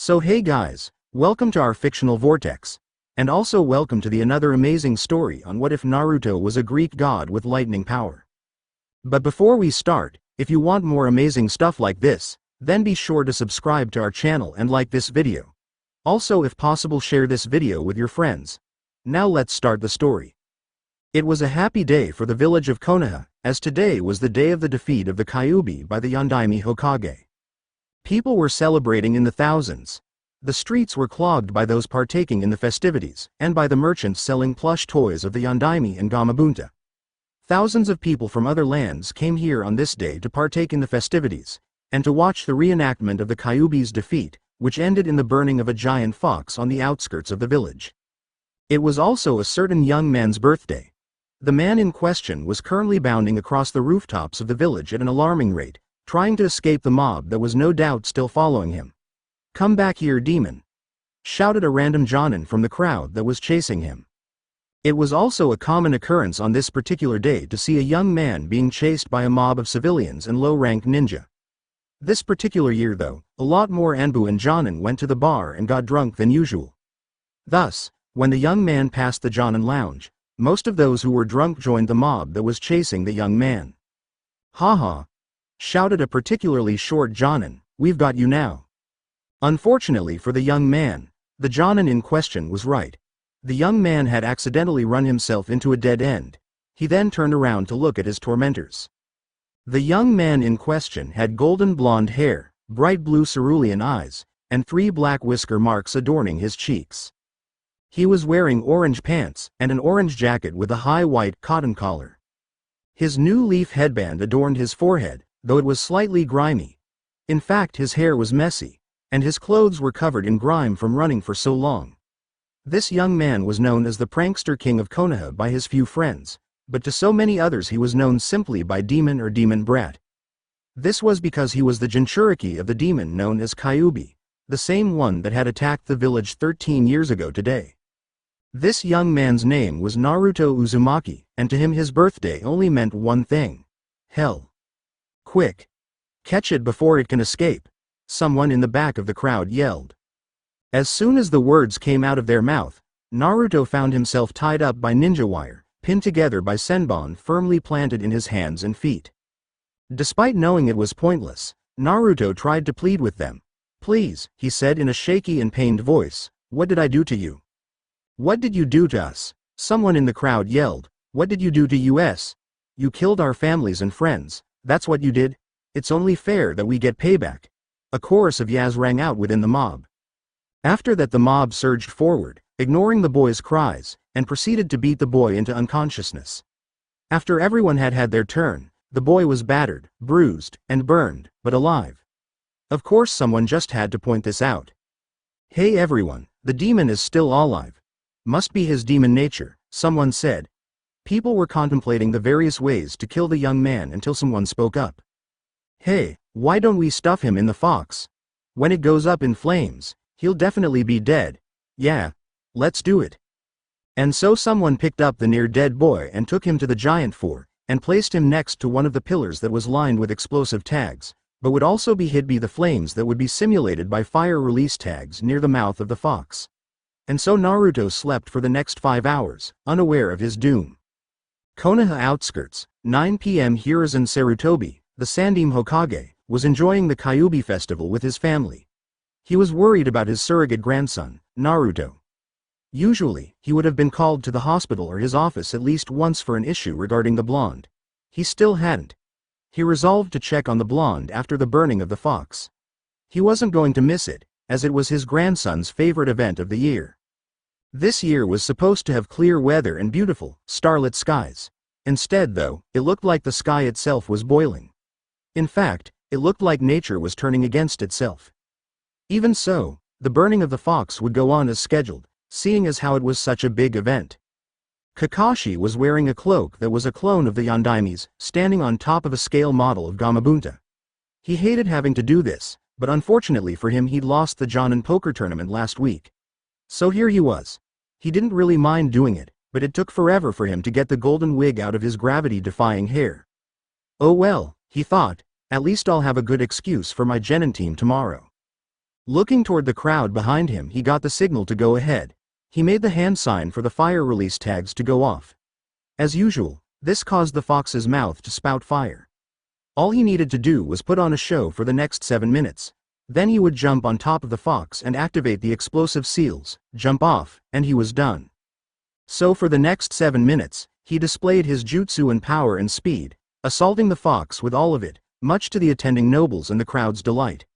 So hey guys, welcome to our fictional vortex. And also welcome to the another amazing story on what if Naruto was a Greek god with lightning power. But before we start, if you want more amazing stuff like this, then be sure to subscribe to our channel and like this video. Also if possible share this video with your friends. Now let's start the story. It was a happy day for the village of Konoha, as today was the day of the defeat of the Kyuubi by the Yondaime Hokage. People were celebrating in the thousands. The streets were clogged by those partaking in the festivities, and by the merchants selling plush toys of the Yondaime and Gamabunta. Thousands of people from other lands came here on this day to partake in the festivities, and to watch the reenactment of the Kyuubi's defeat, which ended in the burning of a giant fox on the outskirts of the village. It was also a certain young man's birthday. The man in question was currently bounding across the rooftops of the village at an alarming rate, trying to escape the mob that was no doubt still following him. "Come back here, demon!" shouted a random jonin from the crowd that was chasing him. It was also a common occurrence on this particular day to see a young man being chased by a mob of civilians and low-rank ninja. This particular year though, a lot more Anbu and jonin went to the bar and got drunk than usual. Thus, when the young man passed the jonin lounge, most of those who were drunk joined the mob that was chasing the young man. "Haha!" shouted a particularly short jonin, "we've got you now." Unfortunately for the young man, the jonin in question was right. The young man had accidentally run himself into a dead end. He then turned around to look at his tormentors. The young man in question had golden blonde hair, bright blue cerulean eyes, and 3 black whisker marks adorning his cheeks. He was wearing orange pants and an orange jacket with a high white cotton collar. His new leaf headband adorned his forehead, though it was slightly grimy. In fact, his hair was messy, and his clothes were covered in grime from running for so long. This young man was known as the prankster king of Konoha by his few friends, but to so many others he was known simply by Demon or Demon Brat. This was because he was the Jinchuriki of the demon known as Kyuubi, the same one that had attacked the village 13 years ago today. This young man's name was Naruto Uzumaki, and to him his birthday only meant one thing: hell. "Quick! Catch it before it can escape!" someone in the back of the crowd yelled. As soon as the words came out of their mouth, Naruto found himself tied up by ninja wire, pinned together by senbon firmly planted in his hands and feet. Despite knowing it was pointless, Naruto tried to plead with them. "Please," he said in a shaky and pained voice, "what did I do to you?" "What did you do to us?" someone in the crowd yelled. "What did you do to us? You killed our families and friends. That's what you did? It's only fair that we get payback." A chorus of yas rang out within the mob. After that the mob surged forward, ignoring the boy's cries, and proceeded to beat the boy into unconsciousness. After everyone had had their turn, the boy was battered, bruised, and burned, but alive. Of course someone just had to point this out. "Hey everyone, the demon is still alive. Must be his demon nature," someone said. People were contemplating the various ways to kill the young man until someone spoke up. "Hey, why don't we stuff him in the fox? When it goes up in flames, he'll definitely be dead. Yeah, let's do it." And so someone picked up the near-dead boy and took him to the giant fort, and placed him next to one of the pillars that was lined with explosive tags, but would also be hid by the flames that would be simulated by fire release tags near the mouth of the fox. And so Naruto slept for the next 5 hours, unaware of his doom. Konoha outskirts, 9 p.m. Hiruzen Sarutobi, the Sandaime Hokage, was enjoying the Kyuubi festival with his family. He was worried about his surrogate grandson, Naruto. Usually, he would have been called to the hospital or his office at least once for an issue regarding the blonde. He still hadn't. He resolved to check on the blonde after the burning of the fox. He wasn't going to miss it, as it was his grandson's favorite event of the year. This year was supposed to have clear weather and beautiful, starlit skies. Instead though, it looked like the sky itself was boiling. In fact, it looked like nature was turning against itself. Even so, the burning of the fox would go on as scheduled, seeing as how it was such a big event. Kakashi was wearing a cloak that was a clone of the Yondaime's, standing on top of a scale model of Gamabunta. He hated having to do this, but unfortunately for him he'd lost the Jonin poker tournament last week. So here he was. He didn't really mind doing it, but it took forever for him to get the golden wig out of his gravity-defying hair. "Oh well," he thought, "at least I'll have a good excuse for my Genin team tomorrow." Looking toward the crowd behind him, he got the signal to go ahead. He made the hand sign for the fire release tags to go off. As usual, this caused the fox's mouth to spout fire. All he needed to do was put on a show for the next 7 minutes. Then he would jump on top of the fox and activate the explosive seals, jump off, and he was done. So for the next 7 minutes, he displayed his jutsu and power and speed, assaulting the fox with all of it, much to the attending nobles and the crowd's delight.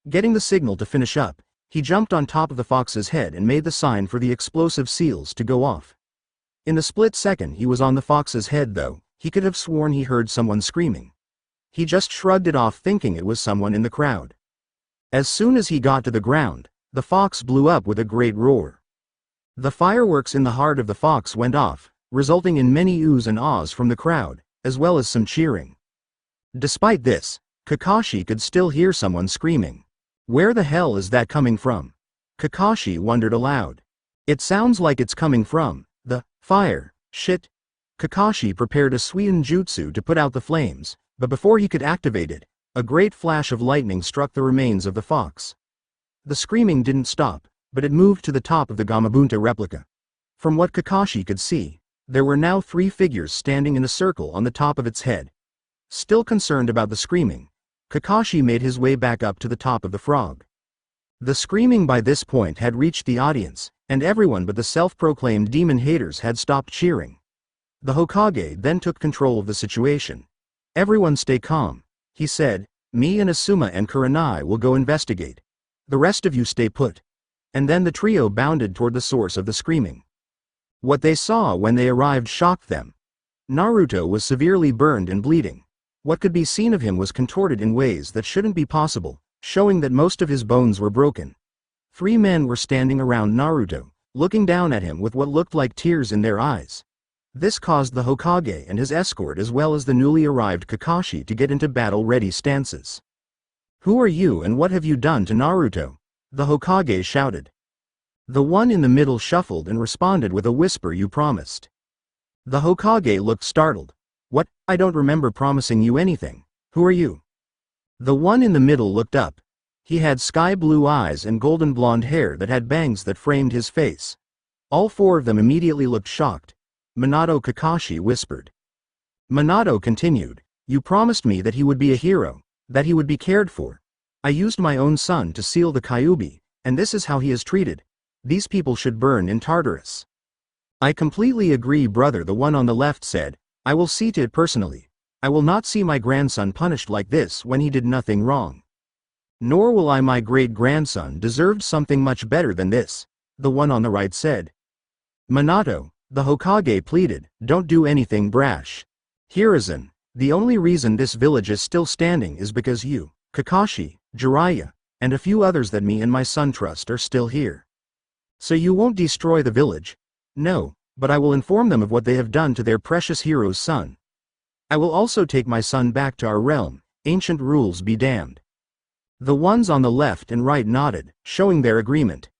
Getting the signal to finish up, he jumped on top of the fox's head and made the sign for the explosive seals to go off. In the split second he was on the fox's head though, he could have sworn he heard someone screaming. He just shrugged it off thinking it was someone in the crowd. As soon as he got to the ground, the fox blew up with a great roar. The fireworks in the heart of the fox went off, resulting in many oohs and ahs from the crowd, as well as some cheering. Despite this, Kakashi could still hear someone screaming. Where the hell is that coming from? Kakashi wondered aloud. It sounds like it's coming from the fire. Shit. Kakashi prepared a Suion jutsu to put out the flames, but before he could activate it, a great flash of lightning struck the remains of the fox. The screaming didn't stop, but it moved to the top of the Gamabunta replica. From what Kakashi could see, there were now 3 figures standing in a circle on the top of its head. Still concerned about the screaming, Kakashi made his way back up to the top of the frog. The screaming by this point had reached the audience, and everyone but the self-proclaimed demon haters had stopped cheering. The Hokage then took control of the situation. Everyone stay calm, he said. Me and Asuma and Kurenai will go investigate. The rest of you stay put. And then the trio bounded toward the source of the screaming. What they saw when they arrived shocked them. Naruto was severely burned and bleeding. What could be seen of him was contorted in ways that shouldn't be possible, showing that most of his bones were broken. 3 men were standing around Naruto, looking down at him with what looked like tears in their eyes. This caused the Hokage and his escort as well as the newly arrived Kakashi to get into battle-ready stances. Who are you and what have you done to Naruto? The Hokage shouted. The one in the middle shuffled and responded with a whisper, you promised. The Hokage looked startled. What? I don't remember promising you anything. Who are you? The one in the middle looked up. He had sky-blue eyes and golden blonde hair that had bangs that framed his face. All 4 of them immediately looked shocked. Minato, Kakashi whispered. Minato continued, you promised me that he would be a hero, that he would be cared for. I used my own son to seal the Kyuubi, and this is how he is treated. These people should burn in Tartarus. I completely agree, brother, the one on the left said. I will see to it personally. I will not see my grandson punished like this when he did nothing wrong. Nor will I. My great-grandson deserved something much better than this, the one on the right said. Minato, the Hokage pleaded, don't do anything brash. Hiruzen, the only reason this village is still standing is because you, Kakashi, Jiraiya, and a few others that me and my son trust are still here. So you won't destroy the village? No, but I will inform them of what they have done to their precious hero's son. I will also take my son back to our realm, ancient rules be damned. The ones on the left and right nodded, showing their agreement.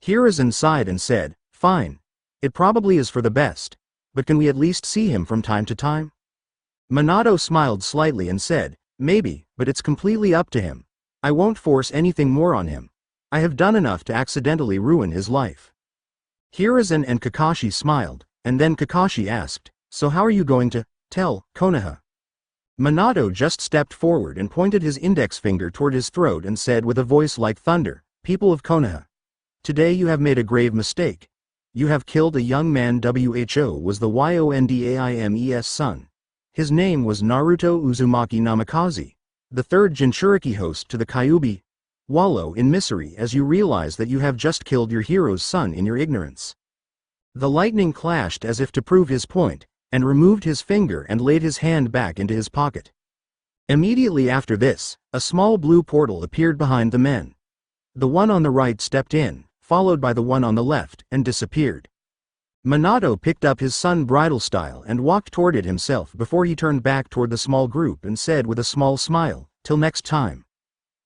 Hiruzen sighed and said, fine. It probably is for the best, but can we at least see him from time to time? Minato smiled slightly and said, maybe, but it's completely up to him. I won't force anything more on him. I have done enough to accidentally ruin his life. Hiruzen and Kakashi smiled, and then Kakashi asked, so how are you going to tell Konoha? Minato just stepped forward and pointed his index finger toward his throat and said with a voice like thunder, people of Konoha. Today you have made a grave mistake. You have killed a young man. Who was the Yondaime's son. His name was Naruto Uzumaki Namikaze, the 3rd Jinchuriki host to the Kyuubi. Wallow in misery as you realize that you have just killed your hero's son in your ignorance. The lightning clashed as if to prove his point, and removed his finger and laid his hand back into his pocket. Immediately after this, a small blue portal appeared behind the men. The one on the right stepped in, followed by the one on the left, and disappeared. Minato picked up his son bridal style and walked toward it himself before he turned back toward the small group and said with a small smile, till next time.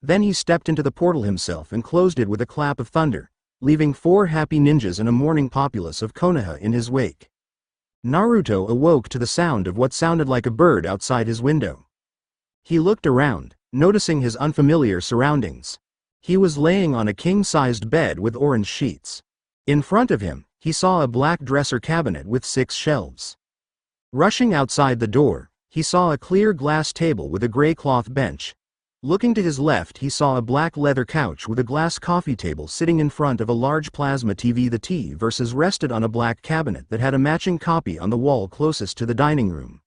Then he stepped into the portal himself and closed it with a clap of thunder, leaving 4 happy ninjas and a mourning populace of Konoha in his wake. Naruto awoke to the sound of what sounded like a bird outside his window. He looked around, noticing his unfamiliar surroundings. He was laying on a king-sized bed with orange sheets. In front of him, he saw a black dresser cabinet with 6 shelves. Rushing outside the door, he saw a clear glass table with a gray cloth bench. Looking to his left, he saw a black leather couch with a glass coffee table sitting in front of a large plasma TV. The TV rested on a black cabinet that had a matching copy on the wall closest to the dining room.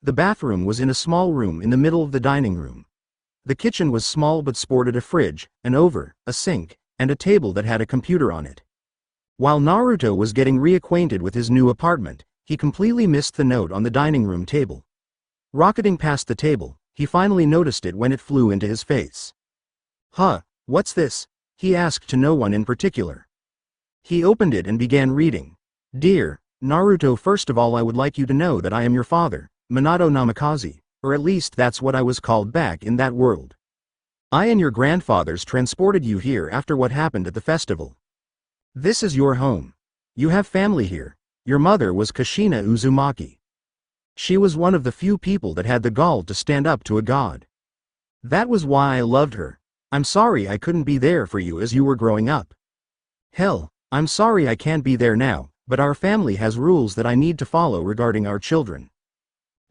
The bathroom was in a small room in the middle of the dining room. The kitchen was small but sported a fridge, an oven, a sink, and a table that had a computer on it. While Naruto was getting reacquainted with his new apartment, he completely missed the note on the dining room table. Rocketing past the table, he finally noticed it when it flew into his face. "Huh, what's this?" he asked to no one in particular. He opened it and began reading. "Dear Naruto, first of all I would like you to know that I am your father, Minato Namikaze, or at least that's what I was called back in that world. I and your grandfathers transported you here after what happened at the festival. This is your home. You have family here. Your mother was Kushina Uzumaki. She was one of the few people that had the gall to stand up to a god. That was why I loved her. I'm sorry I couldn't be there for you as you were growing up. Hell, I'm sorry I can't be there now, but our family has rules that I need to follow regarding our children.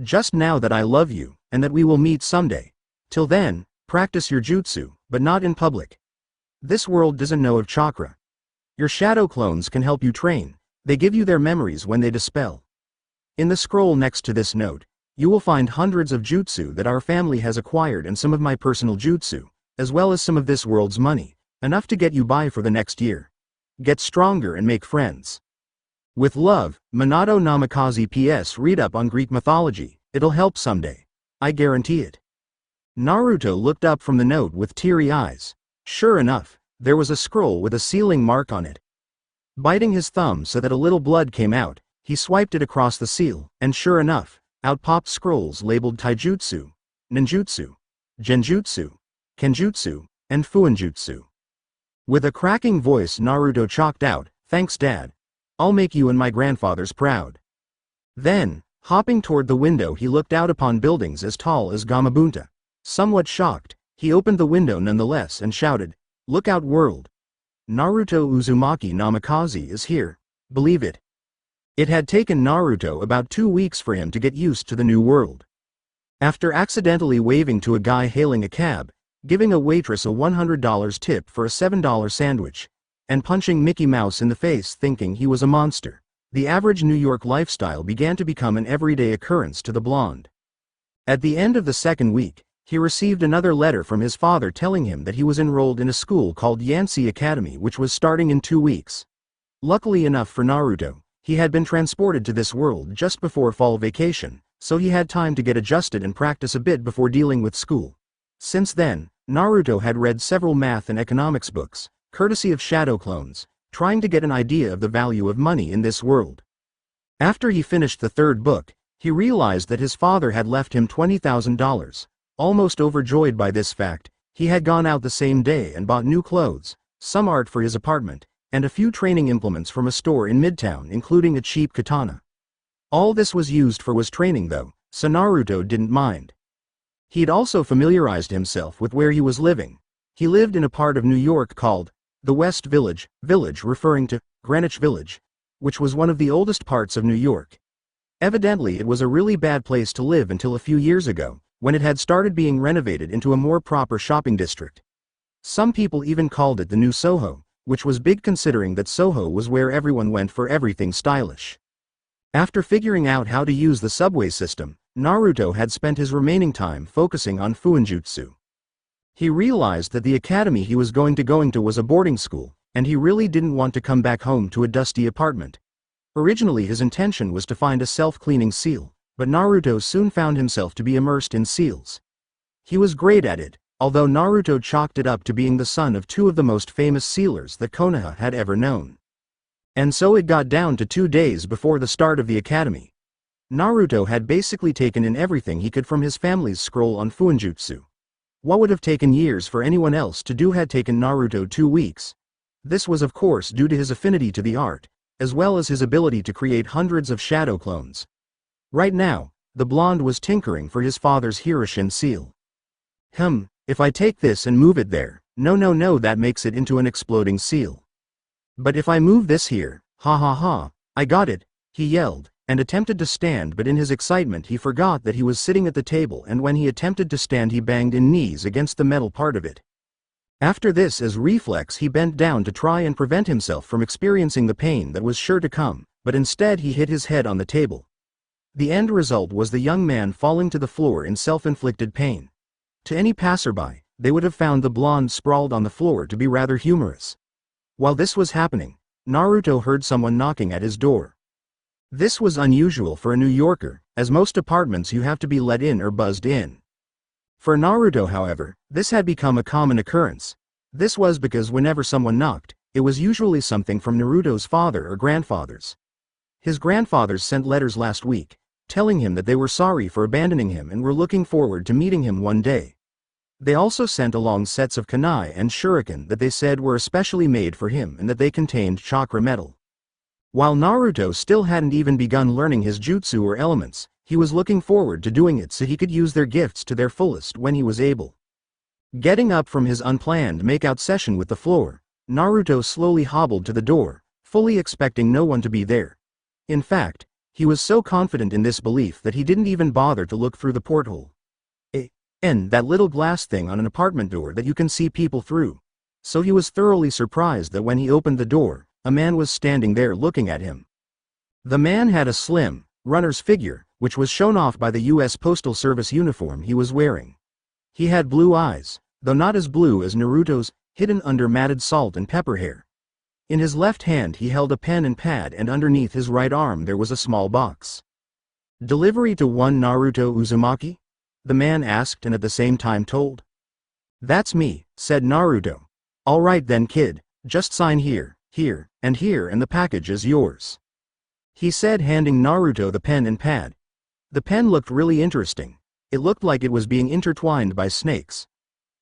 Just now that I love you, and that we will meet someday. Till then, practice your jutsu, but not in public. This world doesn't know of chakra. Your shadow clones can help you train. They give you their memories when they dispel. In the scroll next to this note, you will find hundreds of jutsu that our family has acquired and some of my personal jutsu, as well as some of this world's money, enough to get you by for the next year. Get stronger and make friends. With love, Minato Namikaze. PS. Read up on Greek mythology, it'll help someday. I guarantee it." Naruto looked up from the note with teary eyes. Sure enough, there was a scroll with a sealing mark on it. Biting his thumb so that a little blood came out, he swiped it across the seal, and sure enough, out popped scrolls labeled Taijutsu, Ninjutsu, Genjutsu, Kenjutsu, and Fuinjutsu. With a cracking voice, Naruto chalked out, "Thanks, Dad. I'll make you and my grandfathers proud." Then, hopping toward the window, he looked out upon buildings as tall as Gamabunta. Somewhat shocked, he opened the window nonetheless and shouted, "Look out, world! Naruto Uzumaki Namikaze is here. Believe it." It had taken Naruto about 2 weeks for him to get used to the new world. After accidentally waving to a guy hailing a cab, giving a waitress a $100 tip for a $7 sandwich, and punching Mickey Mouse in the face thinking he was a monster, the average New York lifestyle began to become an everyday occurrence to the blonde. At the end of the second week, he received another letter from his father telling him that he was enrolled in a school called Yansei Academy, which was starting in 2 weeks. Luckily enough for Naruto, he had been transported to this world just before fall vacation, so he had time to get adjusted and practice a bit before dealing with school. Since then, Naruto had read several math and economics books, courtesy of shadow clones, trying to get an idea of the value of money in this world. After he finished the 3rd book, he realized that his father had left him $20,000. Almost overjoyed by this fact, he had gone out the same day and bought new clothes, some art for his apartment, and a few training implements from a store in Midtown, including a cheap katana. All this was used for was training though, so Naruto didn't mind. He'd also familiarized himself with where he was living. He lived in a part of New York called the West Village, referring to Greenwich Village, which was one of the oldest parts of New York. Evidently it was a really bad place to live until a few years ago, when it had started being renovated into a more proper shopping district. Some people even called it the New Soho, which was big considering that Soho was where everyone went for everything stylish. After figuring out how to use the subway system, Naruto had spent his remaining time focusing on Fuinjutsu. He realized that the academy he was going to was a boarding school, and he really didn't want to come back home to a dusty apartment. Originally his intention was to find a self-cleaning seal, but Naruto soon found himself to be immersed in seals. He was great at it, although Naruto chalked it up to being the son of 2 of the most famous sealers that Konoha had ever known. And so it got down to 2 days before the start of the academy. Naruto had basically taken in everything he could from his family's scroll on Fuinjutsu. What would have taken years for anyone else to do had taken Naruto 2 weeks. This was of course due to his affinity to the art, as well as his ability to create hundreds of shadow clones. Right now, the blonde was tinkering for his father's Hiroshin seal. If I take this and move it there, No no no, that makes it into an exploding seal. But if I move this here, ha ha ha, I got it, he yelled, and attempted to stand, but in his excitement he forgot that he was sitting at the table, and when he attempted to stand he banged his knees against the metal part of it. After this, as reflex, he bent down to try and prevent himself from experiencing the pain that was sure to come, but instead he hit his head on the table. The end result was the young man falling to the floor in self-inflicted pain. To any passerby, they would have found the blonde sprawled on the floor to be rather humorous. While this was happening, Naruto heard someone knocking at his door. This was unusual for a New Yorker, as most apartments you have to be let in or buzzed in. For Naruto, however, this had become a common occurrence. This was because whenever someone knocked, it was usually something from Naruto's father or grandfathers. His grandfathers sent letters last week, telling him that they were sorry for abandoning him and were looking forward to meeting him one day. They also sent along sets of kunai and shuriken that they said were especially made for him and that they contained chakra metal. While Naruto still hadn't even begun learning his jutsu or elements, he was looking forward to doing it so he could use their gifts to their fullest when he was able. Getting up from his unplanned makeout session with the floor, Naruto slowly hobbled to the door, fully expecting no one to be there. In fact, he was so confident in this belief that he didn't even bother to look through the porthole. That little glass thing on an apartment door that you can see people through. So he was thoroughly surprised that when he opened the door, a man was standing there looking at him. The man had a slim, runner's figure, which was shown off by the U.S. Postal Service uniform he was wearing. He had blue eyes, though not as blue as Naruto's, hidden under matted salt and pepper hair. In his left hand he held a pen and pad, and underneath his right arm there was a small box. "Delivery to one Naruto Uzumaki?" the man asked, and at the same time told. "That's me," said Naruto. "All right then, kid, just sign here, here, and the package is yours," he said, handing Naruto the pen and pad. The pen looked really interesting. It looked like it was being intertwined by snakes.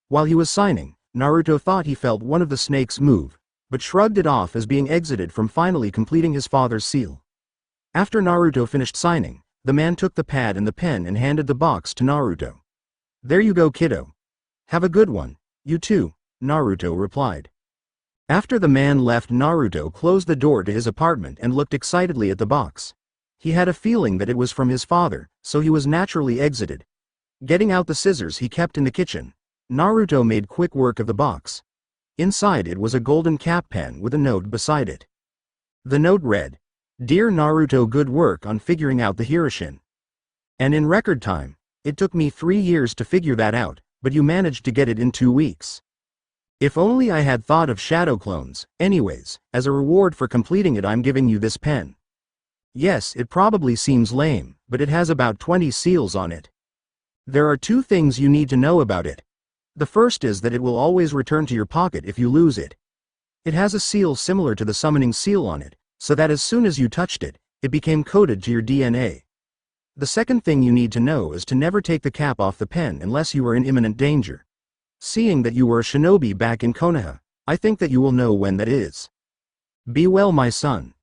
While he was signing, Naruto thought he felt one of the snakes move, but shrugged it off as being exited from finally completing his father's seal. After Naruto finished signing, the man took the pad and the pen and handed the box to Naruto. "There you go, kiddo. Have a good one." "You too," Naruto replied. After the man left, Naruto closed the door to his apartment and looked excitedly at the box. He had a feeling that it was from his father, so he was naturally exited. Getting out the scissors he kept in the kitchen, Naruto made quick work of the box. Inside it was a golden cap pen with a note beside it. The note read, "Dear Naruto, good work on figuring out the Hiroshin. And in record time. It took me 3 years to figure that out, but you managed to get it in 2 weeks. If only I had thought of shadow clones. Anyways, as a reward for completing it I'm giving you this pen. Yes, it probably seems lame, but it has about 20 seals on it. There are 2 things you need to know about it. The first is that it will always return to your pocket if you lose it. It has a seal similar to the summoning seal on it, so that as soon as you touched it, it became coded to your DNA. The second thing you need to know is to never take the cap off the pen unless you are in imminent danger. Seeing that you were a shinobi back in Konoha, I think that you will know when that is. Be well, my son."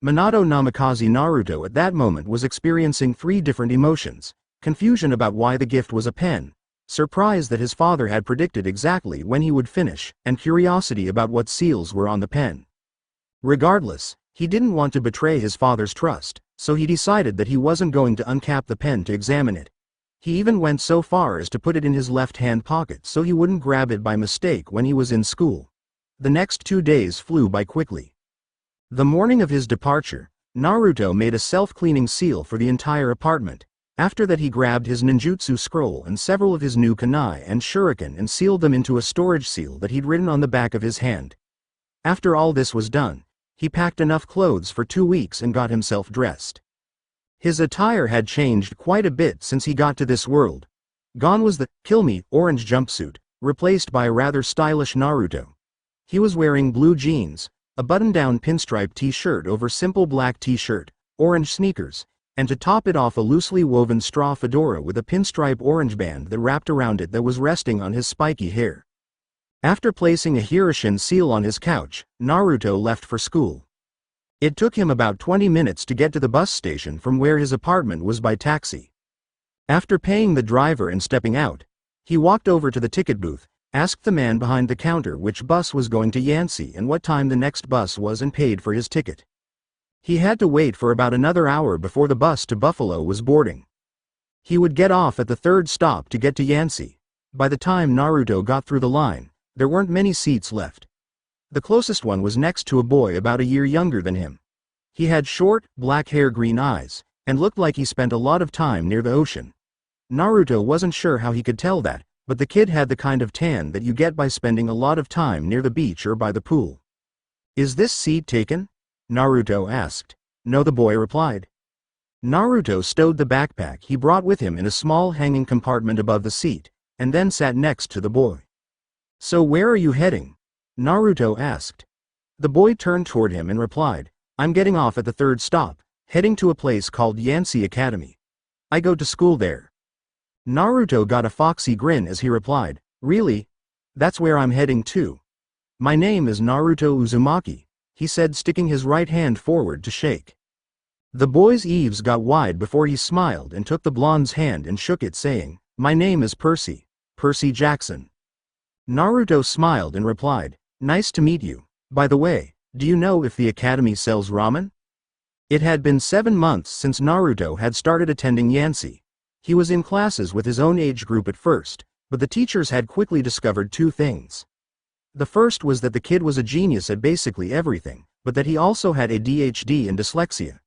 Minato Namikaze Naruto at that moment was experiencing 3 different emotions: confusion about why the gift was a pen, surprise that his father had predicted exactly when he would finish, and curiosity about what seals were on the pen. Regardless, he didn't want to betray his father's trust, so he decided that he wasn't going to uncap the pen to examine it. He even went so far as to put it in his left-hand pocket so he wouldn't grab it by mistake when he was in school. The next 2 days flew by quickly. The morning of his departure, Naruto made a self-cleaning seal for the entire apartment. After that he grabbed his ninjutsu scroll and several of his new kunai and shuriken and sealed them into a storage seal that he'd written on the back of his hand. After all this was done, he packed enough clothes for 2 weeks and got himself dressed. His attire had changed quite a bit since he got to this world. Gone was the "kill me" orange jumpsuit, replaced by a rather stylish Naruto. He was wearing blue jeans, a button-down pinstripe t-shirt over simple black t-shirt, orange sneakers, and to top it off a loosely woven straw fedora with a pinstripe orange band that wrapped around it that was resting on his spiky hair. After placing a Hiroshin seal on his couch, Naruto left for school. It took him about 20 minutes to get to the bus station from where his apartment was by taxi. After paying the driver and stepping out, he walked over to the ticket booth, Asked the man behind the counter which bus was going to Yancy and what time the next bus was and paid for his ticket. He had to wait for about another hour before the bus to Buffalo was boarding. He would get off at the third stop to get to Yancy. By the time Naruto got through the line, there weren't many seats left. The closest one was next to a boy about a year younger than him. He had short, black hair, green eyes, and looked like he spent a lot of time near the ocean. Naruto wasn't sure how he could tell that, but the kid had the kind of tan that you get by spending a lot of time near the beach or by the pool. "Is this seat taken?" Naruto asked. "No," the boy replied. Naruto stowed the backpack he brought with him in a small hanging compartment above the seat, and then sat next to the boy. "So where are you heading?" Naruto asked. The boy turned toward him and replied, "I'm getting off at the third stop, heading to a place called Yancy Academy. I go to school there." Naruto got a foxy grin as he replied, "Really? That's where I'm heading too. My name is Naruto Uzumaki," he said, sticking his right hand forward to shake. The boy's eaves got wide before he smiled and took the blonde's hand and shook it, saying, "My name is Percy Jackson." Naruto smiled and replied, "Nice to meet you. By the way, do you know if the academy sells ramen?" It had been 7 months since Naruto had started attending Yancy. He was in classes with his own age group at first, but the teachers had quickly discovered 2 things. The first was that the kid was a genius at basically everything, but that he also had ADHD and dyslexia.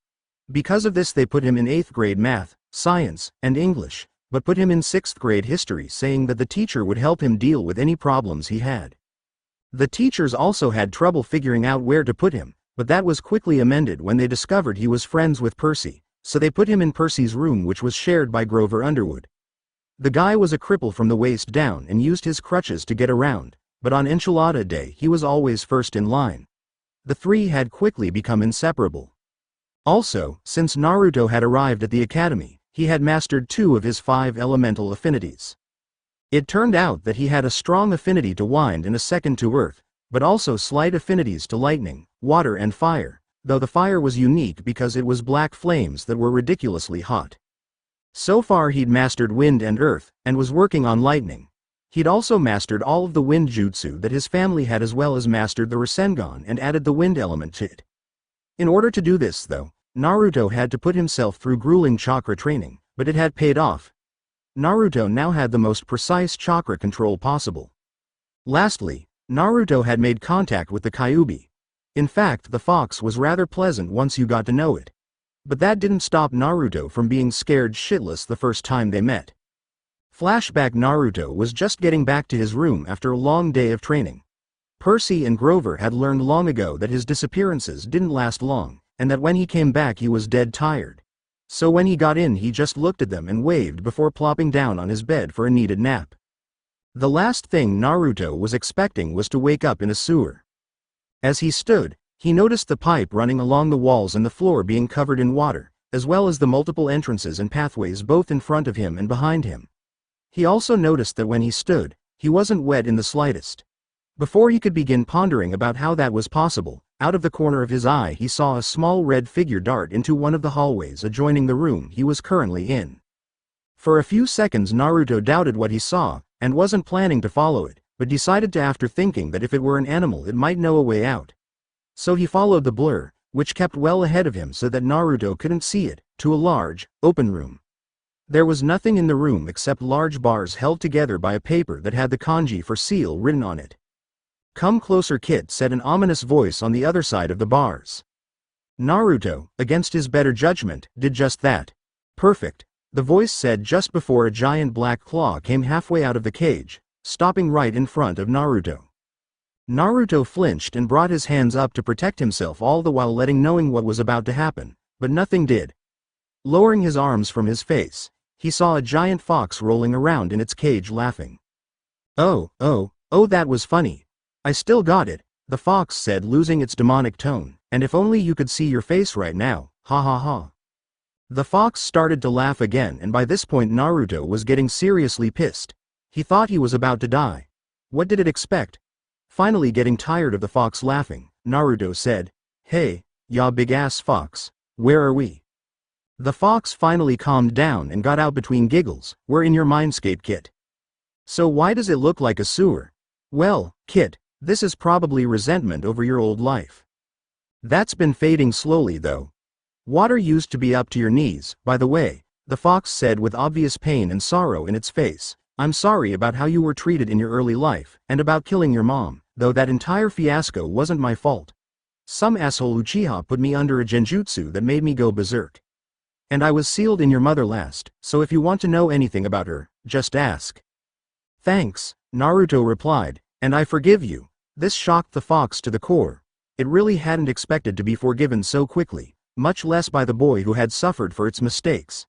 Because of this they put him in 8th grade math, science, and English, but put him in 6th grade history, saying that the teacher would help him deal with any problems he had. The teachers also had trouble figuring out where to put him, but that was quickly amended when they discovered he was friends with Percy, so they put him in Percy's room, which was shared by Grover Underwood. The guy was a cripple from the waist down and used his crutches to get around, but on enchilada day he was always first in line. The 3 had quickly become inseparable. Also, since Naruto had arrived at the academy, he had mastered 2 of his 5 elemental affinities. It turned out that he had a strong affinity to wind and a second to earth, but also slight affinities to lightning, water and fire, though the fire was unique because it was black flames that were ridiculously hot. So far he'd mastered wind and earth, and was working on lightning. He'd also mastered all of the wind jutsu that his family had, as well as mastered the Rasengan and added the wind element to it. In order to do this though, Naruto had to put himself through grueling chakra training, but it had paid off. Naruto now had the most precise chakra control possible. Lastly, Naruto had made contact with the Kyuubi. In fact, the fox was rather pleasant once you got to know it. But that didn't stop Naruto from being scared shitless the first time they met. Flashback: Naruto was just getting back to his room after a long day of training. Percy and Grover had learned long ago that his disappearances didn't last long, and that when he came back he was dead tired. So when he got in he just looked at them and waved before plopping down on his bed for a needed nap. The last thing Naruto was expecting was to wake up in a sewer. As he stood, he noticed the pipe running along the walls and the floor being covered in water, as well as the multiple entrances and pathways both in front of him and behind him. He also noticed that when he stood, he wasn't wet in the slightest. Before he could begin pondering about how that was possible, out of the corner of his eye he saw a small red figure dart into one of the hallways adjoining the room he was currently in. For a few seconds Naruto doubted what he saw, and wasn't planning to follow it, but decided to, after thinking that if it were an animal it might know a way out. So he followed the blur, which kept well ahead of him so that Naruto couldn't see it, to a large, open room. There was nothing in the room except large bars held together by a paper that had the kanji for seal written on it. "Come closer, kid," said an ominous voice on the other side of the bars. Naruto, against his better judgment, did just that. "Perfect," the voice said just before a giant black claw came halfway out of the cage, stopping right in front of Naruto. Naruto flinched and brought his hands up to protect himself, all the while knowing what was about to happen, but nothing did. Lowering his arms from his face, he saw a giant fox rolling around in its cage laughing. Oh, that was funny. I still got it," the fox said, losing its demonic tone, "and if only you could see your face right now, ha ha ha." The fox started to laugh again, and by this point Naruto was getting seriously pissed. He thought he was about to die. What did it expect? Finally getting tired of the fox laughing, Naruto said, "Hey, ya big ass fox, where are we?" The fox finally calmed down and got out between giggles, "We're in your Mindscape kit." "So why does it look like a sewer?" Well, Kit, this is probably resentment over your old life. That's been fading slowly though. Water used to be up to your knees, by the way, the fox said with obvious pain and sorrow in its face. I'm sorry about how you were treated in your early life, and about killing your mom, though that entire fiasco wasn't my fault. Some asshole Uchiha put me under a genjutsu that made me go berserk. And I was sealed in your mother last, so if you want to know anything about her, just ask. Thanks, Naruto replied, and I forgive you. This shocked the fox to the core. It really hadn't expected to be forgiven so quickly, much less by the boy who had suffered for its mistakes.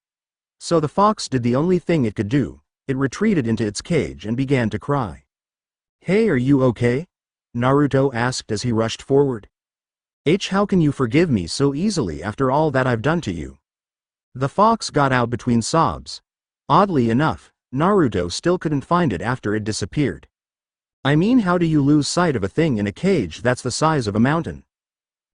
So the fox did the only thing it could do. It retreated into its cage and began to cry. Hey, are you okay? Naruto asked as he rushed forward. How can you forgive me so easily after all that I've done to you? The fox got out between sobs. Oddly enough, Naruto still couldn't find it after it disappeared. I mean, how do you lose sight of a thing in a cage that's the size of a mountain?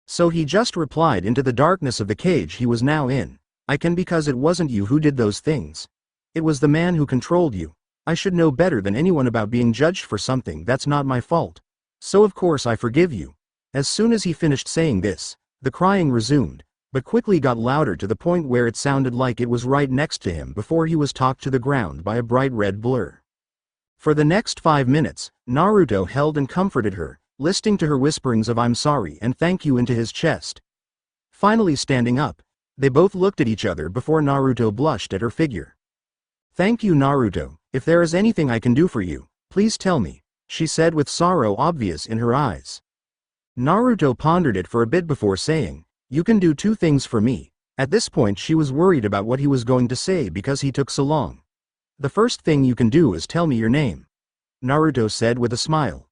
So he just replied into the darkness of the cage he was now in. I can, because it wasn't you who did those things. It was the man who controlled you. I should know better than anyone about being judged for something that's not my fault. So of course I forgive you. As soon as he finished saying this, the crying resumed, but quickly got louder to the point where it sounded like it was right next to him before he was knocked to the ground by a bright red blur. For the next 5 minutes, Naruto held and comforted her, listening to her whisperings of I'm sorry and thank you into his chest. Finally standing up, they both looked at each other before Naruto blushed at her figure. Thank you, Naruto. If there is anything I can do for you, please tell me, she said with sorrow obvious in her eyes. Naruto pondered it for a bit before saying, you can do 2 things for me. At this point she was worried about what he was going to say because he took so long. The first thing you can do is tell me your name, Naruto said with a smile.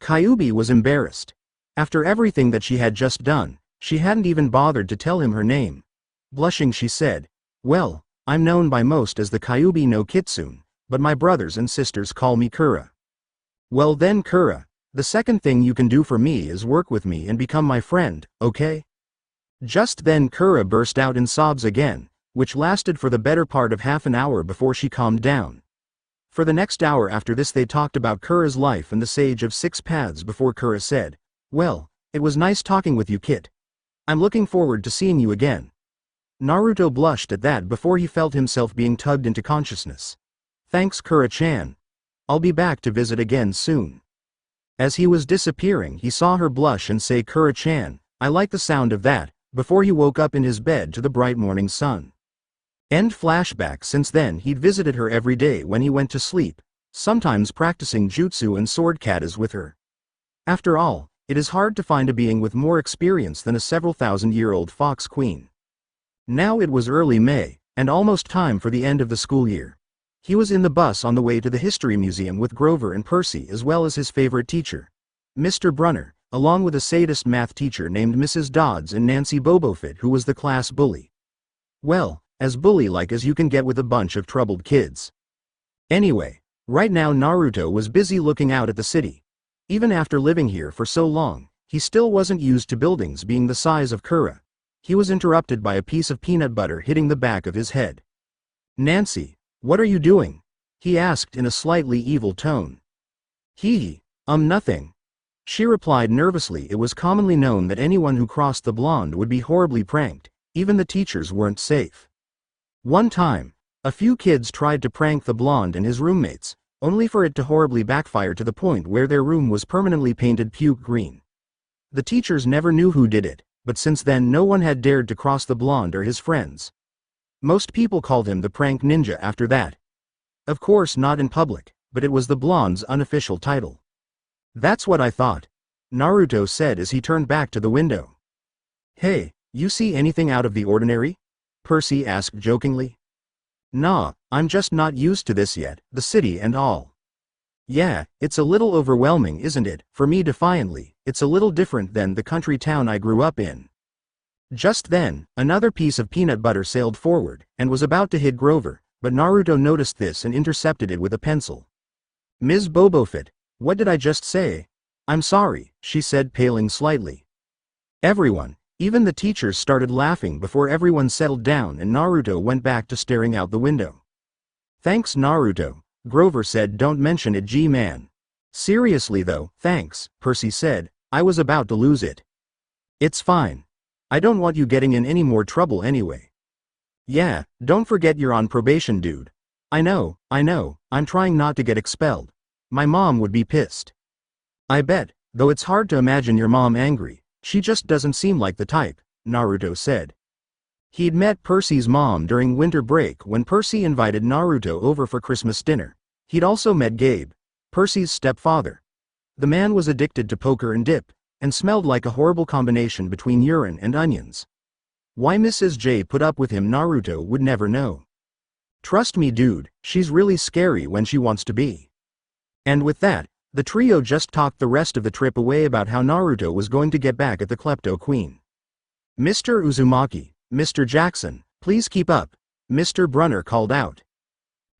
Kyuubi was embarrassed. After everything that she had just done, she hadn't even bothered to tell him her name. Blushing she said, well, I'm known by most as the Kyuubi no Kitsune, but my brothers and sisters call me Kura. Well then Kura, the second thing you can do for me is work with me and become my friend, okay? Just then Kura burst out in sobs again, which lasted for the better part of half an hour before she calmed down. For the next hour after this they talked about Kura's life and the Sage of 6 Paths before Kura said, well, it was nice talking with you, Kit. I'm looking forward to seeing you again. Naruto blushed at that before he felt himself being tugged into consciousness. Thanks, Kura-chan. I'll be back to visit again soon. As he was disappearing he saw her blush and say Kura-chan, I like the sound of that, before he woke up in his bed to the bright morning sun. End flashback. Since then he'd visited her every day when he went to sleep, sometimes practicing jutsu and sword katas with her. After all, it is hard to find a being with more experience than a several thousand-year-old fox queen. Now it was early May, and almost time for the end of the school year. He was in the bus on the way to the History Museum with Grover and Percy as well as his favorite teacher, Mr. Brunner, along with a sadist math teacher named Mrs. Dodds and Nancy Bobofit who was the class bully. Well, as bully-like as you can get with a bunch of troubled kids. Anyway, right now Naruto was busy looking out at the city. Even after living here for so long, he still wasn't used to buildings being the size of Kura. He was interrupted by a piece of peanut butter hitting the back of his head. Nancy, what are you doing? He asked in a slightly evil tone. Nothing. She replied nervously. It was commonly known that anyone who crossed the blonde would be horribly pranked, even the teachers weren't safe. One time, a few kids tried to prank the blonde and his roommates, only for it to horribly backfire to the point where their room was permanently painted puke green. The teachers never knew who did it, but since then no one had dared to cross the blonde or his friends. Most people called him the prank ninja after that. Of course not in public, but it was the blonde's unofficial title. That's what I thought, Naruto said as he turned back to the window. Hey, you see anything out of the ordinary? Percy asked jokingly. Nah, I'm just not used to this yet, the city and all. Yeah, it's a little overwhelming, isn't it? For me defiantly, it's a little different than the country town I grew up in. Just then, another piece of peanut butter sailed forward, and was about to hit Grover, but Naruto noticed this and intercepted it with a pencil. Ms. Bobofit, what did I just say? I'm sorry, she said, paling slightly. Everyone, even the teachers, started laughing before everyone settled down and Naruto went back to staring out the window. Thanks, Naruto, Grover said. Don't mention it, G-man. Seriously though, thanks, Percy said, I was about to lose it. It's fine. I don't want you getting in any more trouble anyway. Yeah, don't forget you're on probation, dude. I know, I'm trying not to get expelled. My mom would be pissed. I bet, though it's hard to imagine your mom angry, she just doesn't seem like the type, Naruto said. He'd met Percy's mom during winter break when Percy invited Naruto over for Christmas dinner. He'd also met Gabe, Percy's stepfather. The man was addicted to poker and dip, and smelled like a horrible combination between urine and onions. Why Mrs. J put up with him Naruto would never know. Trust me dude, she's really scary when she wants to be. And with that, the trio just talked the rest of the trip away about how Naruto was going to get back at the Klepto Queen. Mr. Uzumaki, Mr. Jackson, please keep up, Mr. Brunner called out.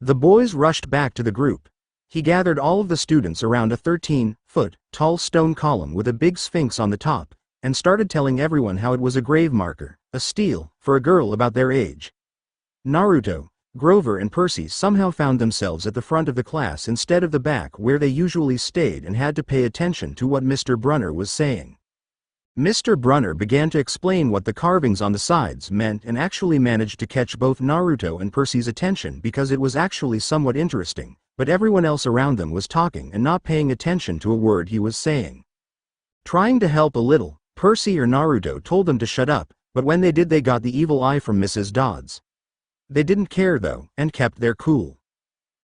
The boys rushed back to the group. He gathered all of the students around a 13-foot-tall stone column with a big sphinx on the top, and started telling everyone how it was a grave marker, a steal, for a girl about their age. Naruto, Grover and Percy somehow found themselves at the front of the class instead of the back where they usually stayed and had to pay attention to what Mr. Brunner was saying. Mr. Brunner began to explain what the carvings on the sides meant and actually managed to catch both Naruto and Percy's attention because it was actually somewhat interesting, but everyone else around them was talking and not paying attention to a word he was saying. Trying to help a little, Percy or Naruto told them to shut up, but when they did they got the evil eye from Mrs. Dodds. They didn't care though, and kept their cool.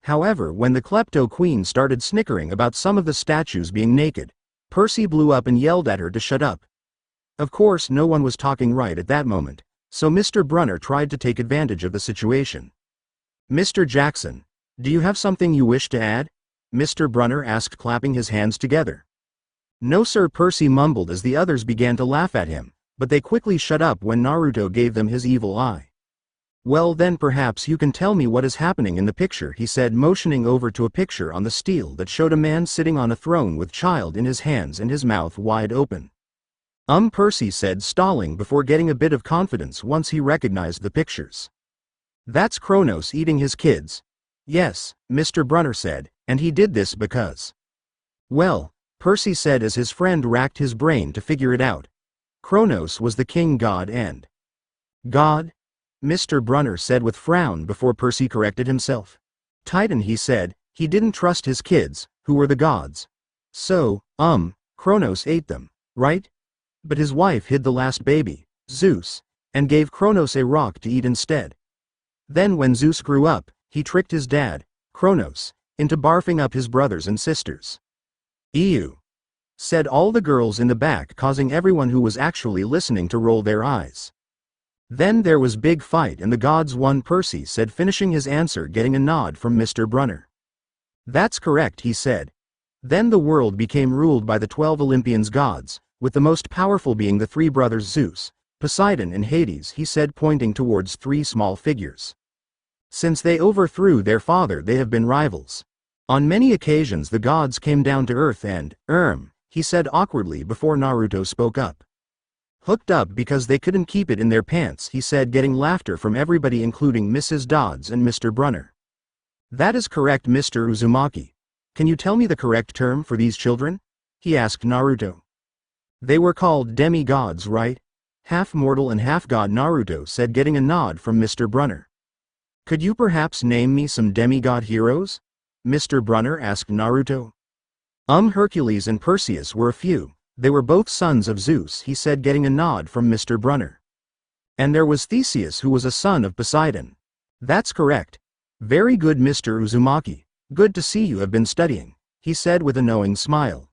However, when the Klepto Queen started snickering about some of the statues being naked, Percy blew up and yelled at her to shut up. Of course no one was talking right at that moment, so Mr. Brunner tried to take advantage of the situation. Mr. Jackson, do you have something you wish to add? Mr. Brunner asked, clapping his hands together. No sir, Percy mumbled as the others began to laugh at him, but they quickly shut up when Naruto gave them his evil eye. Well then perhaps you can tell me what is happening in the picture, he said, motioning over to a picture on the stele that showed a man sitting on a throne with child in his hands and his mouth wide open. Percy said, stalling before getting a bit of confidence once he recognized the pictures. That's Kronos eating his kids. Yes, Mr. Brunner said, and he did this because. Well, Percy said as his friend racked his brain to figure it out. Kronos was the king god and. God? Mr. Brunner said with frown before Percy corrected himself. Titan, he said, he didn't trust his kids, who were the gods. So, Kronos ate them, right? But his wife hid the last baby, Zeus, and gave Kronos a rock to eat instead. Then when Zeus grew up, he tricked his dad, Kronos, into barfing up his brothers and sisters. Ew, said all the girls in the back, causing everyone who was actually listening to roll their eyes. Then there was big fight and the gods won, Percy said, finishing his answer, getting a nod from Mr. Brunner. That's correct, he said. Then the world became ruled by the 12 Olympians gods, with the most powerful being the three brothers Zeus, Poseidon and Hades, he said, pointing towards three small figures. Since they overthrew their father they have been rivals. On many occasions the gods came down to earth and, he said awkwardly before Naruto spoke up. Hooked up because they couldn't keep it in their pants, he said, getting laughter from everybody including Mrs. Dodds and Mr. Brunner. That is correct, Mr. Uzumaki. Can you tell me the correct term for these children? He asked Naruto. They were called demi-gods, right? Half mortal and half god, Naruto said, getting a nod from Mr. Brunner. Could you perhaps name me some demigod heroes? Mr. Brunner asked Naruto. Hercules and Perseus were a few. They were both sons of Zeus, he said, getting a nod from Mr. Brunner. And there was Theseus, who was a son of Poseidon. That's correct. Very good, Mr. Uzumaki. Good to see you have been studying, he said with a knowing smile.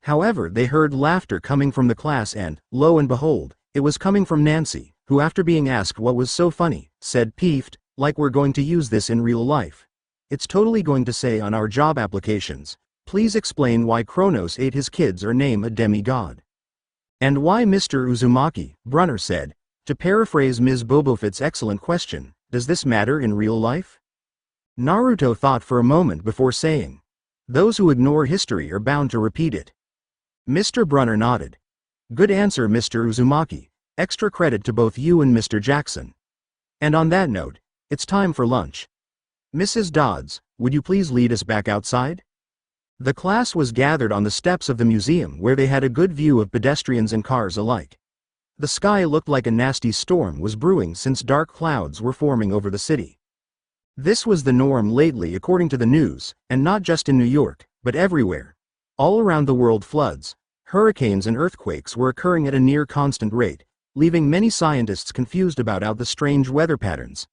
However, they heard laughter coming from the class and, lo and behold, it was coming from Nancy, who after being asked what was so funny, said peeved, like we're going to use this in real life. It's totally going to say on our job applications. Please explain why Kronos ate his kids or name a demigod. And why, Mr. Uzumaki, Brunner said. To paraphrase Ms. Bobofit's excellent question, does this matter in real life? Naruto thought for a moment before saying. Those who ignore history are bound to repeat it. Mr. Brunner nodded. Good answer, Mr. Uzumaki. Extra credit to both you and Mr. Jackson. And on that note, it's time for lunch. Mrs. Dodds, would you please lead us back outside? The class was gathered on the steps of the museum where they had a good view of pedestrians and cars alike. The sky looked like a nasty storm was brewing since dark clouds were forming over the city. This was the norm lately according to the news, and not just in New York, but everywhere. All around the world floods, hurricanes and earthquakes were occurring at a near constant rate, leaving many scientists confused about the strange weather patterns.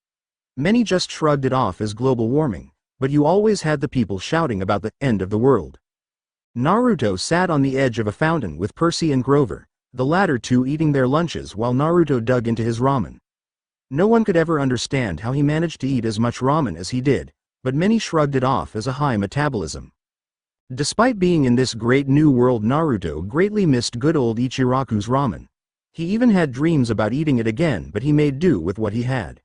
Many just shrugged it off as global warming, but you always had the people shouting about the end of the world. Naruto sat on the edge of a fountain with Percy and Grover, the latter two eating their lunches while Naruto dug into his ramen. No one could ever understand how he managed to eat as much ramen as he did, but many shrugged it off as a high metabolism. Despite being in this great new world, Naruto greatly missed good old Ichiraku's ramen. He even had dreams about eating it again, but he made do with what he had.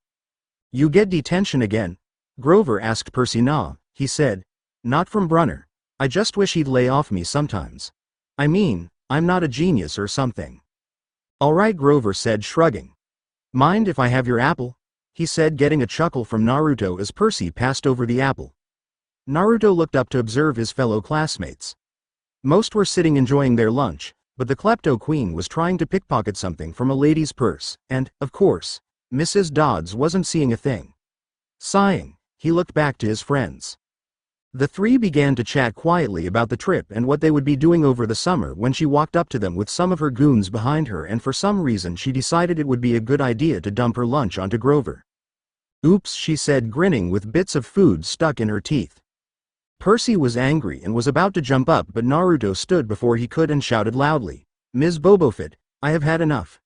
"You get detention again?" Grover asked Percy. "Nah," he said. "Not from Brunner. I just wish he'd lay off me sometimes. I mean, I'm not a genius or something." "Alright," Grover said, shrugging. "Mind if I have your apple?" he said, getting a chuckle from Naruto as Percy passed over the apple. Naruto looked up to observe his fellow classmates. Most were sitting enjoying their lunch, but the klepto queen was trying to pickpocket something from a lady's purse, and, of course, Mrs. Dodds wasn't seeing a thing. Sighing, he looked back to his friends. The three began to chat quietly about the trip and what they would be doing over the summer when she walked up to them with some of her goons behind her, and for some reason she decided it would be a good idea to dump her lunch onto Grover. "Oops," she said, grinning with bits of food stuck in her teeth. Percy was angry and was about to jump up, but Naruto stood before he could and shouted loudly, "Ms. Bobofit, I have had enough.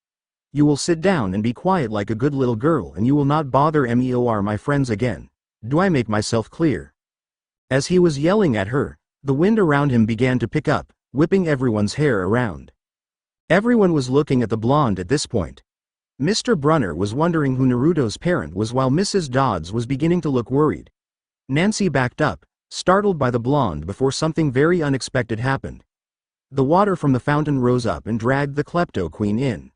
You will sit down and be quiet like a good little girl, and you will not bother my friends again. Do I make myself clear?" As he was yelling at her, the wind around him began to pick up, whipping everyone's hair around. Everyone was looking at the blonde at this point. Mr. Brunner was wondering who Naruto's parent was, while Mrs. Dodds was beginning to look worried. Nancy backed up, startled by the blonde, before something very unexpected happened. The water from the fountain rose up and dragged the klepto queen in.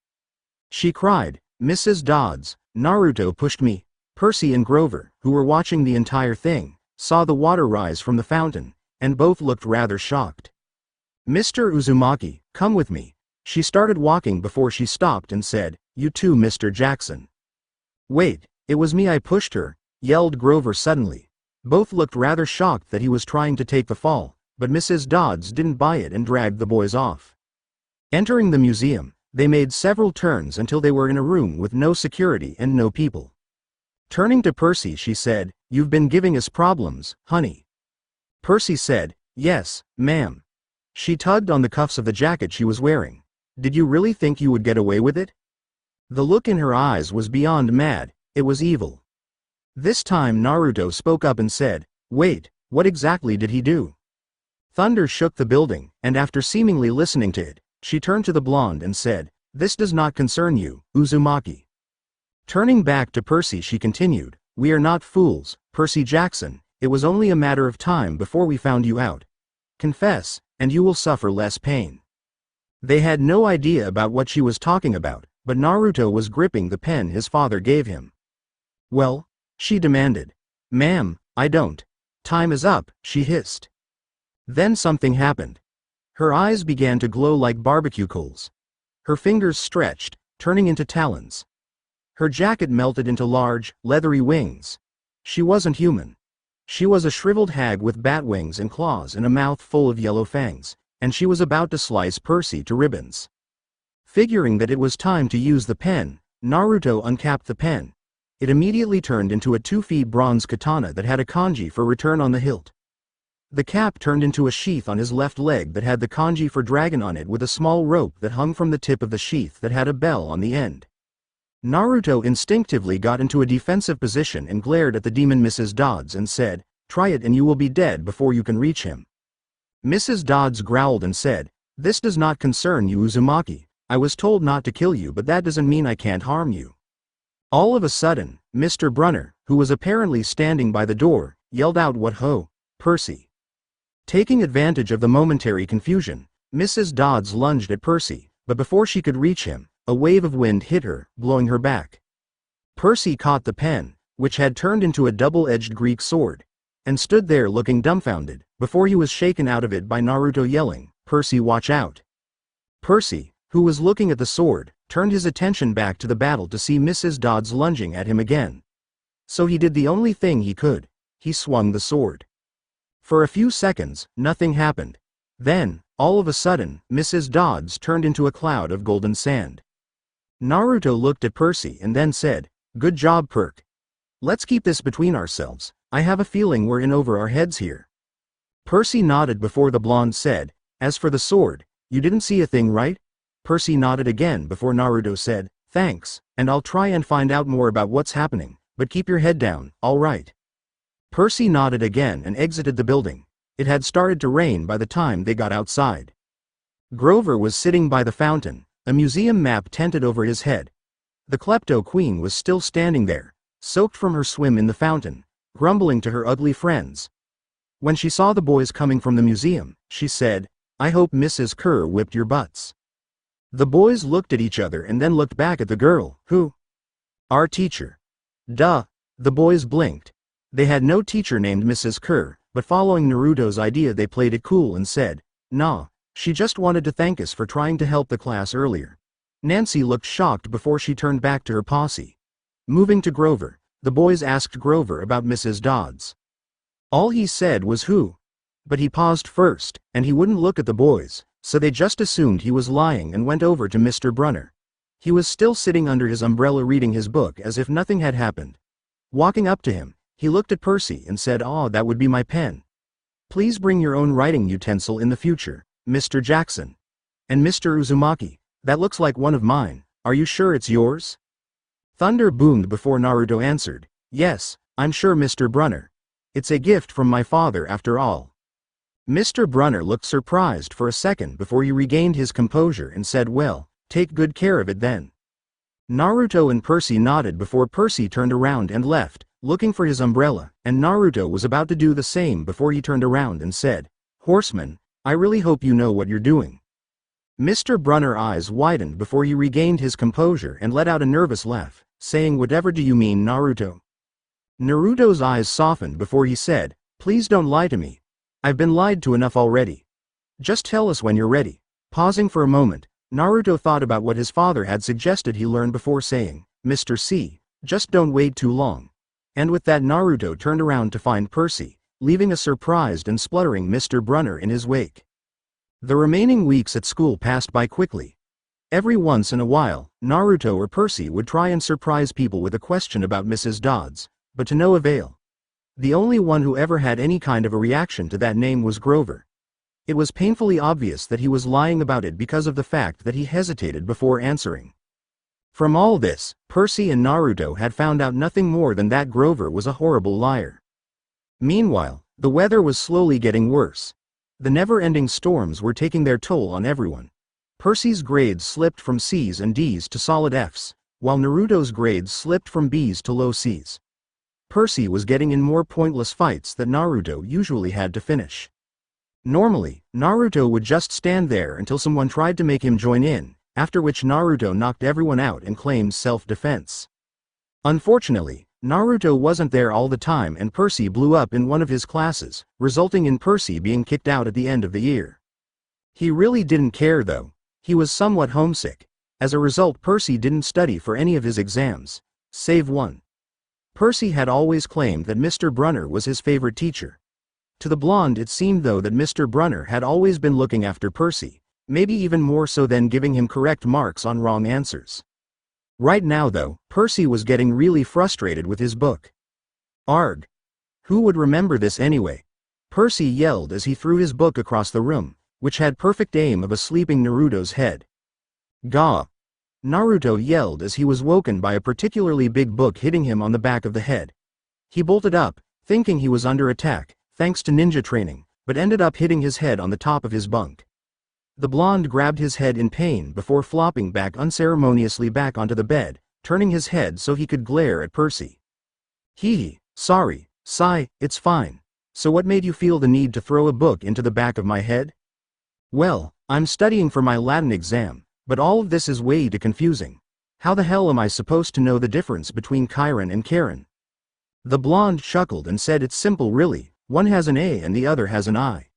She cried, "Mrs. Dodds, Naruto pushed me." Percy and Grover, who were watching the entire thing, saw the water rise from the fountain, and both looked rather shocked. "Mr. Uzumaki, come with me." She started walking before she stopped and said, "You too, Mr. Jackson." "Wait, it was me, I pushed her," yelled Grover suddenly. Both looked rather shocked that he was trying to take the fall, but Mrs. Dodds didn't buy it and dragged the boys off. Entering the museum, they made several turns until they were in a room with no security and no people. Turning to Percy, she said, "You've been giving us problems, honey." Percy said, "Yes, ma'am." She tugged on the cuffs of the jacket she was wearing. "Did you really think you would get away with it?" The look in her eyes was beyond mad, it was evil. This time Naruto spoke up and said, "Wait, what exactly did he do?" Thunder shook the building, and after seemingly listening to it, she turned to the blonde and said, "This does not concern you, Uzumaki." Turning back to Percy, she continued, "We are not fools, Percy Jackson. It was only a matter of time before we found you out. Confess, and you will suffer less pain." They had no idea about what she was talking about, but Naruto was gripping the pen his father gave him. "Well?" she demanded. "Ma'am, I don't. Time is up," she hissed. Then something happened. Her eyes began to glow like barbecue coals. Her fingers stretched, turning into talons. Her jacket melted into large, leathery wings. She wasn't human. She was a shriveled hag with bat wings and claws and a mouth full of yellow fangs, and she was about to slice Percy to ribbons. Figuring that it was time to use the pen, Naruto uncapped the pen. It immediately turned into a 2-foot bronze katana that had a kanji for return on the hilt. The cap turned into a sheath on his left leg that had the kanji for dragon on it, with a small rope that hung from the tip of the sheath that had a bell on the end. Naruto instinctively got into a defensive position and glared at the demon Mrs. Dodds and said, "Try it and you will be dead before you can reach him." Mrs. Dodds growled and said, "This does not concern you, Uzumaki. I was told not to kill you, but that doesn't mean I can't harm you." All of a sudden, Mr. Brunner, who was apparently standing by the door, yelled out, "What ho, Percy!" Taking advantage of the momentary confusion, Mrs. Dodds lunged at Percy, but before she could reach him, a wave of wind hit her, blowing her back. Percy caught the pen, which had turned into a double-edged Greek sword. and stood there looking dumbfounded, before he was shaken out of it by Naruto yelling, "Percy, watch out!" Percy, who was looking at the sword, turned his attention back to the battle to see Mrs. Dodds lunging at him again. So he did the only thing he could. He swung the sword. For a few seconds, nothing happened. Then, all of a sudden, Mrs. Dodds turned into a cloud of golden sand. Naruto looked at Percy and then said, "Good job, Perk. Let's keep this between ourselves. I have a feeling we're in over our heads here." Percy nodded before the blonde said, "As for the sword, you didn't see a thing, right?" Percy nodded again before Naruto said, "Thanks, and I'll try and find out more about what's happening, but keep your head down, all right?" Percy nodded again and exited the building. It had started to rain by the time they got outside. Grover was sitting by the fountain, a museum map tented over his head. The Klepto Queen was still standing there, soaked from her swim in the fountain, grumbling to her ugly friends. When she saw the boys coming from the museum, she said, "I hope Mrs. Kerr whipped your butts." The boys looked at each other and then looked back at the girl. "Who?" "Our teacher." "Duh." The boys blinked. They had no teacher named Mrs. Kerr, but following Naruto's idea they played it cool and said, "Nah, she just wanted to thank us for trying to help the class earlier." Nancy looked shocked before she turned back to her posse. Moving to Grover, the boys asked Grover about Mrs. Dodds. All he said was "Who?" But he paused first, and he wouldn't look at the boys, so they just assumed he was lying and went over to Mr. Brunner. He was still sitting under his umbrella reading his book as if nothing had happened. Walking up to him, he looked at Percy and said, "Oh, that would be my pen. Please bring your own writing utensil in the future, Mr. Jackson." "And Mr. Uzumaki, that looks like one of mine. Are you sure it's yours?" Thunder boomed before Naruto answered, "Yes, I'm sure, Mr. Brunner. It's a gift from my father after all." Mr. Brunner looked surprised for a second before he regained his composure and said, "Well, take good care of it then." Naruto and Percy nodded before Percy turned around and left, looking for his umbrella, and Naruto was about to do the same before he turned around and said, "Horseman, I really hope you know what you're doing." Mr. Brunner's eyes widened before he regained his composure and let out a nervous laugh, saying, "Whatever do you mean, Naruto?" Naruto's eyes softened before he said, "Please don't lie to me. I've been lied to enough already. Just tell us when you're ready." Pausing for a moment, Naruto thought about what his father had suggested he learn before saying, "Mr. C, just don't wait too long." And with that Naruto turned around to find Percy, leaving a surprised and spluttering Mr. Brunner in his wake. The remaining weeks at school passed by quickly. Every once in a while, Naruto or Percy would try and surprise people with a question about Mrs. Dodds, but to no avail. The only one who ever had any kind of a reaction to that name was Grover. It was painfully obvious that he was lying about it because of the fact that he hesitated before answering. From all this, Percy and Naruto had found out nothing more than that Grover was a horrible liar. Meanwhile, the weather was slowly getting worse. The never-ending storms were taking their toll on everyone. Percy's grades slipped from C's and D's to solid F's, while Naruto's grades slipped from B's to low C's. Percy was getting in more pointless fights that Naruto usually had to finish. Normally, Naruto would just stand there until someone tried to make him join in, after which Naruto knocked everyone out and claimed self-defense. Unfortunately, Naruto wasn't there all the time and Percy blew up in one of his classes, resulting in Percy being kicked out at the end of the year. He really didn't care though. He was somewhat homesick. As a result, Percy didn't study for any of his exams, save one. Percy had always claimed that Mr. Brunner was his favorite teacher. To the blonde it seemed though that Mr. Brunner had always been looking after Percy, maybe even more so than giving him correct marks on wrong answers. Right now though, Percy was getting really frustrated with his book. Arg! Who would remember this anyway? Percy yelled as he threw his book across the room, which had perfect aim of a sleeping Naruto's head. Gah! Naruto yelled as he was woken by a particularly big book hitting him on the back of the head. He bolted up, thinking he was under attack, thanks to ninja training, but ended up hitting his head on the top of his bunk. The blonde grabbed his head in pain before flopping back unceremoniously back onto the bed, turning his head so he could glare at Percy. Hee, sorry, sigh, it's fine. So what made you feel the need to throw a book into the back of my head? Well, I'm studying for my Latin exam, but all of this is way too confusing. How the hell am I supposed to know the difference between Chiron and Charon? The blonde chuckled and said, it's simple really, One has an A and the other has an I.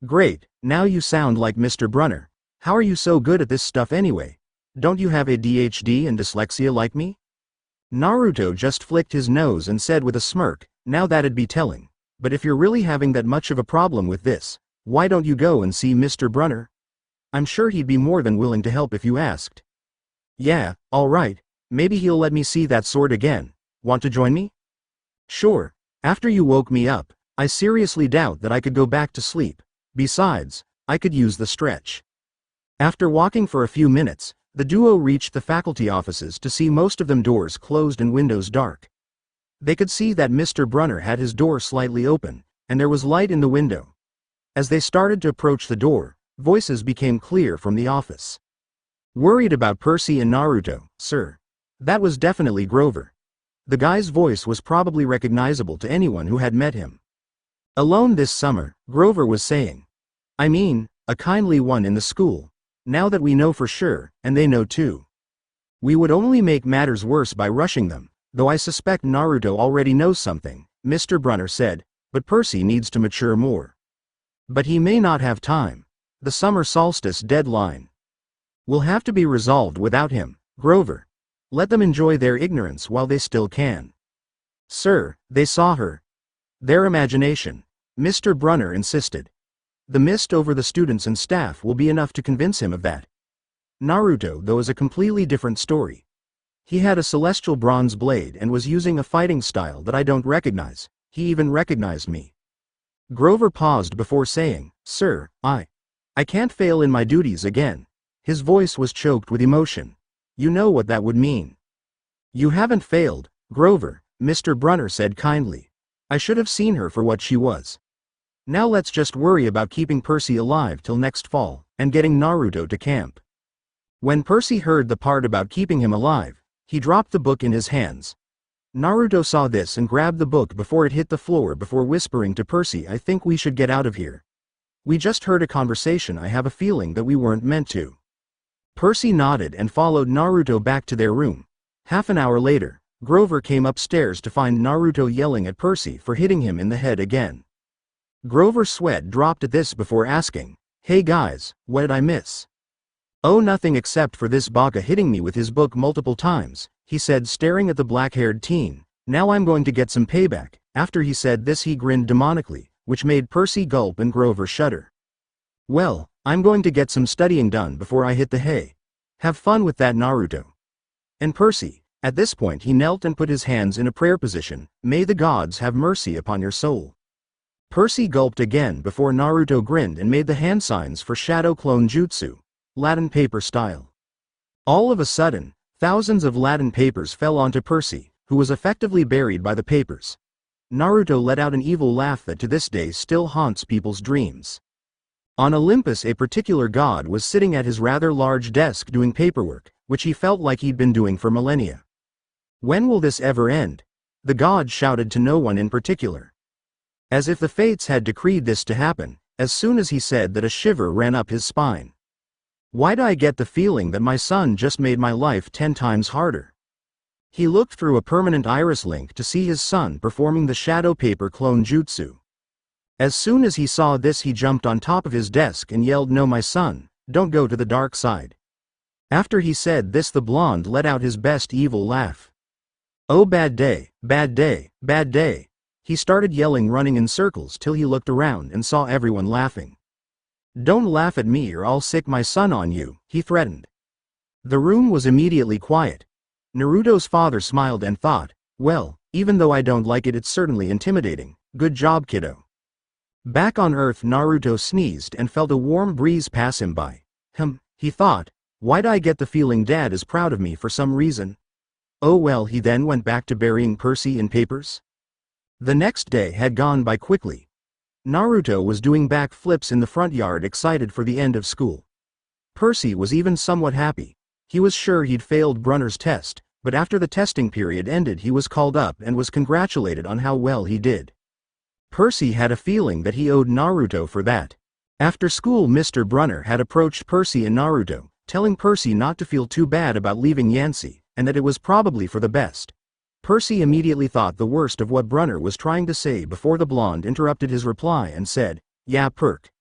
Great, now you sound like Mr. Brunner. How are you so good at this stuff anyway? Don't you have ADHD and dyslexia like me? Naruto just flicked his nose and said with a smirk, now that'd be telling. But if you're really having that much of a problem with this, why don't you go and see Mr. Brunner? I'm sure he'd be more than willing to help if you asked. Yeah, alright, maybe he'll let me see that sword again. Want to join me? Sure. After you woke me up, I seriously doubt that I could go back to sleep. Besides, I could use the stretch. After walking for a few minutes, the duo reached the faculty offices to see most of them doors closed and windows dark. They could see that Mr. Brunner had his door slightly open, and there was light in the window. As they started to approach the door, voices became clear from the office. Worried about Percy and Naruto, sir. That was definitely Grover. The guy's voice was probably recognizable to anyone who had met him. Alone this summer, Grover was saying. I mean, a kindly one in the school. Now that we know for sure, and they know too. We would only make matters worse by rushing them, though I suspect Naruto already knows something, Mr. Brunner said, but Percy needs to mature more. But he may not have time. The summer solstice deadline will have to be resolved without him, Grover. Let them enjoy their ignorance while they still can. Sir, they saw her. Their imagination, Mr. Brunner insisted. The mist over the students and staff will be enough to convince him of that. Naruto, though, is a completely different story. He had a celestial bronze blade and was using a fighting style that I don't recognize. He even recognized me. Grover paused before saying, Sir, I can't fail in my duties again. His voice was choked with emotion. You know what that would mean. You haven't failed, Grover, Mr. Brunner said kindly. I should have seen her for what she was. Now let's just worry about keeping Percy alive till next fall, and getting Naruto to camp. When Percy heard the part about keeping him alive, he dropped the book in his hands. Naruto saw this and grabbed the book before it hit the floor before whispering to Percy, I think we should get out of here. We just heard a conversation I have a feeling that we weren't meant to. Percy nodded and followed Naruto back to their room. Half an hour later, Grover came upstairs to find Naruto yelling at Percy for hitting him in the head again. Grover's sweat dropped at this before asking, Hey guys, what did I miss? Oh, nothing except for this baka hitting me with his book multiple times, he said, staring at the black-haired teen. Now I'm going to get some payback. After he said this he grinned demonically, which made Percy gulp and Grover shudder. Well, I'm going to get some studying done before I hit the hay. Have fun with that, Naruto. And Percy, at this point he knelt and put his hands in a prayer position, may the gods have mercy upon your soul. Percy gulped again before Naruto grinned and made the hand signs for Shadow Clone Jutsu, Latin paper style. All of a sudden, thousands of Latin papers fell onto Percy, who was effectively buried by the papers. Naruto let out an evil laugh that to this day still haunts people's dreams. On Olympus, a particular god was sitting at his rather large desk doing paperwork, which he felt like he'd been doing for millennia. When will this ever end? The god shouted to no one in particular. As if the fates had decreed this to happen, as soon as he said that a shiver ran up his spine. Why do I get the feeling that my son just made my life 10 times harder? He looked through a permanent iris link to see his son performing the shadow paper clone jutsu. As soon as he saw this he jumped on top of his desk and yelled, No, my son, don't go to the dark side. After he said this the blonde let out his best evil laugh. Oh, bad day, bad day, bad day. He started yelling, running in circles till he looked around and saw everyone laughing. Don't laugh at me or I'll sick my son on you, he threatened. The room was immediately quiet. Naruto's father smiled and thought, well, even though I don't like it, it's certainly intimidating. Good job, kiddo. Back on Earth, Naruto sneezed and felt a warm breeze pass him by. He thought, why'd I get the feeling Dad is proud of me for some reason? Oh well, he then went back to burying Percy in papers. The next day had gone by quickly. Naruto was doing backflips in the front yard, excited for the end of school. Percy was even somewhat happy. He was sure he'd failed Brunner's test, but after the testing period ended he was called up and was congratulated on how well he did. Percy had a feeling that he owed Naruto for that. After school, Mr. Brunner had approached Percy and Naruto, telling Percy not to feel too bad about leaving Yansei, and that it was probably for the best. Percy immediately thought the worst of what Brunner was trying to say before the blonde interrupted his reply and said, "Yeah, Perk.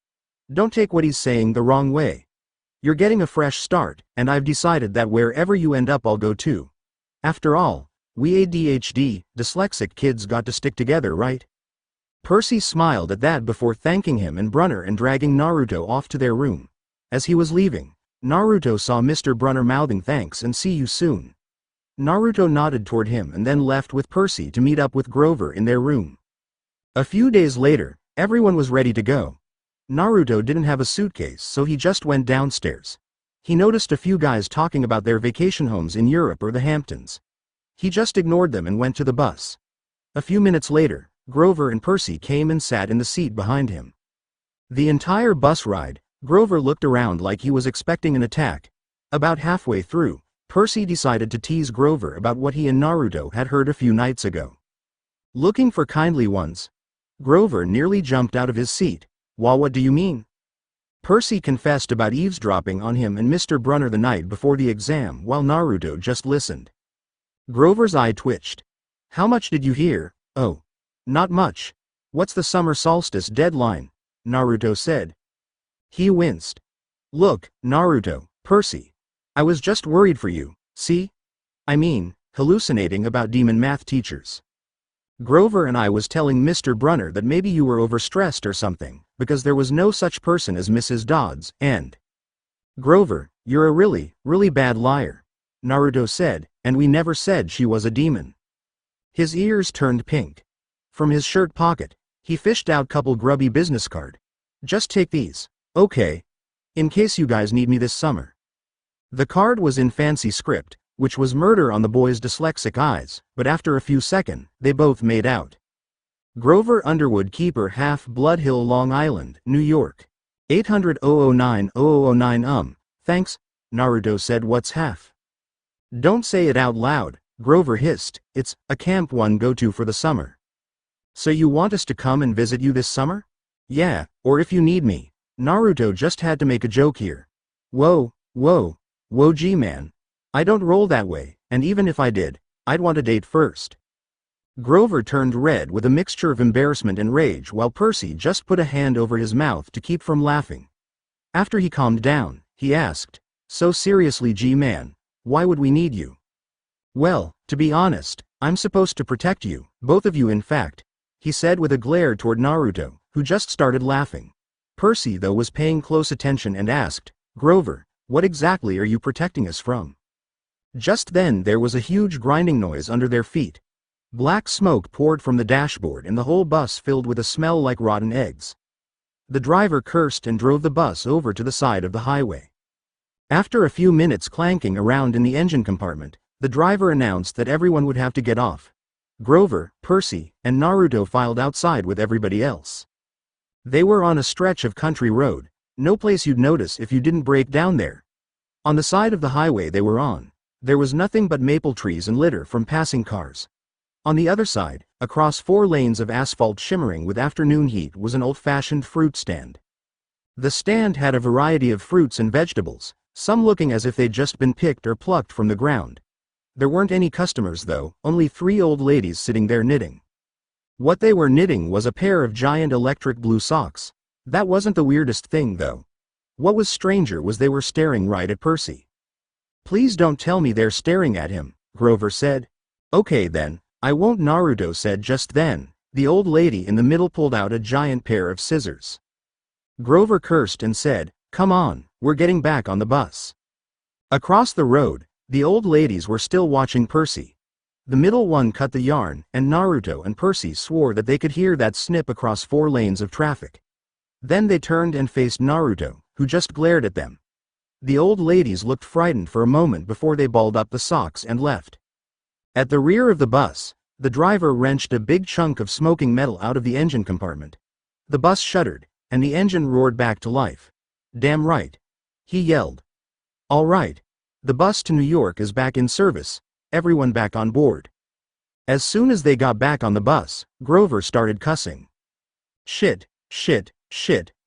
Don't take what he's saying the wrong way. You're getting a fresh start, and I've decided that wherever you end up I'll go too. After all, we ADHD, dyslexic kids got to stick together, right?" Percy smiled at that before thanking him and Brunner and dragging Naruto off to their room. As he was leaving, Naruto saw Mr. Brunner mouthing thanks and see you soon. Naruto nodded toward him and then left with Percy to meet up with Grover in their room. A few days later, everyone was ready to go. Naruto didn't have a suitcase, so he just went downstairs. He noticed a few guys talking about their vacation homes in Europe or the Hamptons. He just ignored them and went to the bus. A few minutes later, Grover and Percy came and sat in the seat behind him. The entire bus ride, Grover looked around like he was expecting an attack. About halfway through, Percy decided to tease Grover about what he and Naruto had heard a few nights ago. "Looking for kindly ones?" Grover nearly jumped out of his seat. "Well, what do you mean?" Percy confessed about eavesdropping on him and Mr. Brunner the night before the exam while Naruto just listened. Grover's eye twitched. "How much did you hear?" "Oh, not much. What's the summer solstice deadline?" Naruto said. He winced. "Look, Naruto, Percy. I was just worried for you, see? I mean, hallucinating about demon math teachers. Grover and I was telling Mr. Brunner that maybe you were overstressed or something, because there was no such person as Mrs. Dodds, and..." "Grover, you're a really, really bad liar," Naruto said, "and we never said she was a demon." His ears turned pink. From his shirt pocket, he fished out couple grubby business card. "Just take these, okay? In case you guys need me this summer." The card was in fancy script, which was murder on the boys' dyslexic eyes, but after a few seconds, they both made out. Grover Underwood, Keeper, Half Blood Hill, Long Island, New York. 800-009-0009. Thanks, Naruto said. "What's half?" "Don't say it out loud," Grover hissed. "It's a camp one go to for the summer." "So you want us to come and visit you this summer?" "Yeah, or if you need me." Naruto just had to make a joke here. Whoa, gee man. I don't roll that way, and even if I did, I'd want a date first." Grover turned red with a mixture of embarrassment and rage while Percy just put a hand over his mouth to keep from laughing. After he calmed down, he asked, "So seriously, G-man, why would we need you?" "Well, to be honest, I'm supposed to protect you, both of you in fact," he said with a glare toward Naruto, who just started laughing. Percy though was paying close attention and asked, "Grover, what exactly are you protecting us from?" Just then there was a huge grinding noise under their feet. Black smoke poured from the dashboard and the whole bus filled with a smell like rotten eggs. The driver cursed and drove the bus over to the side of the highway. After a few minutes clanking around in the engine compartment, the driver announced that everyone would have to get off. Grover, Percy, and Naruto filed outside with everybody else. They were on a stretch of country road, no place you'd notice if you didn't break down there. On the side of the highway they were on, there was nothing but maple trees and litter from passing cars. On the other side, across 4 lanes of asphalt shimmering with afternoon heat, was an old-fashioned fruit stand. The stand had a variety of fruits and vegetables, some looking as if they'd just been picked or plucked from the ground. There weren't any customers though, only 3 old ladies sitting there knitting. What they were knitting was a pair of giant electric blue socks. That wasn't the weirdest thing though. What was stranger was they were staring right at Percy. "Please don't tell me they're staring at him," Grover said. "Okay then, I won't," Naruto said. Just then, the old lady in the middle pulled out a giant pair of scissors. Grover cursed and said, "Come on, we're getting back on the bus." Across the road, the old ladies were still watching Percy. The middle one cut the yarn, and Naruto and Percy swore that they could hear that snip across 4 lanes of traffic. Then they turned and faced Naruto, who just glared at them. The old ladies looked frightened for a moment before they balled up the socks and left. At the rear of the bus, the driver wrenched a big chunk of smoking metal out of the engine compartment. The bus shuddered, and the engine roared back to life. "Damn right," he yelled. "All right. The bus to New York is back in service, everyone back on board." As soon as they got back on the bus, Grover started cussing. Shit,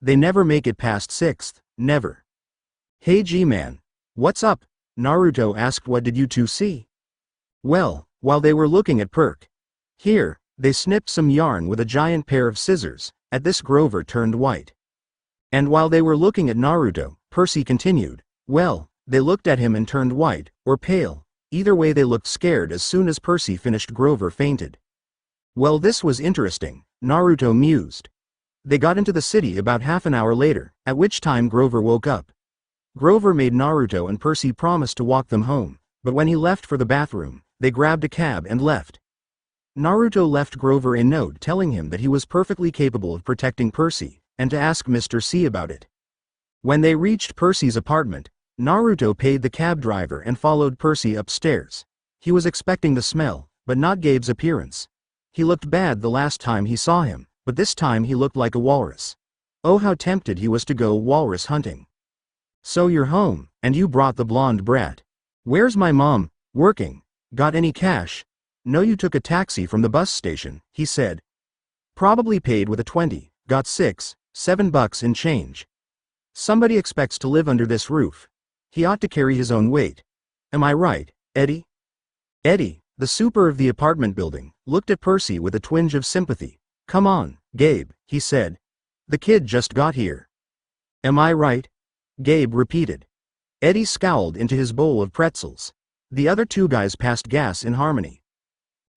they never make it past 6th, never." "Hey G-man, what's up?" Naruto asked. "What did you two see?" "Well, While they were looking at Perk. Here, they snipped some yarn with a giant pair of scissors. At this Grover turned white. And while they were looking at Naruto, Percy continued. Well, they looked at him and turned white, or pale. Either way they looked scared. As soon as Percy finished, Grover fainted. Well, this was interesting, Naruto mused. They got into the city about half an hour later, at which time Grover woke up. Grover made Naruto and Percy promise to walk them home, but when he left for the bathroom, they grabbed a cab and left. Naruto left Grover a note telling him that he was perfectly capable of protecting Percy, and to ask Mr. C about it. When they reached Percy's apartment, Naruto paid the cab driver and followed Percy upstairs. He was expecting the smell, but not Gabe's appearance. He looked bad the last time he saw him, but this time he looked like a walrus. Oh, how tempted he was to go walrus hunting. So you're home, and you brought the blonde brat. Where's my mom? Working. Got any cash? No, you took a taxi from the bus station, he said. Probably paid with a 20, got $6-7 in change. Somebody expects to live under this roof. He ought to carry his own weight. Am I right, Eddie? Eddie, the super of the apartment building, looked at Percy with a twinge of sympathy. Come on, Gabe, he said. The kid just got here. Am I right? Gabe repeated. Eddie scowled into his bowl of pretzels. The other two guys passed gas in harmony.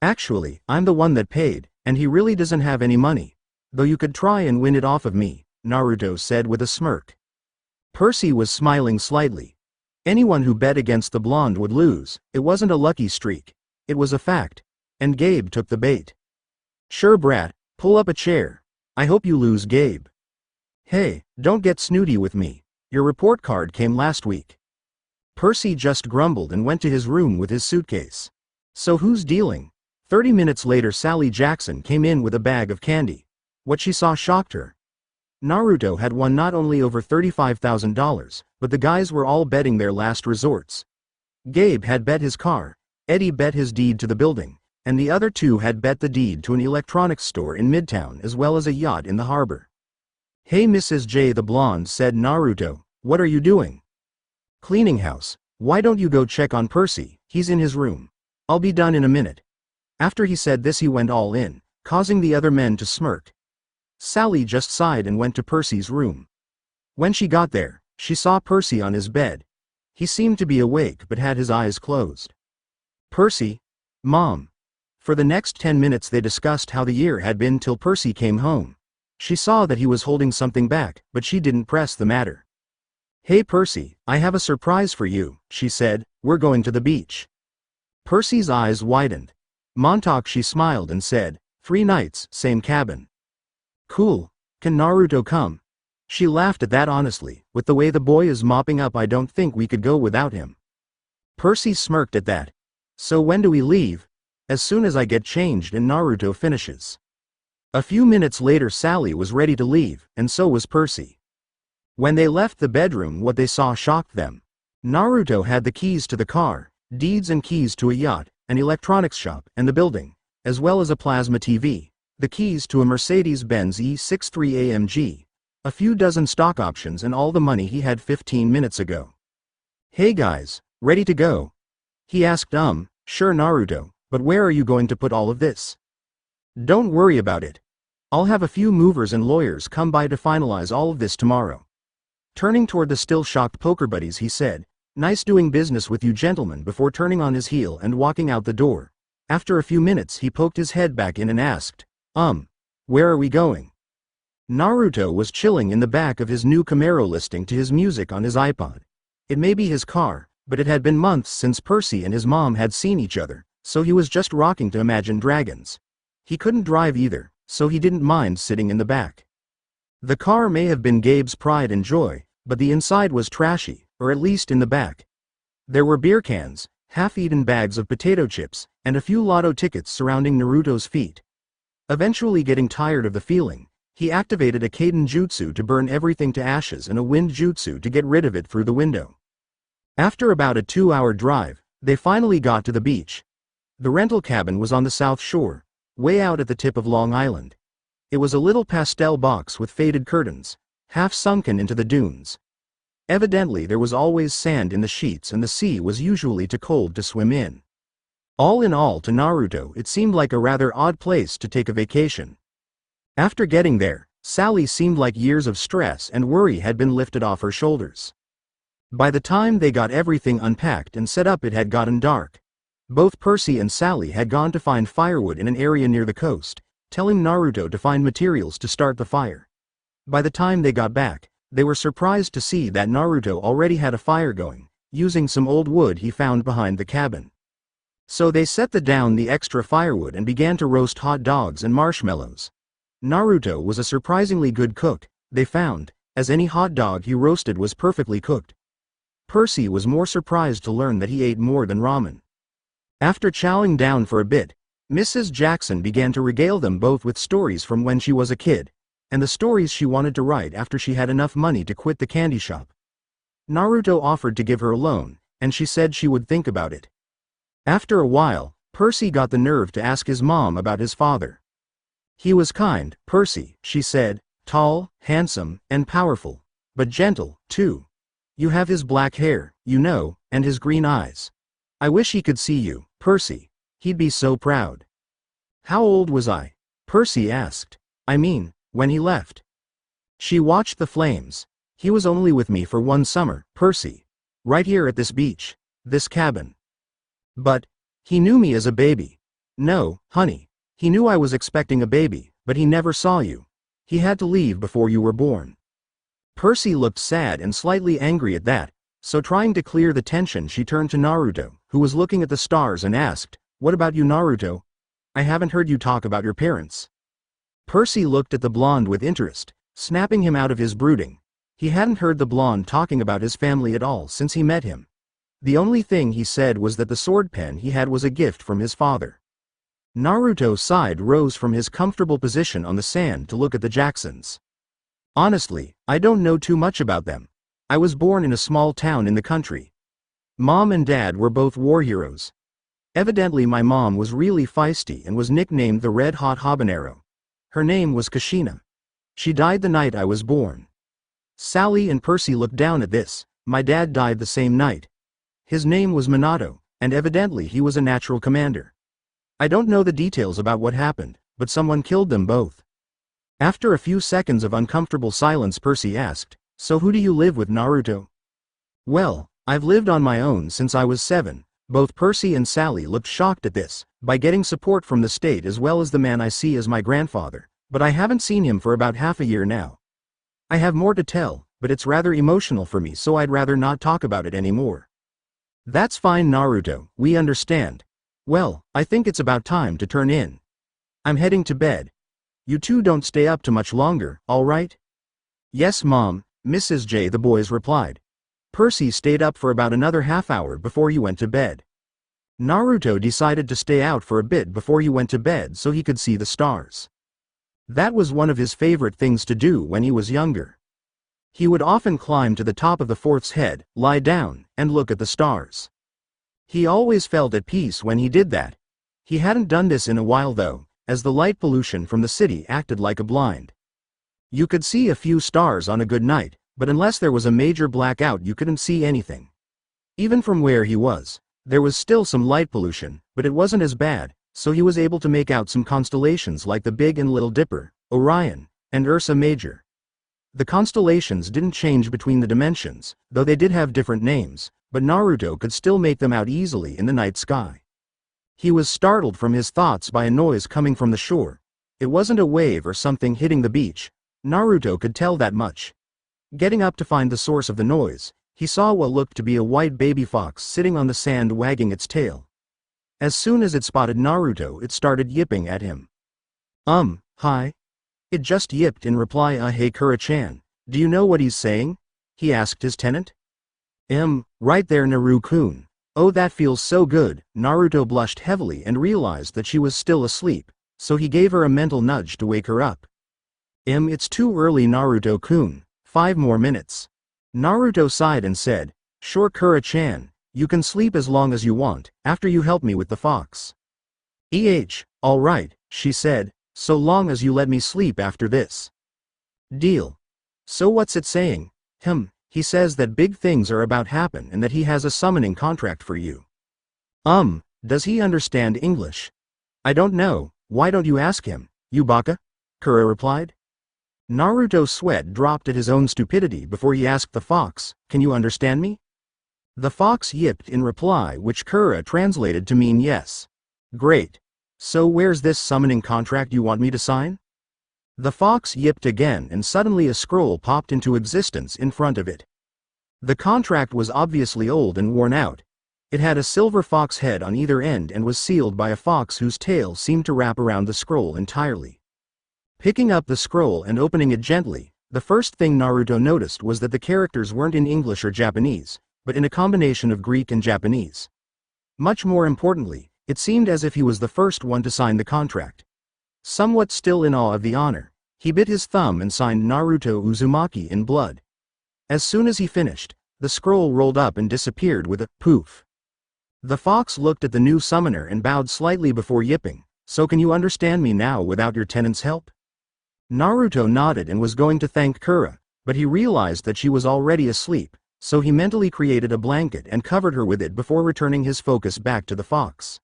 Actually, I'm the one that paid, and he really doesn't have any money. Though you could try and win it off of me, Naruto said with a smirk. Percy was smiling slightly. Anyone who bet against the blonde would lose. It wasn't a lucky streak. It was a fact. And Gabe took the bait. Sure, brat, pull up a chair. I hope you lose, Gabe. Hey, don't get snooty with me. Your report card came last week. Percy just grumbled and went to his room with his suitcase. So who's dealing? 30 minutes later, Sally Jackson came in with a bag of candy. What she saw shocked her. Naruto had won not only over $35,000, but the guys were all betting their last resorts. Gabe had bet his car, Eddie bet his deed to the building, and the other two had bet the deed to an electronics store in Midtown as well as a yacht in the harbor. Hey Mrs. J, the blonde, said Naruto, what are you doing? Cleaning house. Why don't you go check on Percy? He's in his room. I'll be done in a minute. After he said this, he went all in, causing the other men to smirk. Sally just sighed and went to Percy's room. When she got there, she saw Percy on his bed. He seemed to be awake but had his eyes closed. Percy? Mom. For the next 10 minutes they discussed how the year had been till Percy came home. She saw that he was holding something back, but she didn't press the matter. Hey Percy, I have a surprise for you, she said. We're going to the beach. Percy's eyes widened. Montauk, she smiled and said, 3 nights, same cabin. Cool. Can Naruto come? She laughed at that honestly. With the way the boy is mopping up, I don't think we could go without him. Percy smirked at that. So when do we leave? As soon as I get changed and Naruto finishes. A few minutes later, Sally was ready to leave, and so was Percy. When they left the bedroom, what they saw shocked them. Naruto had the keys to the car, deeds and keys to a yacht, an electronics shop, and the building, as well as a plasma TV, the keys to a Mercedes-Benz E63 AMG, a few dozen stock options, and all the money he had 15 minutes ago. Hey guys, ready to go? He asked. Sure Naruto, but where are you going to put all of this? Don't worry about it. I'll have a few movers and lawyers come by to finalize all of this tomorrow. Turning toward the still shocked poker buddies, he said, nice doing business with you gentlemen, before turning on his heel and walking out the door. After a few minutes he poked his head back in and asked, where are we going? Naruto was chilling in the back of his new Camaro, listening to his music on his iPod. It may be his car, but it had been months since Percy and his mom had seen each other, so he was just rocking to Imagine Dragons. He couldn't drive either, so he didn't mind sitting in the back. The car may have been Gabe's pride and joy, but the inside was trashy, or at least in the back. There were beer cans, half-eaten bags of potato chips, and a few lotto tickets surrounding Naruto's feet. Eventually getting tired of the feeling, he activated a Kaiden jutsu to burn everything to ashes and a wind jutsu to get rid of it through the window. After about a 2-hour drive, they finally got to the beach. The rental cabin was on the South Shore, way out at the tip of Long Island. It was a little pastel box with faded curtains, half sunken into the dunes. Evidently there was always sand in the sheets and the sea was usually too cold to swim in. All in all, to Naruto it seemed like a rather odd place to take a vacation. After getting there, Sally seemed like years of stress and worry had been lifted off her shoulders. By the time they got everything unpacked and set up, it had gotten dark. Both Percy and Sally had gone to find firewood in an area near the coast, telling Naruto to find materials to start the fire. By the time they got back, they were surprised to see that Naruto already had a fire going, using some old wood he found behind the cabin. So they set down the extra firewood and began to roast hot dogs and marshmallows. Naruto was a surprisingly good cook, they found, as any hot dog he roasted was perfectly cooked. Percy was more surprised to learn that he ate more than ramen. After chowing down for a bit, Mrs. Jackson began to regale them both with stories from when she was a kid, and the stories she wanted to write after she had enough money to quit the candy shop. Naruto offered to give her a loan, and she said she would think about it. After a while, Percy got the nerve to ask his mom about his father. He was kind, Percy, she said, tall, handsome, and powerful, but gentle, too. You have his black hair, you know, and his green eyes. I wish he could see you, Percy. He'd be so proud. How old was I? Percy asked. I mean, when he left. She watched the flames. He was only with me for one summer, Percy. Right here at this beach. This cabin. But, he knew me as a baby. No, honey. He knew I was expecting a baby, but he never saw you. He had to leave before you were born. Percy looked sad and slightly angry at that, so trying to clear the tension she turned to Naruto, who was looking at the stars, and asked, What about you, Naruto? I haven't heard you talk about your parents. Percy looked at the blonde with interest, snapping him out of his brooding. He hadn't heard the blonde talking about his family at all since he met him. The only thing he said was that the sword pen he had was a gift from his father. Naruto sighed, rose from his comfortable position on the sand to look at the Jacksons. Honestly, I don't know too much about them. I was born in a small town in the country. Mom and Dad were both war heroes. Evidently my mom was really feisty and was nicknamed the Red Hot Habanero. Her name was Kushina. She died the night I was born. Sally and Percy looked down at this. My dad died the same night. His name was Minato, and evidently he was a natural commander. I don't know the details about what happened, but someone killed them both. After a few seconds of uncomfortable silence, Percy asked, So who do you live with, Naruto? Well, I've lived on my own since I was 7. Both Percy and Sally looked shocked at this, by getting support from the state as well as the man I see as my grandfather, but I haven't seen him for about half a year now. I have more to tell, but it's rather emotional for me, so I'd rather not talk about it anymore. That's fine, Naruto, we understand. Well, I think it's about time to turn in. I'm heading to bed. You two don't stay up too much longer, all right? Yes, Mom, Mrs. J, the boys replied. Percy stayed up for about another half hour before he went to bed. Naruto decided to stay out for a bit before he went to bed so he could see the stars. That was one of his favorite things to do when he was younger. He would often climb to the top of the fort's head, lie down, and look at the stars. He always felt at peace when he did that. He hadn't done this in a while though, as the light pollution from the city acted like a blind. You could see a few stars on a good night, but unless there was a major blackout you couldn't see anything. Even from where he was, there was still some light pollution, but it wasn't as bad, so he was able to make out some constellations like the Big and Little Dipper, Orion, and Ursa Major. The constellations didn't change between the dimensions, though they did have different names, but Naruto could still make them out easily in the night sky. He was startled from his thoughts by a noise coming from the shore. It wasn't a wave or something hitting the beach. Naruto could tell that much. Getting up to find the source of the noise, he saw what looked to be a white baby fox sitting on the sand wagging its tail. As soon as it spotted Naruto, it started yipping at him. Hi. It just yipped in reply. Hey Kura-chan, do you know what he's saying? He asked his tenant. Right there, Naru-kun. Oh, that feels so good. Naruto blushed heavily and realized that she was still asleep, so he gave her a mental nudge to wake her up. It's too early, Naruto-kun. 5 more minutes. Naruto sighed and said, Sure, Kura-chan, you can sleep as long as you want, after you help me with the fox. All right, she said, so long as you let me sleep after this. Deal. So what's it saying? He says that big things are about to happen and that he has a summoning contract for you. Does he understand English? I don't know, why don't you ask him, you baka? Kura replied. Naruto's sweat dropped at his own stupidity before he asked the fox, can you understand me? The fox yipped in reply, which Kura translated to mean yes. Great. So where's this summoning contract you want me to sign? The fox yipped again, and suddenly a scroll popped into existence in front of it. The contract was obviously old and worn out. It had a silver fox head on either end and was sealed by a fox whose tail seemed to wrap around the scroll entirely. Picking up the scroll and opening it gently, the first thing Naruto noticed was that the characters weren't in English or Japanese, but in a combination of Greek and Japanese. Much more importantly, it seemed as if he was the first one to sign the contract. Somewhat still in awe of the honor, he bit his thumb and signed Naruto Uzumaki in blood. As soon as he finished, the scroll rolled up and disappeared with a poof. The fox looked at the new summoner and bowed slightly before yipping, so can you understand me now without your tenant's help? Naruto nodded and was going to thank Kura, but he realized that she was already asleep, so he mentally created a blanket and covered her with it before returning his focus back to the fox.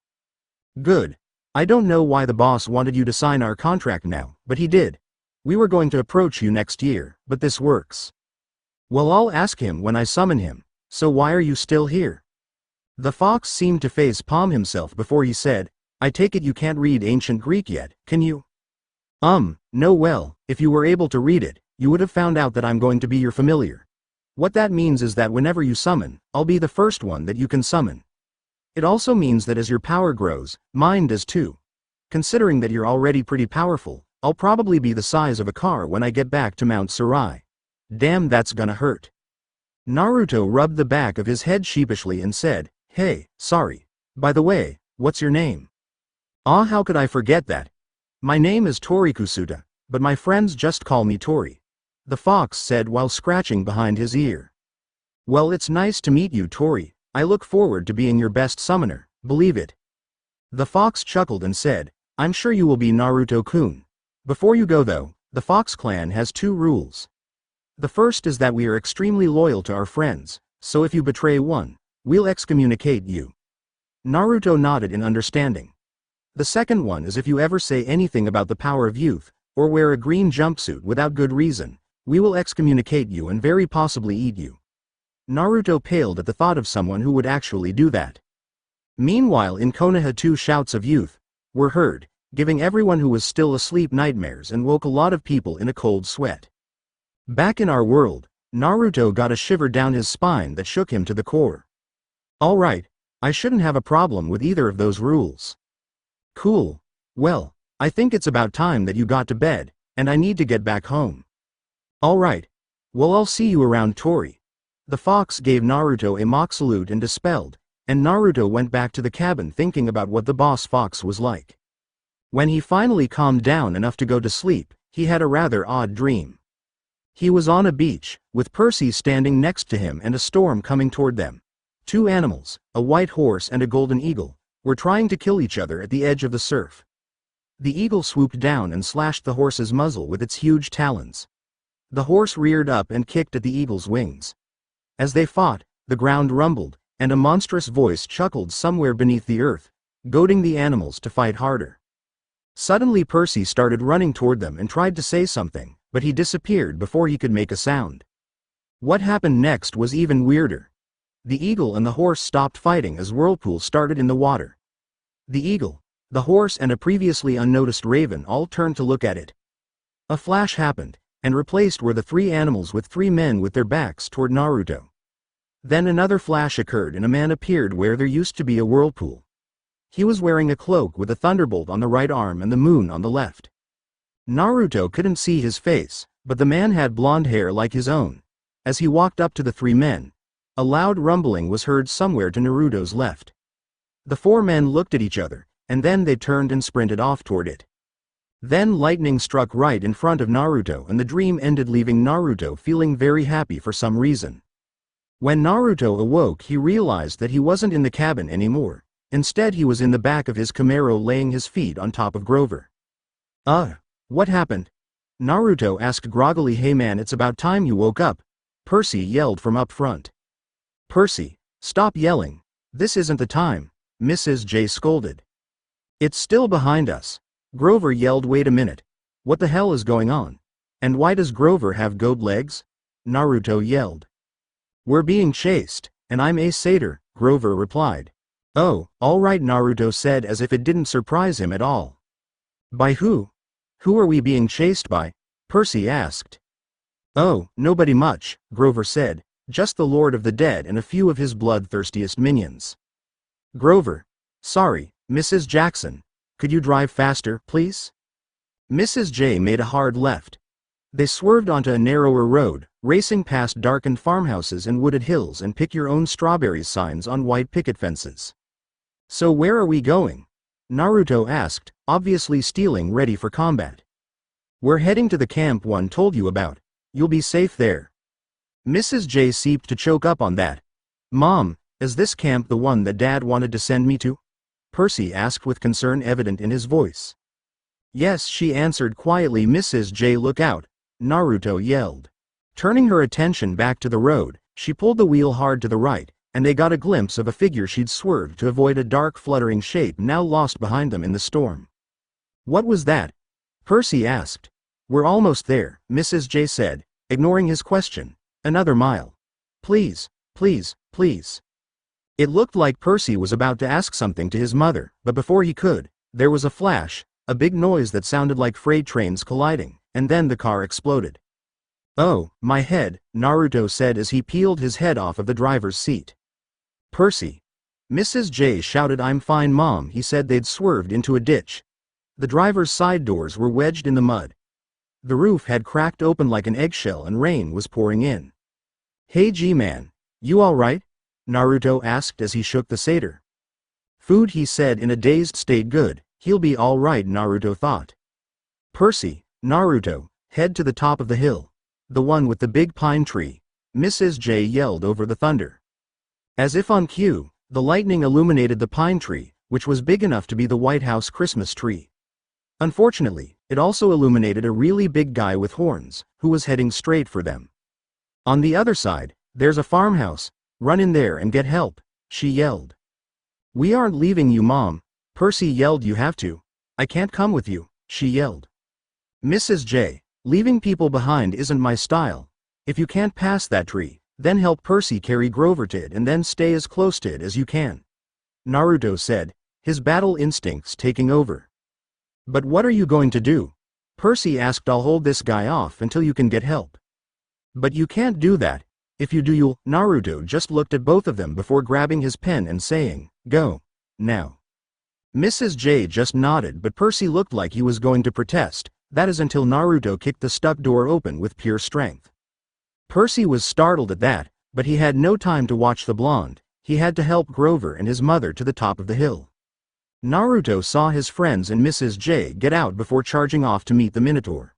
Good. I don't know why the boss wanted you to sign our contract now, but he did. We were going to approach you next year, but this works. Well, I'll ask him when I summon him, so why are you still here? The fox seemed to face palm himself before he said, I take it you can't read ancient Greek yet, can you? No, well, if you were able to read it, you would have found out that I'm going to be your familiar. What that means is that whenever you summon, I'll be the first one that you can summon. It also means that as your power grows, mine does too. Considering that you're already pretty powerful, I'll probably be the size of a car when I get back to Mount Sarai. Damn, that's gonna hurt. Naruto rubbed the back of his head sheepishly and said, hey, sorry. By the way, what's your name? Ah, how could I forget that? My name is Tori Kusuta, but my friends just call me Tori. The fox said while scratching behind his ear. Well, it's nice to meet you, Tori. I look forward to being your best summoner, believe it. The fox chuckled and said, I'm sure you will be Naruto-kun. Before you go though, the Fox clan has 2 rules. The first is that we are extremely loyal to our friends, so if you betray one, we'll excommunicate you. Naruto nodded in understanding. The second one is if you ever say anything about the power of youth, or wear a green jumpsuit without good reason, we will excommunicate you and very possibly eat you. Naruto paled at the thought of someone who would actually do that. Meanwhile in Konoha 2 shouts of youth were heard, giving everyone who was still asleep nightmares and woke a lot of people in a cold sweat. Back in our world, Naruto got a shiver down his spine that shook him to the core. Alright, I shouldn't have a problem with either of those rules. Cool. Well, I think it's about time that you got to bed, and I need to get back home. Alright. Well, I'll see you around, Tori. The fox gave Naruto a mock salute and dispelled, and Naruto went back to the cabin thinking about what the boss fox was like. When he finally calmed down enough to go to sleep, he had a rather odd dream. He was on a beach, with Percy standing next to him and a storm coming toward them. 2 animals, a white horse and a golden eagle, were trying to kill each other at the edge of the surf. The eagle swooped down and slashed the horse's muzzle with its huge talons. The horse reared up and kicked at the eagle's wings. As they fought, the ground rumbled, and a monstrous voice chuckled somewhere beneath the earth, goading the animals to fight harder. Suddenly Percy started running toward them and tried to say something, but he disappeared before he could make a sound. What happened next was even weirder. The eagle and the horse stopped fighting as whirlpools started in the water. The eagle, the horse and a previously unnoticed raven all turned to look at it. A flash happened, and replaced were the 3 animals with 3 men with their backs toward Naruto. Then another flash occurred and a man appeared where there used to be a whirlpool. He was wearing a cloak with a thunderbolt on the right arm and the moon on the left. Naruto couldn't see his face, but the man had blonde hair like his own. As he walked up to the 3 men, a loud rumbling was heard somewhere to Naruto's left. The 4 men looked at each other, and then they turned and sprinted off toward it. Then lightning struck right in front of Naruto and the dream ended, leaving Naruto feeling very happy for some reason. When Naruto awoke, he realized that he wasn't in the cabin anymore. Instead he was in the back of his Camaro laying his feet on top of Grover. What happened? Naruto asked groggily. Hey man, it's about time you woke up, Percy yelled from up front. Percy, stop yelling. This isn't the time. Mrs. J scolded. It's still behind us. Grover yelled. Wait a minute. What the hell is going on? And why does Grover have goat legs? Naruto yelled. We're being chased, and I'm a satyr, Grover replied. Oh, all right, Naruto said as if it didn't surprise him at all. By who? Who are we being chased by? Percy asked. Oh, nobody much, Grover said, just the Lord of the Dead and a few of his bloodthirstiest minions. Grover. Sorry, Mrs. Jackson. Could you drive faster, please? Mrs. J made a hard left. They swerved onto a narrower road, racing past darkened farmhouses and wooded hills and pick-your-own-strawberries signs on white picket fences. So where are we going? Naruto asked, obviously stealing, ready for combat. We're heading to the camp one told you about. You'll be safe there. Mrs. J seemed to choke up on that. Mom, is this camp the one that Dad wanted to send me to? Percy asked with concern evident in his voice. Yes, she answered quietly. Mrs. J, look out, Naruto yelled. Turning her attention back to the road, she pulled the wheel hard to the right, and they got a glimpse of a figure she'd swerved to avoid, a dark fluttering shape now lost behind them in the storm. What was that? Percy asked. We're almost there, Mrs. J said, ignoring his question. Another mile. Please, please, please. It looked like Percy was about to ask something to his mother, but before he could, there was a flash, a big noise that sounded like freight trains colliding, and then the car exploded. Oh, my head, Naruto said as he peeled his head off of the driver's seat. Percy. Mrs. J shouted. I'm fine, Mom, he said. They'd swerved into a ditch. The driver's side doors were wedged in the mud. The roof had cracked open like an eggshell and rain was pouring in. Hey G-Man, you alright? Naruto asked as he shook the satyr. Food, he said in a dazed state. Good, he'll be alright, Naruto thought. Percy, Naruto, head to the top of the hill. The one with the big pine tree, Mrs. J yelled over the thunder. As if on cue, the lightning illuminated the pine tree, which was big enough to be the White House Christmas tree. Unfortunately, it also illuminated a really big guy with horns, who was heading straight for them. On the other side, there's a farmhouse. Run in there and get help, she yelled. We aren't leaving you, Mom, Percy yelled. You have to. I can't come with you, she yelled. Mrs. J, leaving people behind isn't my style. If you can't pass that tree, then help Percy carry Grover to it and then stay as close to it as you can, Naruto said, his battle instincts taking over. But what are you going to do? Percy asked. I'll hold this guy off until you can get help. But you can't do that. If you do, you'll. Naruto just looked at both of them before grabbing his pen and saying, go, now. Mrs. J just nodded, but Percy looked like he was going to protest, that is until Naruto kicked the stuck door open with pure strength. Percy was startled at that, but he had no time to watch the blonde. He had to help Grover and his mother to the top of the hill. Naruto saw his friends and Mrs. J get out before charging off to meet the Minotaur.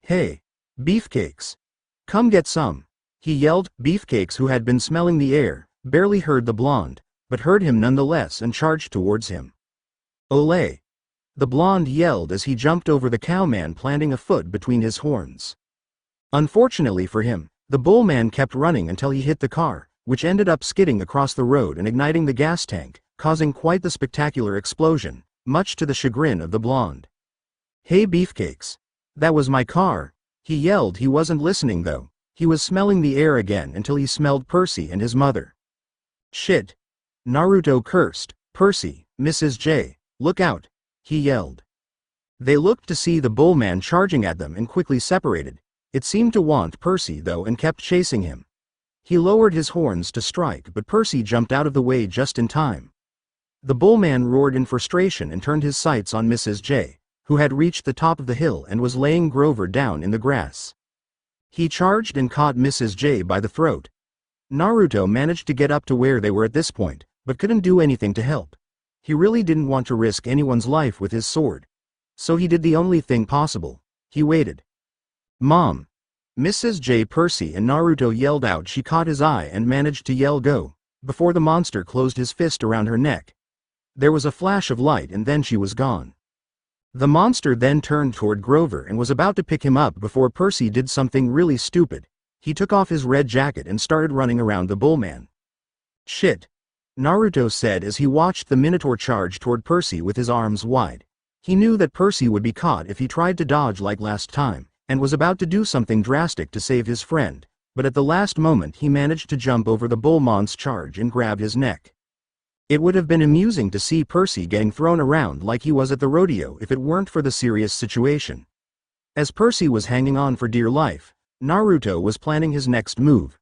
Hey, beefcakes. Come get some. He yelled. Beefcakes, who had been smelling the air, barely heard the blonde, but heard him nonetheless and charged towards him. Olé! The blonde yelled as he jumped over the cowman, planting a foot between his horns. Unfortunately for him, the bullman kept running until he hit the car, which ended up skidding across the road and igniting the gas tank, causing quite the spectacular explosion, much to the chagrin of the blonde. Hey beefcakes! That was my car, he yelled. He wasn't listening though. He was smelling the air again until he smelled Percy and his mother. Shit! Naruto cursed. Percy, Mrs. J, look out, he yelled. They looked to see the bullman charging at them and quickly separated. It seemed to want Percy though and kept chasing him. He lowered his horns to strike, but Percy jumped out of the way just in time. The bullman roared in frustration and turned his sights on Mrs. J, who had reached the top of the hill and was laying Grover down in the grass. He charged and caught Mrs. J by the throat. Naruto managed to get up to where they were at this point, but couldn't do anything to help. He really didn't want to risk anyone's life with his sword. So he did the only thing possible. He waited. Mom! Mrs. J, Percy and Naruto yelled out. She caught his eye and managed to yell go, before the monster closed his fist around her neck. There was a flash of light and then she was gone. The monster then turned toward Grover and was about to pick him up before Percy did something really stupid. He took off his red jacket and started running around the bullman. Shit! Naruto said as he watched the Minotaur charge toward Percy with his arms wide. He knew that Percy would be caught if he tried to dodge like last time, and was about to do something drastic to save his friend, but at the last moment he managed to jump over the bullmon's charge and grab his neck. It would have been amusing to see Percy getting thrown around like he was at the rodeo if it weren't for the serious situation. As Percy was hanging on for dear life, Naruto was planning his next move.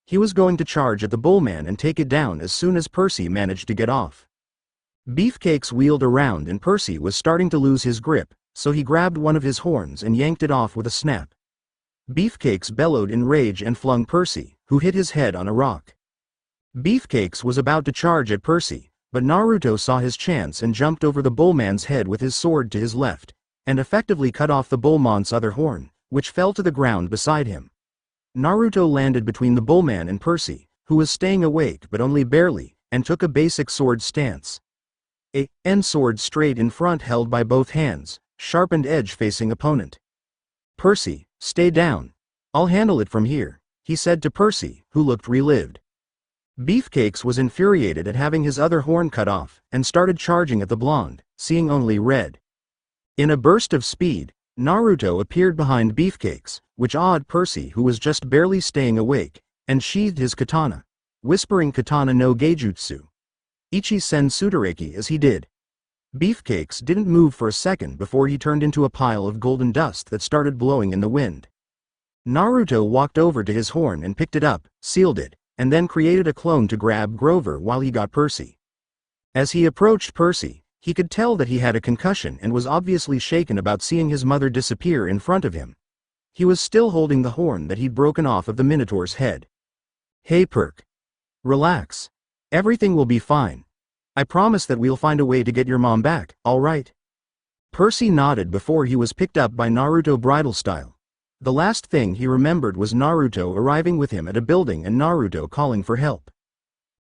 He was going to charge at the bullman and take it down as soon as Percy managed to get off. Beefcakes wheeled around and Percy was starting to lose his grip, so he grabbed one of his horns and yanked it off with a snap. Beefcakes bellowed in rage and flung Percy, who hit his head on a rock. Beefcakes was about to charge at Percy, but Naruto saw his chance and jumped over the bullman's head with his sword to his left, and effectively cut off the bullmon's other horn, which fell to the ground beside him. Naruto landed between the bullman and Percy, who was staying awake but only barely, and took a basic sword stance. A sword straight in front held by both hands, sharpened edge facing opponent. Percy, stay down. I'll handle it from here, he said to Percy, who looked relived. Beefcakes was infuriated at having his other horn cut off, and started charging at the blonde, seeing only red. In a burst of speed, Naruto appeared behind Beefcakes, which awed Percy, who was just barely staying awake, and sheathed his katana, whispering katana no geijutsu. Ichi sen sudareki as he did. Beefcakes didn't move for a second before he turned into a pile of golden dust that started blowing in the wind. Naruto walked over to his horn and picked it up, sealed it, and then created a clone to grab Grover while he got Percy. As he approached Percy, he could tell that he had a concussion and was obviously shaken about seeing his mother disappear in front of him. He was still holding the horn that he'd broken off of the Minotaur's head. Hey Perk. Relax. Everything will be fine. I promise that we'll find a way to get your mom back, alright? Percy nodded before he was picked up by Naruto bridal style. The last thing he remembered was Naruto arriving with him at a building and Naruto calling for help.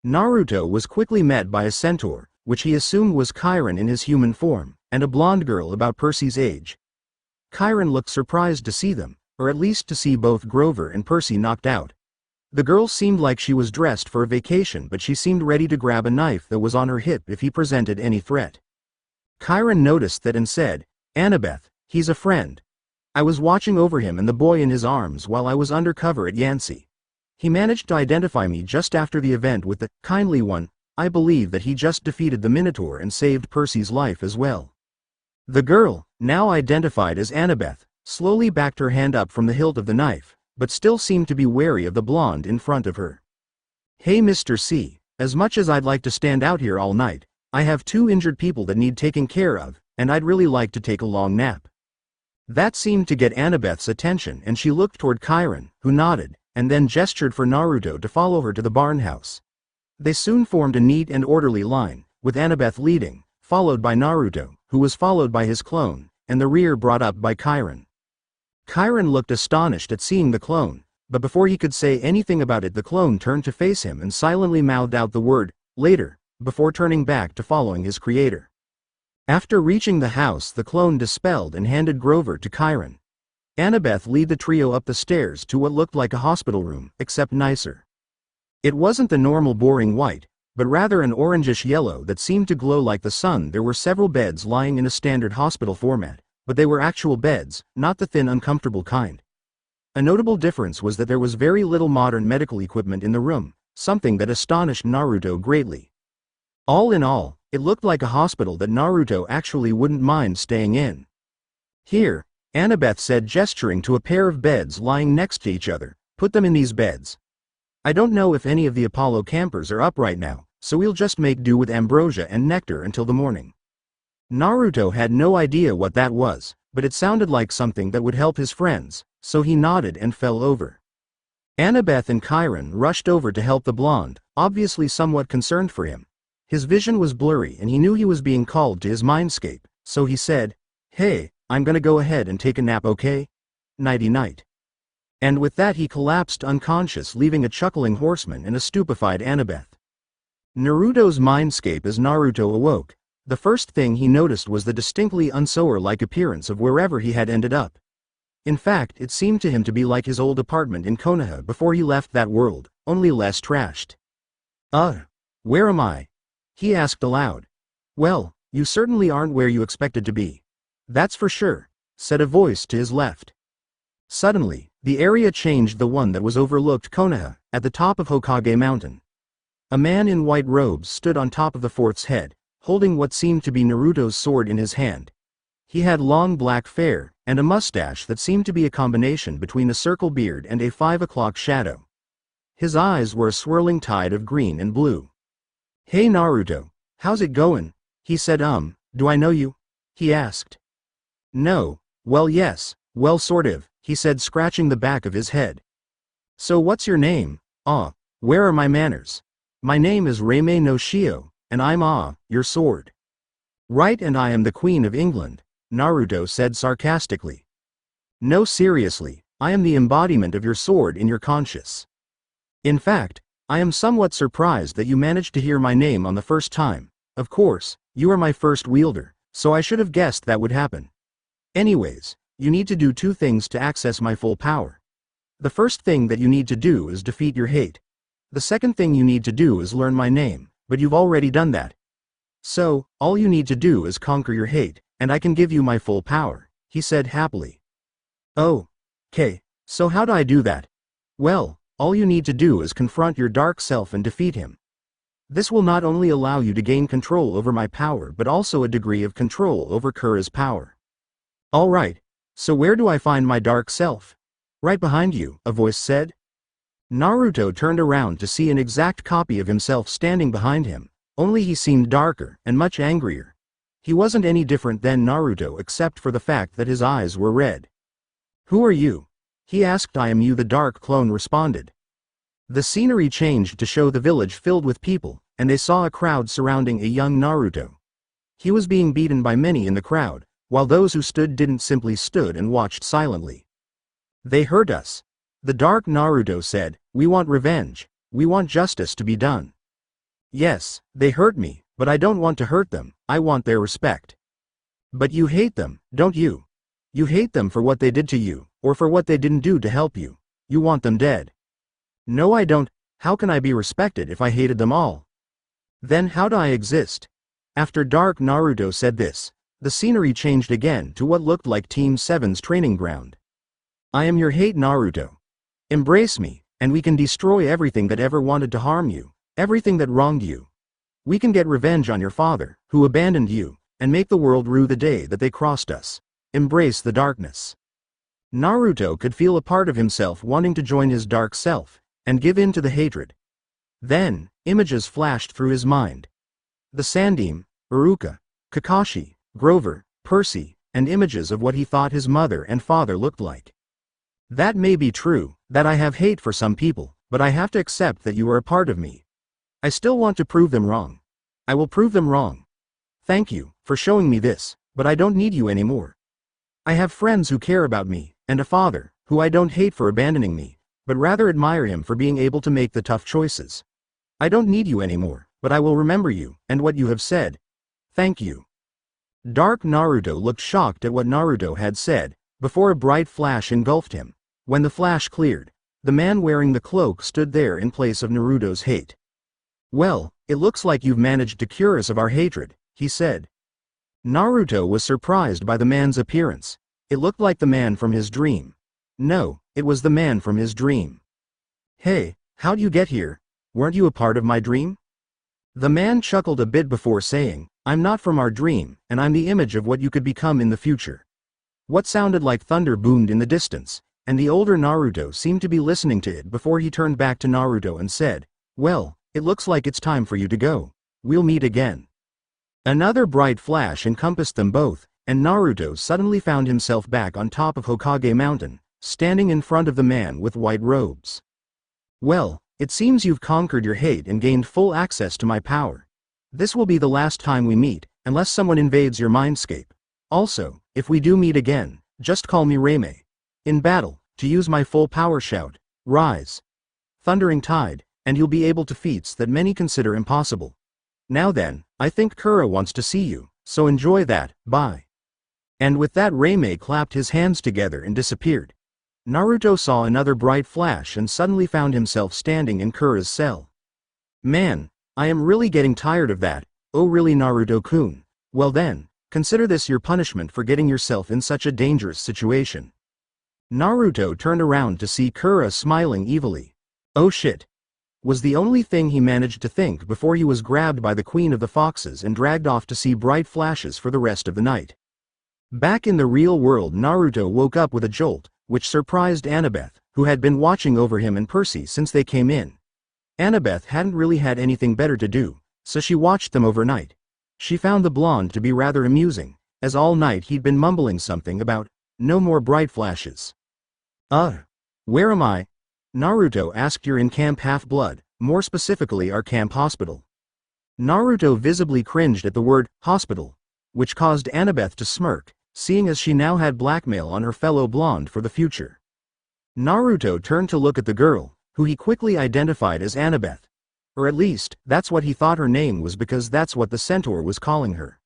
Naruto was quickly met by a centaur, which he assumed was Chiron in his human form, and a blonde girl about Percy's age. Chiron looked surprised to see them, or at least to see both Grover and Percy knocked out. The girl seemed like she was dressed for a vacation, but she seemed ready to grab a knife that was on her hip if he presented any threat. Chiron noticed that and said, Annabeth, he's a friend. I was watching over him and the boy in his arms while I was undercover at Yancy. He managed to identify me just after the event with the kindly one. I believe that he just defeated the Minotaur and saved Percy's life as well. The girl, now identified as Annabeth, slowly backed her hand up from the hilt of the knife, but still seemed to be wary of the blonde in front of her. Hey Mr. C, as much as I'd like to stand out here all night, I have 2 injured people that need taking care of, and I'd really like to take a long nap. That seemed to get Annabeth's attention and she looked toward Chiron, who nodded, and then gestured for Naruto to follow her to the barn house. They soon formed a neat and orderly line, with Annabeth leading, followed by Naruto, who was followed by his clone, and the rear brought up by Chiron. Chiron looked astonished at seeing the clone, but before he could say anything about it the clone turned to face him and silently mouthed out the word, later, before turning back to following his creator. After reaching the house the clone dispelled and handed Grover to Chiron. Annabeth led the trio up the stairs to what looked like a hospital room, except nicer. It wasn't the normal boring white, but rather an orangish yellow that seemed to glow like the sun. There were several beds lying in a standard hospital format, but they were actual beds, not the thin uncomfortable kind. A notable difference was that there was very little modern medical equipment in the room, something that astonished Naruto greatly. All in all, it looked like a hospital that Naruto actually wouldn't mind staying in. Here, Annabeth said, gesturing to a pair of beds lying next to each other, put them in these beds. I don't know if any of the Apollo campers are up right now, so we'll just make do with ambrosia and nectar until the morning. Naruto had no idea what that was, but it sounded like something that would help his friends, so he nodded and fell over. Annabeth and Chiron rushed over to help the blonde, obviously somewhat concerned for him. His vision was blurry and he knew he was being called to his mindscape, so he said, Hey, I'm gonna go ahead and take a nap, okay? Nighty-night. And with that he collapsed unconscious, leaving a chuckling horseman and a stupefied Annabeth. Naruto's mindscape. As Naruto awoke, the first thing he noticed was the distinctly unsower-like appearance of wherever he had ended up. In fact, it seemed to him to be like his old apartment in Konoha before he left that world, only less trashed. Where am I? He asked aloud. Well, you certainly aren't where you expected to be. That's for sure, said a voice to his left. Suddenly, the area changed, the one that was overlooked Konoha, at the top of Hokage Mountain. A man in white robes stood on top of the fort's head, holding what seemed to be Naruto's sword in his hand. He had long black hair, and a mustache that seemed to be a combination between a circle beard and a 5 o'clock shadow. His eyes were a swirling tide of green and blue. Hey Naruto, how's it going? He said. Do I know you? He asked. No, well yes, well sort of, he said, scratching the back of his head. So what's your name? Where are my manners? My name is Reime no Shio, and I'm your sword. Right, and I am the Queen of England, Naruto said sarcastically. No, seriously, I am the embodiment of your sword in your conscious. In fact, I am somewhat surprised that you managed to hear my name on the first time. Of course, you are my first wielder, so I should have guessed that would happen. Anyways, you need to do 2 things to access my full power. The first thing that you need to do is defeat your hate. The second thing you need to do is learn my name, but you've already done that. So, all you need to do is conquer your hate, and I can give you my full power, he said happily. Oh. Okay, so how do I do that? Well, all you need to do is confront your dark self and defeat him. This will not only allow you to gain control over my power but also a degree of control over Kura's power. Alright, so where do I find my dark self? Right behind you, a voice said. Naruto turned around to see an exact copy of himself standing behind him, only he seemed darker and much angrier. He wasn't any different than Naruto except for the fact that his eyes were red. Who are you? He asked. I am you, the dark clone responded. The scenery changed to show the village filled with people, and they saw a crowd surrounding a young Naruto. He was being beaten by many in the crowd, while those who stood didn't, simply stood and watched silently. They hurt us. The dark Naruto said, we want revenge, we want justice to be done. Yes, they hurt me, but I don't want to hurt them, I want their respect. But you hate them, don't you? You hate them for what they did to you, or for what they didn't do to help you. You want them dead. No, I don't. How can I be respected if I hated them all? Then how do I exist? After Dark Naruto said this, the scenery changed again to what looked like Team 7's training ground. I am your hate, Naruto. Embrace me, and we can destroy everything that ever wanted to harm you, everything that wronged you. We can get revenge on your father, who abandoned you, and make the world rue the day that they crossed us. Embrace the darkness. Naruto could feel a part of himself wanting to join his dark self, and give in to the hatred. Then, images flashed through his mind. The Sandeem, Iruka, Kakashi, Grover, Percy, and images of what he thought his mother and father looked like. That may be true, that I have hate for some people, but I have to accept that you are a part of me. I still want to prove them wrong. I will prove them wrong. Thank you for showing me this, but I don't need you anymore. I have friends who care about me, and a father, who I don't hate for abandoning me, but rather admire him for being able to make the tough choices. I don't need you anymore, but I will remember you, and what you have said. Thank you. Dark Naruto looked shocked at what Naruto had said, before a bright flash engulfed him. When the flash cleared, the man wearing the cloak stood there in place of Naruto's hate. Well, it looks like you've managed to cure us of our hatred, he said. Naruto was surprised by the man's appearance. It looked like the man from his dream. No, it was the man from his dream. Hey, how'd you get here? Weren't you a part of my dream? The man chuckled a bit before saying, I'm not from our dream, and I'm the image of what you could become in the future. What sounded like thunder boomed in the distance, and the older Naruto seemed to be listening to it before he turned back to Naruto and said, well, it looks like it's time for you to go. We'll meet again. Another bright flash encompassed them both, and Naruto suddenly found himself back on top of Hokage Mountain, standing in front of the man with white robes. Well, it seems you've conquered your hate and gained full access to my power. This will be the last time we meet, unless someone invades your mindscape. Also, if we do meet again, just call me Reime. In battle, to use my full power, shout, rise. Thundering tide, and you'll be able to feats that many consider impossible. Now then, I think Kura wants to see you, so enjoy that, bye. And with that, Reime clapped his hands together and disappeared. Naruto saw another bright flash and suddenly found himself standing in Kura's cell. Man, I am really getting tired of that. Oh really, Naruto-kun? Well then, consider this your punishment for getting yourself in such a dangerous situation. Naruto turned around to see Kura smiling evilly. Oh shit, was the only thing he managed to think before he was grabbed by the Queen of the Foxes and dragged off to see bright flashes for the rest of the night. Back in the real world, Naruto woke up with a jolt, which surprised Annabeth, who had been watching over him and Percy since they came in. Annabeth hadn't really had anything better to do, so she watched them overnight. She found the blonde to be rather amusing, as all night he'd been mumbling something about no more bright flashes. Where am I? Naruto asked. You're in Camp Half-Blood, more specifically our camp hospital. Naruto visibly cringed at the word hospital, which caused Annabeth to smirk, seeing as she now had blackmail on her fellow blonde for the future. Naruto turned to look at the girl, who he quickly identified as Annabeth. Or at least, that's what he thought her name was because that's what the centaur was calling her.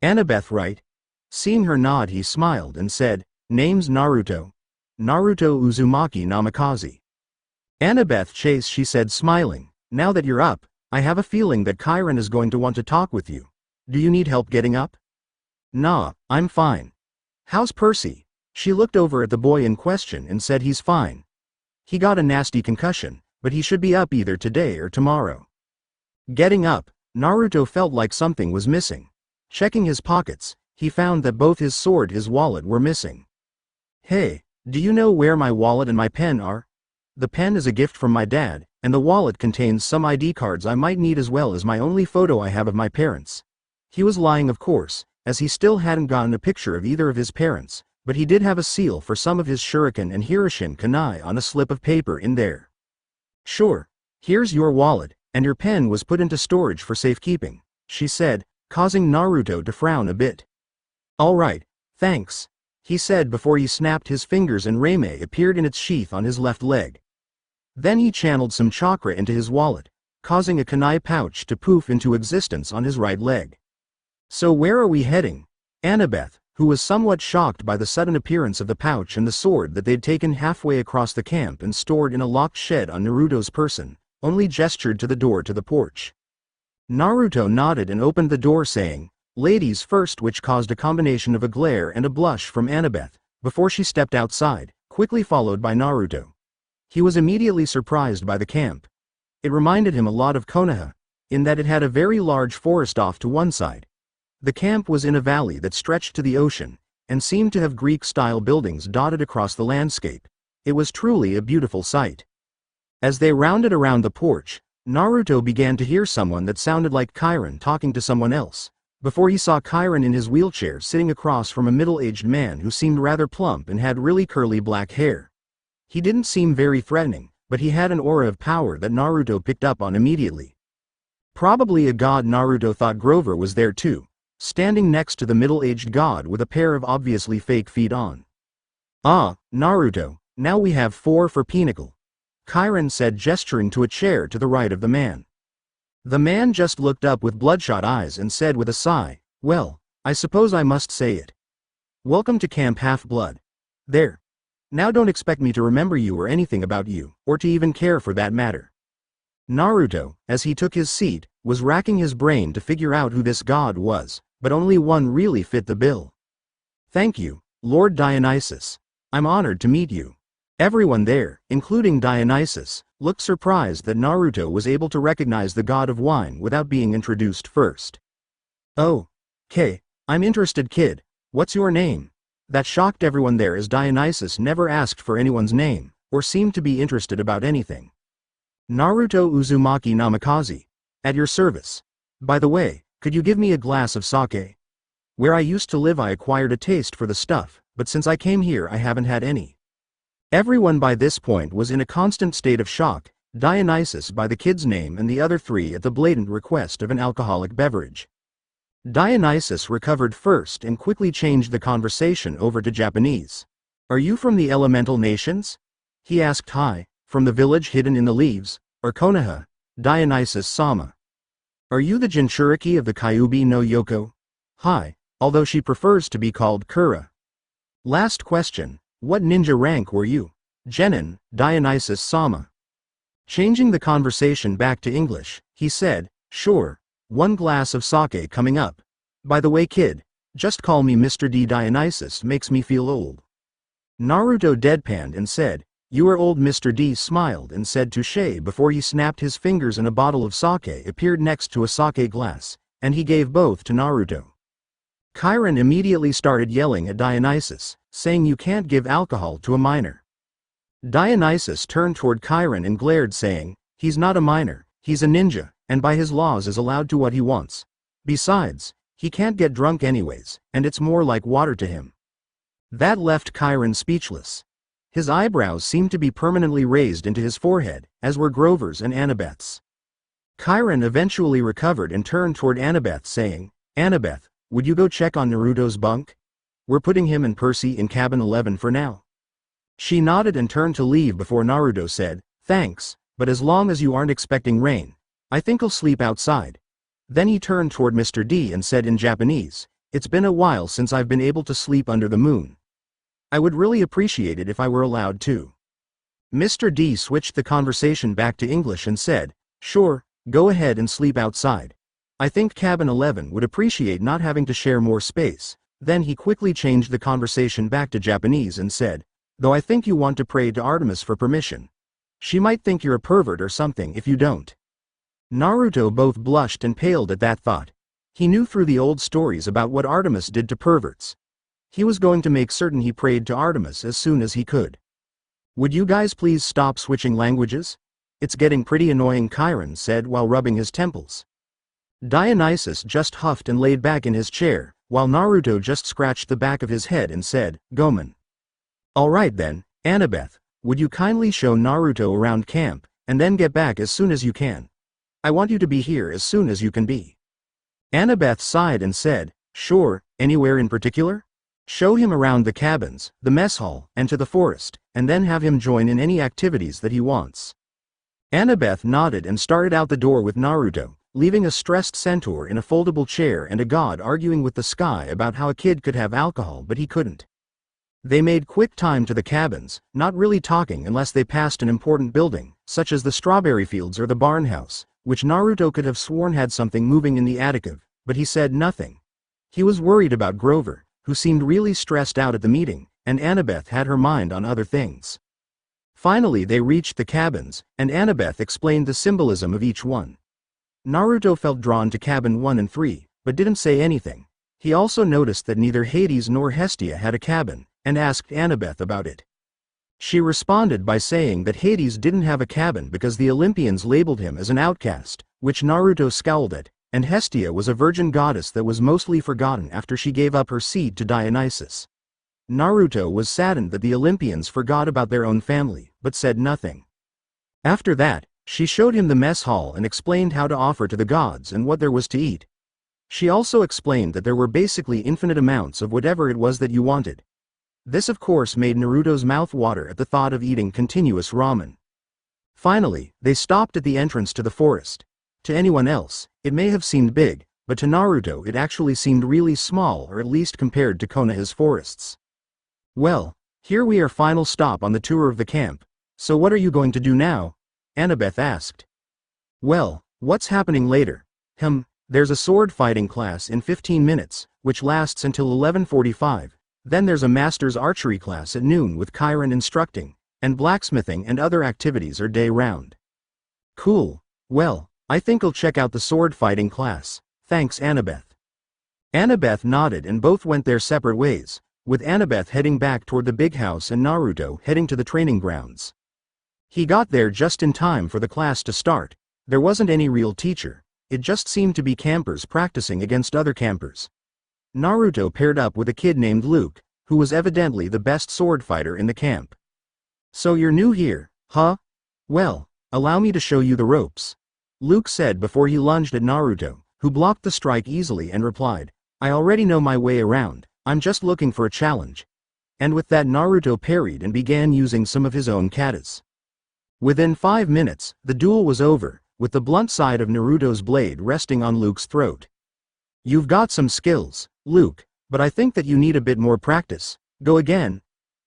Annabeth, right? Seeing her nod, he smiled and said, Name's Naruto. Naruto Uzumaki Namikaze. Annabeth Chase, she said smiling, now that you're up, I have a feeling that Chiron is going to want to talk with you. Do you need help getting up? Nah, I'm fine. How's Percy? She looked over at the boy in question and said he's fine. He got a nasty concussion, but he should be up either today or tomorrow. Getting up, Naruto felt like something was missing. Checking his pockets, he found that both his sword and his wallet were missing. Hey, do you know where my wallet and my pen are? The pen is a gift from my dad, and the wallet contains some ID cards I might need as well as my only photo I have of my parents. He was lying, of course, as he still hadn't gotten a picture of either of his parents, but he did have a seal for some of his shuriken and Hiroshin kunai on a slip of paper in there. Sure, here's your wallet, and your pen was put into storage for safekeeping, she said, causing Naruto to frown a bit. Alright, thanks, he said before he snapped his fingers and Reime appeared in its sheath on his left leg. Then he channeled some chakra into his wallet, causing a kunai pouch to poof into existence on his right leg. So where are we heading? Annabeth, who was somewhat shocked by the sudden appearance of the pouch and the sword that they'd taken halfway across the camp and stored in a locked shed on Naruto's person, only gestured to the door to the porch. Naruto nodded and opened the door saying, Ladies first, which caused a combination of a glare and a blush from Annabeth, before she stepped outside, quickly followed by Naruto. He was immediately surprised by the camp. It reminded him a lot of Konoha, in that it had a very large forest off to one side. The camp was in a valley that stretched to the ocean, and seemed to have Greek-style buildings dotted across the landscape. It was truly a beautiful sight. As they rounded around the porch, Naruto began to hear someone that sounded like Chiron talking to someone else, before he saw Chiron in his wheelchair sitting across from a middle-aged man who seemed rather plump and had really curly black hair. He didn't seem very threatening, but he had an aura of power that Naruto picked up on immediately. Probably a god. Naruto thought Grover was there too, standing next to the middle-aged god with a pair of obviously fake feet on. Ah, Naruto, now we have 4 for Pinnacle, Chiron said, gesturing to a chair to the right of the man. The man just looked up with bloodshot eyes and said with a sigh, well, I suppose I must say it. Welcome to Camp Half-Blood. There. Now don't expect me to remember you or anything about you, or to even care for that matter. Naruto, as he took his seat, was racking his brain to figure out who this god was, but only one really fit the bill. Thank you, Lord Dionysus. I'm honored to meet you. Everyone there, including Dionysus, looked surprised that Naruto was able to recognize the god of wine without being introduced first. Oh, okay, I'm interested, kid. What's your name? That shocked everyone there as Dionysus never asked for anyone's name, or seemed to be interested about anything. Naruto Uzumaki Namikaze. At your service. By the way, could you give me a glass of sake? Where I used to live I acquired a taste for the stuff, but since I came here I haven't had any. Everyone by this point was in a constant state of shock, Dionysus by the kid's name and the other 3 at the blatant request of an alcoholic beverage. Dionysus recovered first and quickly changed the conversation over to Japanese. Are you from the elemental nations? He asked. Hi, from the village hidden in the leaves, or Konoha, Dionysus-sama. Are you the Jinchuriki of the Kyuubi no Yoko? Hi, although she prefers to be called Kura. Last question, what ninja rank were you? Genin, Dionysus-sama. Changing the conversation back to English, he said, Sure. One glass of sake coming up. By the way, kid, just call me Mr. D. Dionysus makes me feel old. Naruto deadpanned and said, "You are old." Mr. D smiled and said touche before he snapped his fingers and a bottle of sake appeared next to a sake glass, and he gave both to Naruto. Chiron immediately started yelling at Dionysus, saying you can't give alcohol to a minor. Dionysus turned toward Chiron and glared saying, he's not a minor, he's a ninja, and by his laws is allowed to what he wants. Besides, he can't get drunk anyways, and it's more like water to him. That left Chiron speechless. His eyebrows seemed to be permanently raised into his forehead, as were Grover's and Annabeth's. Chiron eventually recovered and turned toward Annabeth saying, Annabeth, would you go check on Naruto's bunk? We're putting him and Percy in cabin 11 for now. She nodded and turned to leave before Naruto said, thanks, but as long as you aren't expecting rain, I think I'll sleep outside. Then he turned toward Mr. D and said in Japanese, it's been a while since I've been able to sleep under the moon. I would really appreciate it if I were allowed to. Mr. D switched the conversation back to English and said, sure, go ahead and sleep outside. I think cabin 11 would appreciate not having to share more space. Then he quickly changed the conversation back to Japanese and said, though I think you want to pray to Artemis for permission. She might think you're a pervert or something if you don't. Naruto both blushed and paled at that thought. He knew through the old stories about what Artemis did to perverts. He was going to make certain he prayed to Artemis as soon as he could. Would you guys please stop switching languages? It's getting pretty annoying, Chiron said while rubbing his temples. Dionysus just huffed and laid back in his chair, while Naruto just scratched the back of his head and said, Gomen. Alright then, Annabeth, would you kindly show Naruto around camp, and then get back as soon as you can? I want you to be here as soon as you can be. Annabeth sighed and said, sure, anywhere in particular? Show him around the cabins, the mess hall, and to the forest, and then have him join in any activities that he wants. Annabeth nodded and started out the door with Naruto, leaving a stressed centaur in a foldable chair and a god arguing with the sky about how a kid could have alcohol but he couldn't. They made quick time to the cabins, not really talking unless they passed an important building, such as the strawberry fields or the barn house, which Naruto could have sworn had something moving in the attic of, but he said nothing. He was worried about Grover, who seemed really stressed out at the meeting, and Annabeth had her mind on other things. Finally they reached the cabins, and Annabeth explained the symbolism of each one. Naruto felt drawn to cabin 1 and 3, but didn't say anything. He also noticed that neither Hades nor Hestia had a cabin, and asked Annabeth about it. She responded by saying that Hades didn't have a cabin because the Olympians labeled him as an outcast, which Naruto scowled at, and Hestia was a virgin goddess that was mostly forgotten after she gave up her seed to Dionysus. Naruto was saddened that the Olympians forgot about their own family, but said nothing. After that, she showed him the mess hall and explained how to offer to the gods and what there was to eat. She also explained that there were basically infinite amounts of whatever it was that you wanted. This of course made Naruto's mouth water at the thought of eating continuous ramen. Finally, they stopped at the entrance to the forest. To anyone else, it may have seemed big, but to Naruto it actually seemed really small, or at least compared to Konoha's forests. Well, here we are, final stop on the tour of the camp. So what are you going to do now? Annabeth asked. Well, what's happening later? There's a sword fighting class in 15 minutes, which lasts until 11:45. Then there's a master's archery class at noon with Chiron instructing, and blacksmithing and other activities are day round. Cool. Well, I think I'll check out the sword fighting class. Thanks, Annabeth. Annabeth nodded and both went their separate ways, with Annabeth heading back toward the big house and Naruto heading to the training grounds. He got there just in time for the class to start. There wasn't any real teacher. It just seemed to be campers practicing against other campers. Naruto paired up with a kid named Luke, who was evidently the best sword fighter in the camp. So you're new here, huh? Well, allow me to show you the ropes. Luke said before he lunged at Naruto, who blocked the strike easily and replied, I already know my way around, I'm just looking for a challenge. And with that Naruto parried and began using some of his own katas. Within 5 minutes, the duel was over, with the blunt side of Naruto's blade resting on Luke's throat. You've got some skills, Luke, but I think that you need a bit more practice. Go again?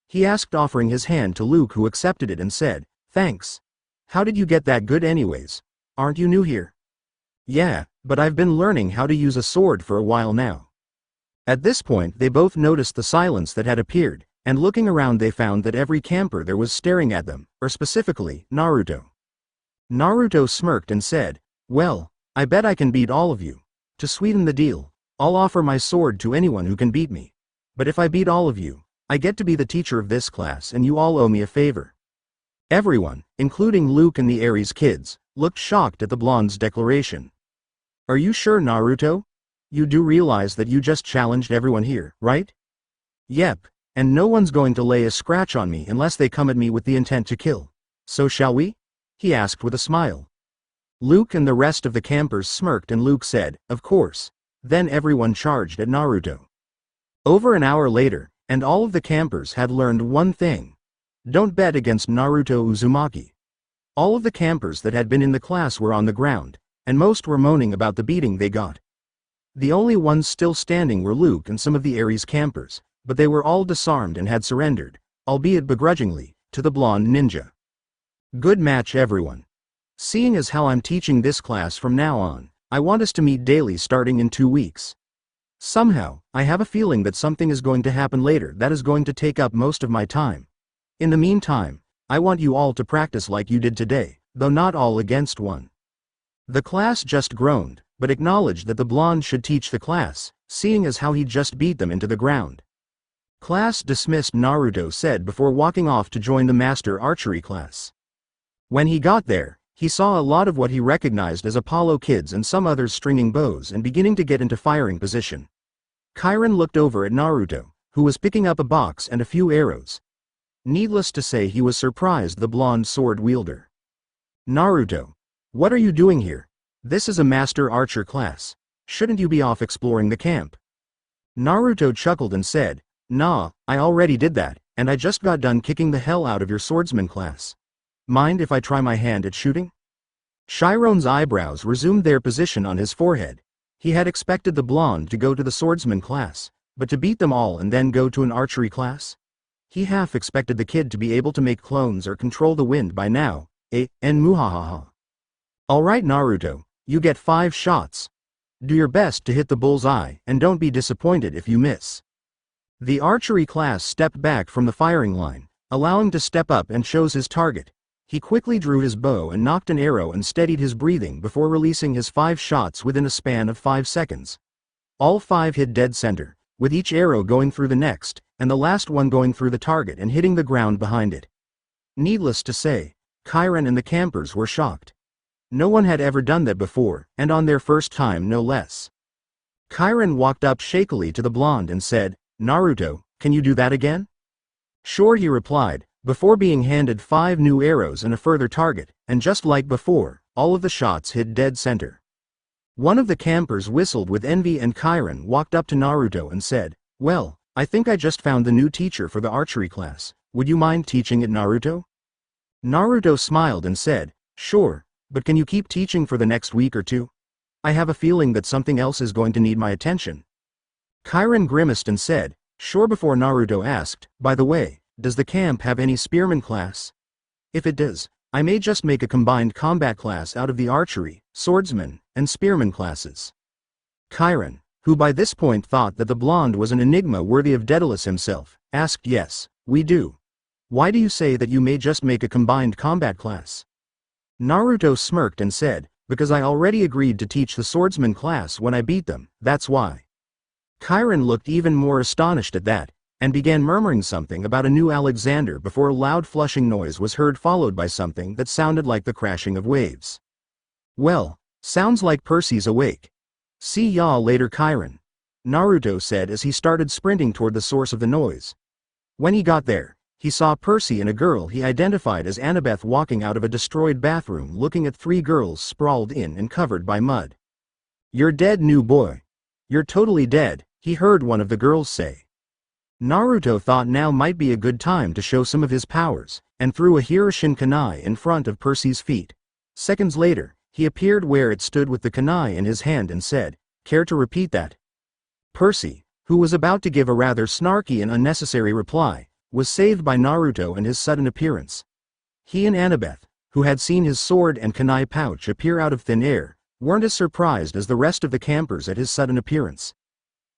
He asked, offering his hand to Luke, who accepted it and said, thanks. How did you get that good anyways? Aren't you new here? Yeah, but I've been learning how to use a sword for a while now. At this point they both noticed the silence that had appeared, and looking around they found that every camper there was staring at them, or specifically, Naruto. Naruto smirked and said, "Well, I bet I can beat all of you. To sweeten the deal, I'll offer my sword to anyone who can beat me. But if I beat all of you, I get to be the teacher of this class and you all owe me a favor." Everyone, including Luke and the Aries kids, looked shocked at the blonde's declaration. "Are you sure, Naruto? You do realize that you just challenged everyone here, right?" "Yep, and no one's going to lay a scratch on me unless they come at me with the intent to kill. So shall we?" he asked with a smile. Luke and the rest of the campers smirked and Luke said, "Of course." Then everyone charged at Naruto. Over an hour later, and all of the campers had learned one thing. Don't bet against Naruto Uzumaki. All of the campers that had been in the class were on the ground, and most were moaning about the beating they got. The only ones still standing were Luke and some of the Aries campers, but they were all disarmed and had surrendered, albeit begrudgingly, to the blonde ninja. "Good match, everyone. Seeing as how I'm teaching this class from now on, I want us to meet daily starting in 2 weeks. Somehow, I have a feeling that something is going to happen later that is going to take up most of my time. In the meantime, I want you all to practice like you did today, though not all against one." The class just groaned, but acknowledged that the blonde should teach the class, seeing as how he just beat them into the ground. "Class dismissed," Naruto said before walking off to join the master archery class. When he got there, he saw a lot of what he recognized as Apollo kids and some others stringing bows and beginning to get into firing position. Chiron looked over at Naruto, who was picking up a box and a few arrows. Needless to say, he was surprised the blonde sword wielder. "Naruto, what are you doing here? This is a master archer class. Shouldn't you be off exploring the camp?" Naruto chuckled and said, "Nah, I already did that, and I just got done kicking the hell out of your swordsman class. Mind if I try my hand at shooting?" Chiron's eyebrows resumed their position on his forehead. He had expected the blonde to go to the swordsman class, but to beat them all and then go to an archery class? He half expected the kid to be able to make clones or control the wind by now. En muhahaha. "Alright Naruto, you get 5 shots. Do your best to hit the bull's eye and don't be disappointed if you miss." The archery class stepped back from the firing line, allowing him to step up and chose his target. He quickly drew his bow and knocked an arrow and steadied his breathing before releasing his 5 shots within a span of 5 seconds. All 5 hit dead center, with each arrow going through the next, and the last one going through the target and hitting the ground behind it. Needless to say, Chiron and the campers were shocked. No one had ever done that before, and on their first time no less. Chiron walked up shakily to the blonde and said, "Naruto, can you do that again?" "Sure," he replied, before being handed 5 new arrows and a further target, and just like before, all of the shots hit dead center. One of the campers whistled with envy and Chiron walked up to Naruto and said, "Well, I think I just found the new teacher for the archery class. Would you mind teaching it, Naruto?" Naruto smiled and said, "Sure, but can you keep teaching for the next week or 2? I have a feeling that something else is going to need my attention." Chiron grimaced and said, "Sure," before Naruto asked, "By the way, does the camp have any spearman class? If it does, I may just make a combined combat class out of the archery, swordsman, and spearman classes." Chiron, who by this point thought that the blonde was an enigma worthy of Daedalus himself, asked, "Yes, we do. Why do you say that you may just make a combined combat class?" Naruto smirked and said, "Because I already agreed to teach the swordsman class when I beat them, that's why." Chiron looked even more astonished at that, and began murmuring something about a new Alexander before a loud flushing noise was heard followed by something that sounded like the crashing of waves. "Well, sounds like Percy's awake. See y'all later, Chiron," Naruto said as he started sprinting toward the source of the noise. When he got there, he saw Percy and a girl he identified as Annabeth walking out of a destroyed bathroom looking at 3 girls sprawled in and covered by mud. "You're dead, new boy. You're totally dead," he heard one of the girls say. Naruto thought now might be a good time to show some of his powers, and threw a Hiroshin kunai in front of Percy's feet. Seconds later, he appeared where it stood with the kunai in his hand and said, "Care to repeat that?" Percy, who was about to give a rather snarky and unnecessary reply, was saved by Naruto and his sudden appearance. He and Annabeth, who had seen his sword and kunai pouch appear out of thin air, weren't as surprised as the rest of the campers at his sudden appearance.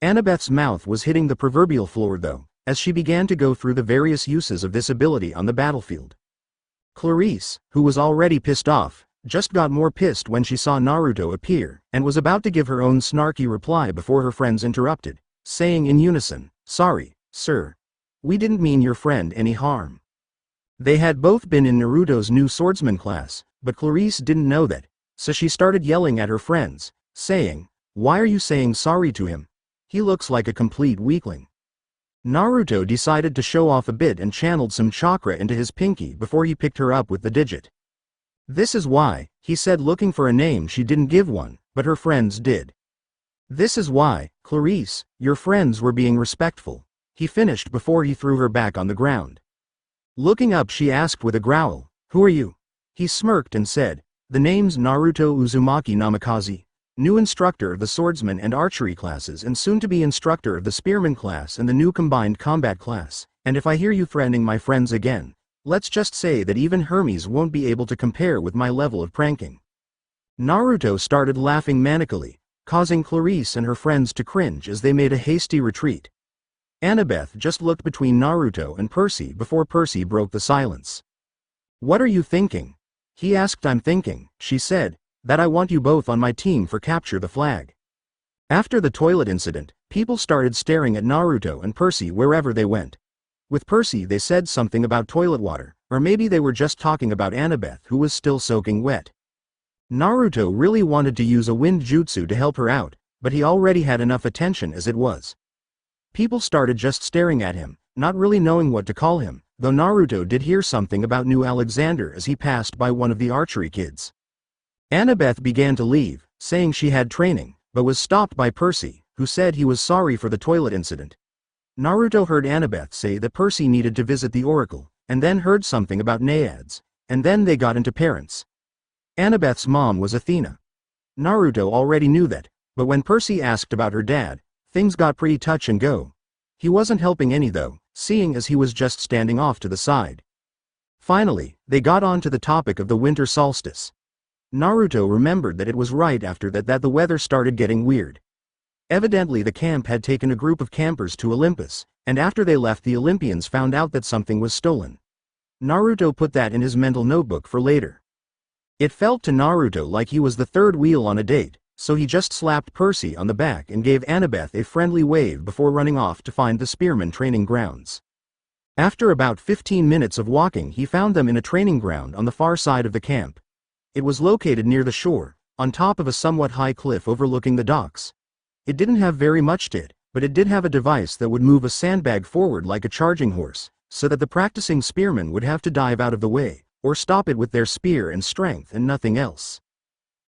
Annabeth's mouth was hitting the proverbial floor though, as she began to go through the various uses of this ability on the battlefield. Clarice, who was already pissed off, just got more pissed when she saw Naruto appear, and was about to give her own snarky reply before her friends interrupted, saying in unison, "Sorry, sir. We didn't mean your friend any harm." They had both been in Naruto's new swordsman class, but Clarice didn't know that, so she started yelling at her friends, saying, "Why are you saying sorry to him? He looks like a complete weakling." Naruto decided to show off a bit and channeled some chakra into his pinky before he picked her up with the digit. "This is why," he said, looking for a name. She didn't give one, but her friends did. "This is why, Clarice, your friends were being respectful," he finished before he threw her back on the ground. Looking up, she asked with a growl, "Who are you?" He smirked and said, "The name's Naruto Uzumaki Namikaze, new instructor of the swordsman and archery classes and soon-to-be instructor of the spearman class and the new combined combat class, and if I hear you threatening my friends again, let's just say that even Hermes won't be able to compare with my level of pranking." Naruto started laughing manically, causing Clarice and her friends to cringe as they made a hasty retreat. Annabeth just looked between Naruto and Percy before Percy broke the silence. "What are you thinking?" he asked. "I'm thinking," she said, "that I want you both on my team for Capture the Flag." After the toilet incident, people started staring at Naruto and Percy wherever they went. With Percy they said something about toilet water, or maybe they were just talking about Annabeth, who was still soaking wet. Naruto really wanted to use a wind jutsu to help her out, but he already had enough attention as it was. People started just staring at him, not really knowing what to call him, though Naruto did hear something about new Alexander as he passed by one of the archery kids. Annabeth began to leave, saying she had training, but was stopped by Percy, who said he was sorry for the toilet incident. Naruto heard Annabeth say that Percy needed to visit the oracle, and then heard something about naiads, and then they got into parents. Annabeth's mom was Athena. Naruto already knew that, but when Percy asked about her dad, things got pretty touch and go. He wasn't helping any though, seeing as he was just standing off to the side. Finally, they got on to the topic of the winter solstice. Naruto remembered that it was right after that the weather started getting weird. Evidently the camp had taken a group of campers to Olympus, and after they left the Olympians found out that something was stolen. Naruto put that in his mental notebook for later. It felt to Naruto like he was the third wheel on a date, so he just slapped Percy on the back and gave Annabeth a friendly wave before running off to find the spearmen training grounds. After about 15 minutes of walking, he found them in a training ground on the far side of the camp. It was located near the shore, on top of a somewhat high cliff overlooking the docks. It didn't have very much to it, but it did have a device that would move a sandbag forward like a charging horse, so that the practicing spearmen would have to dive out of the way, or stop it with their spear and strength and nothing else.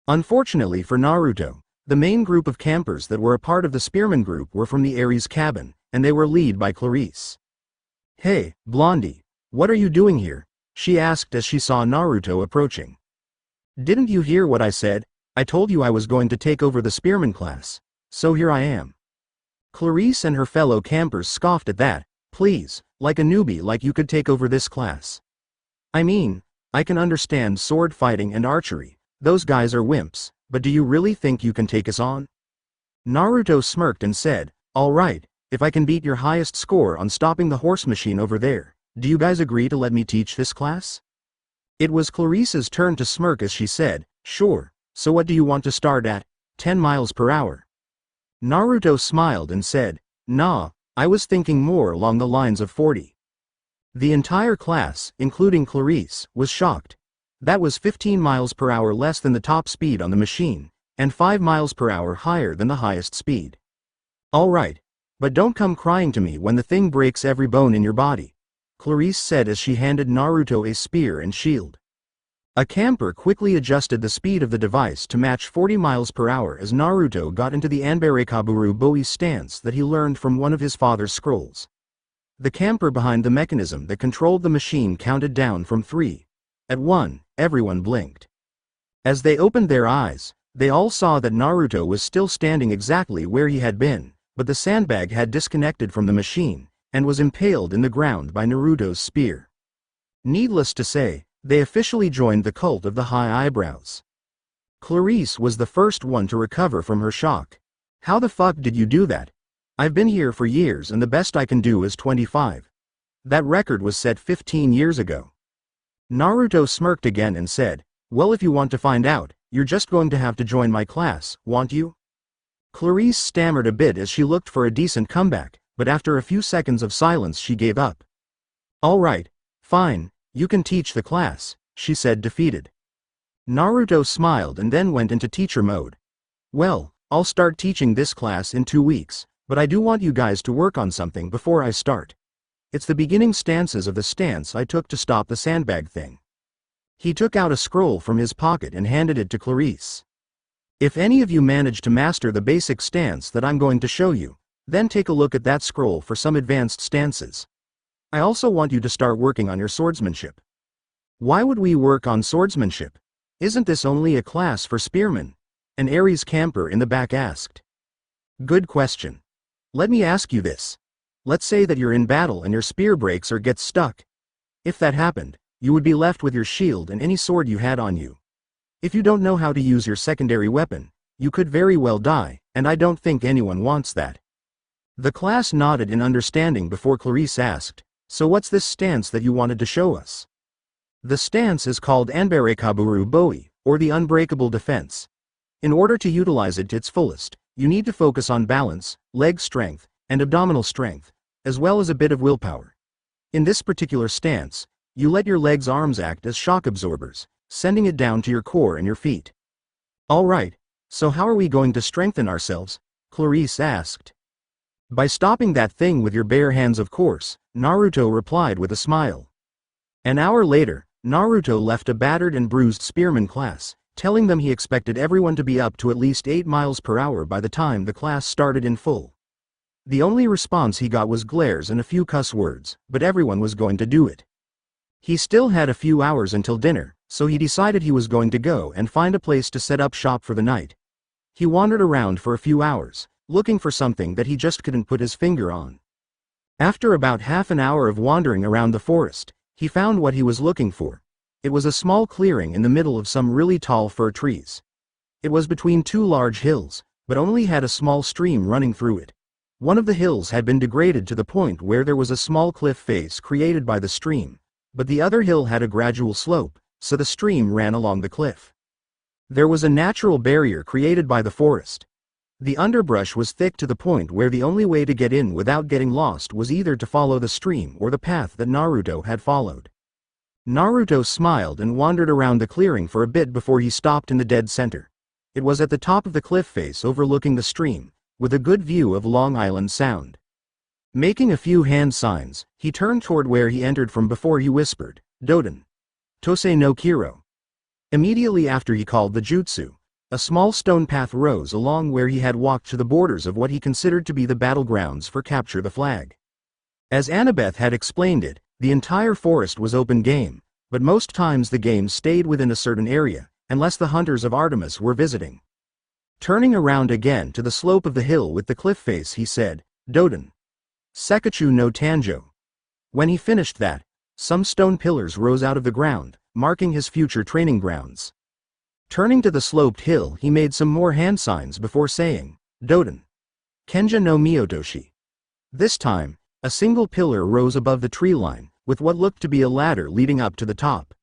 Unfortunately for Naruto, the main group of campers that were a part of the spearman group were from the Ares cabin, and they were led by Clarice. "Hey, Blondie, what are you doing here?" she asked as she saw Naruto approaching. "Didn't you hear what I said? I told you I was going to take over the spearman class. So here I am." Clarice and her fellow campers scoffed at that. "Please, like a newbie, like you could take over this class. I mean, I can understand sword fighting and archery. Those guys are wimps, but do you really think you can take us on?" Naruto smirked and said, "All right, if I can beat your highest score on stopping the horse machine over there, do you guys agree to let me teach this class?" It was Clarice's turn to smirk as she said, "Sure, so what do you want to start at? 10 miles per hour? Naruto smiled and said, "Nah, I was thinking more along the lines of 40. The entire class, including Clarice, was shocked. That was 15 miles per hour less than the top speed on the machine, and 5 miles per hour higher than the highest speed. "All right, but don't come crying to me when the thing breaks every bone in your body," Clarice said as she handed Naruto a spear and shield. A camper quickly adjusted the speed of the device to match 40 miles per hour as Naruto got into the Anbarekaburu Boi stance that he learned from one of his father's scrolls. The camper behind the mechanism that controlled the machine counted down from 3. At 1, everyone blinked. As they opened their eyes, they all saw that Naruto was still standing exactly where he had been, but the sandbag had disconnected from the machine, and was impaled in the ground by Naruto's spear. Needless to say, they officially joined the cult of the high eyebrows. Clarice was the first one to recover from her shock. How the fuck did you do that? I've been here for years and the best I can do is 25. That record was set 15 years ago. Naruto smirked again and said, well, if you want to find out, you're just going to have to join my class, won't you? Clarice stammered a bit as she looked for a decent comeback, but after a few seconds of silence she gave up. All right, fine, you can teach the class, she said defeated. Naruto smiled and then went into teacher mode. Well, I'll start teaching this class in 2 weeks, but I do want you guys to work on something before I start. It's the beginning stances of the stance I took to stop the sandbag thing. He took out a scroll from his pocket and handed it to Clarice. If any of you manage to master the basic stance that I'm going to show you, then take a look at that scroll for some advanced stances. I also want you to start working on your swordsmanship. Why would we work on swordsmanship? Isn't this only a class for spearmen? An Ares camper in the back asked. Good question. Let me ask you this. Let's say that you're in battle and your spear breaks or gets stuck. If that happened, you would be left with your shield and any sword you had on you. If you don't know how to use your secondary weapon, you could very well die, and I don't think anyone wants that. The class nodded in understanding before Clarice asked, so what's this stance that you wanted to show us? The stance is called Anbarekaburu Boi, or the unbreakable defense. In order to utilize it to its fullest, you need to focus on balance, leg strength, and abdominal strength, as well as a bit of willpower. In this particular stance, you let your legs' arms act as shock absorbers, sending it down to your core and your feet. Alright, so how are we going to strengthen ourselves? Clarice asked. By stopping that thing with your bare hands, of course, Naruto replied with a smile. An hour later, Naruto left a battered and bruised spearman class, telling them he expected everyone to be up to at least 8 miles per hour by the time the class started in full. The only response he got was glares and a few cuss words, but everyone was going to do it. He still had a few hours until dinner, so he decided he was going to go and find a place to set up shop for the night. He wandered around for a few hours, looking for something that he just couldn't put his finger on. After about half an hour of wandering around the forest, he found what he was looking for. It was a small clearing in the middle of some really tall fir trees. It was between 2 large hills, but only had a small stream running through it. One of the hills had been degraded to the point where there was a small cliff face created by the stream, but the other hill had a gradual slope, so the stream ran along the cliff. There was a natural barrier created by the forest. The underbrush was thick to the point where the only way to get in without getting lost was either to follow the stream or the path that Naruto had followed. Naruto smiled and wandered around the clearing for a bit before he stopped in the dead center. It was at the top of the cliff face overlooking the stream, with a good view of Long Island Sound. Making a few hand signs, he turned toward where he entered from before. He whispered, Doden. Tosei no Kiro. Immediately after he called the jutsu, a small stone path rose along where he had walked to the borders of what he considered to be the battlegrounds for Capture the Flag. As Annabeth had explained it, the entire forest was open game, but most times the game stayed within a certain area, unless the hunters of Artemis were visiting. Turning around again to the slope of the hill with the cliff face, he said, Doden. Sekachu no Tanjo. When he finished that, some stone pillars rose out of the ground, marking his future training grounds. Turning to the sloped hill, he made some more hand signs before saying, Doden. Kenja no Miyotoshi. This time, a single pillar rose above the tree line, with what looked to be a ladder leading up to the top.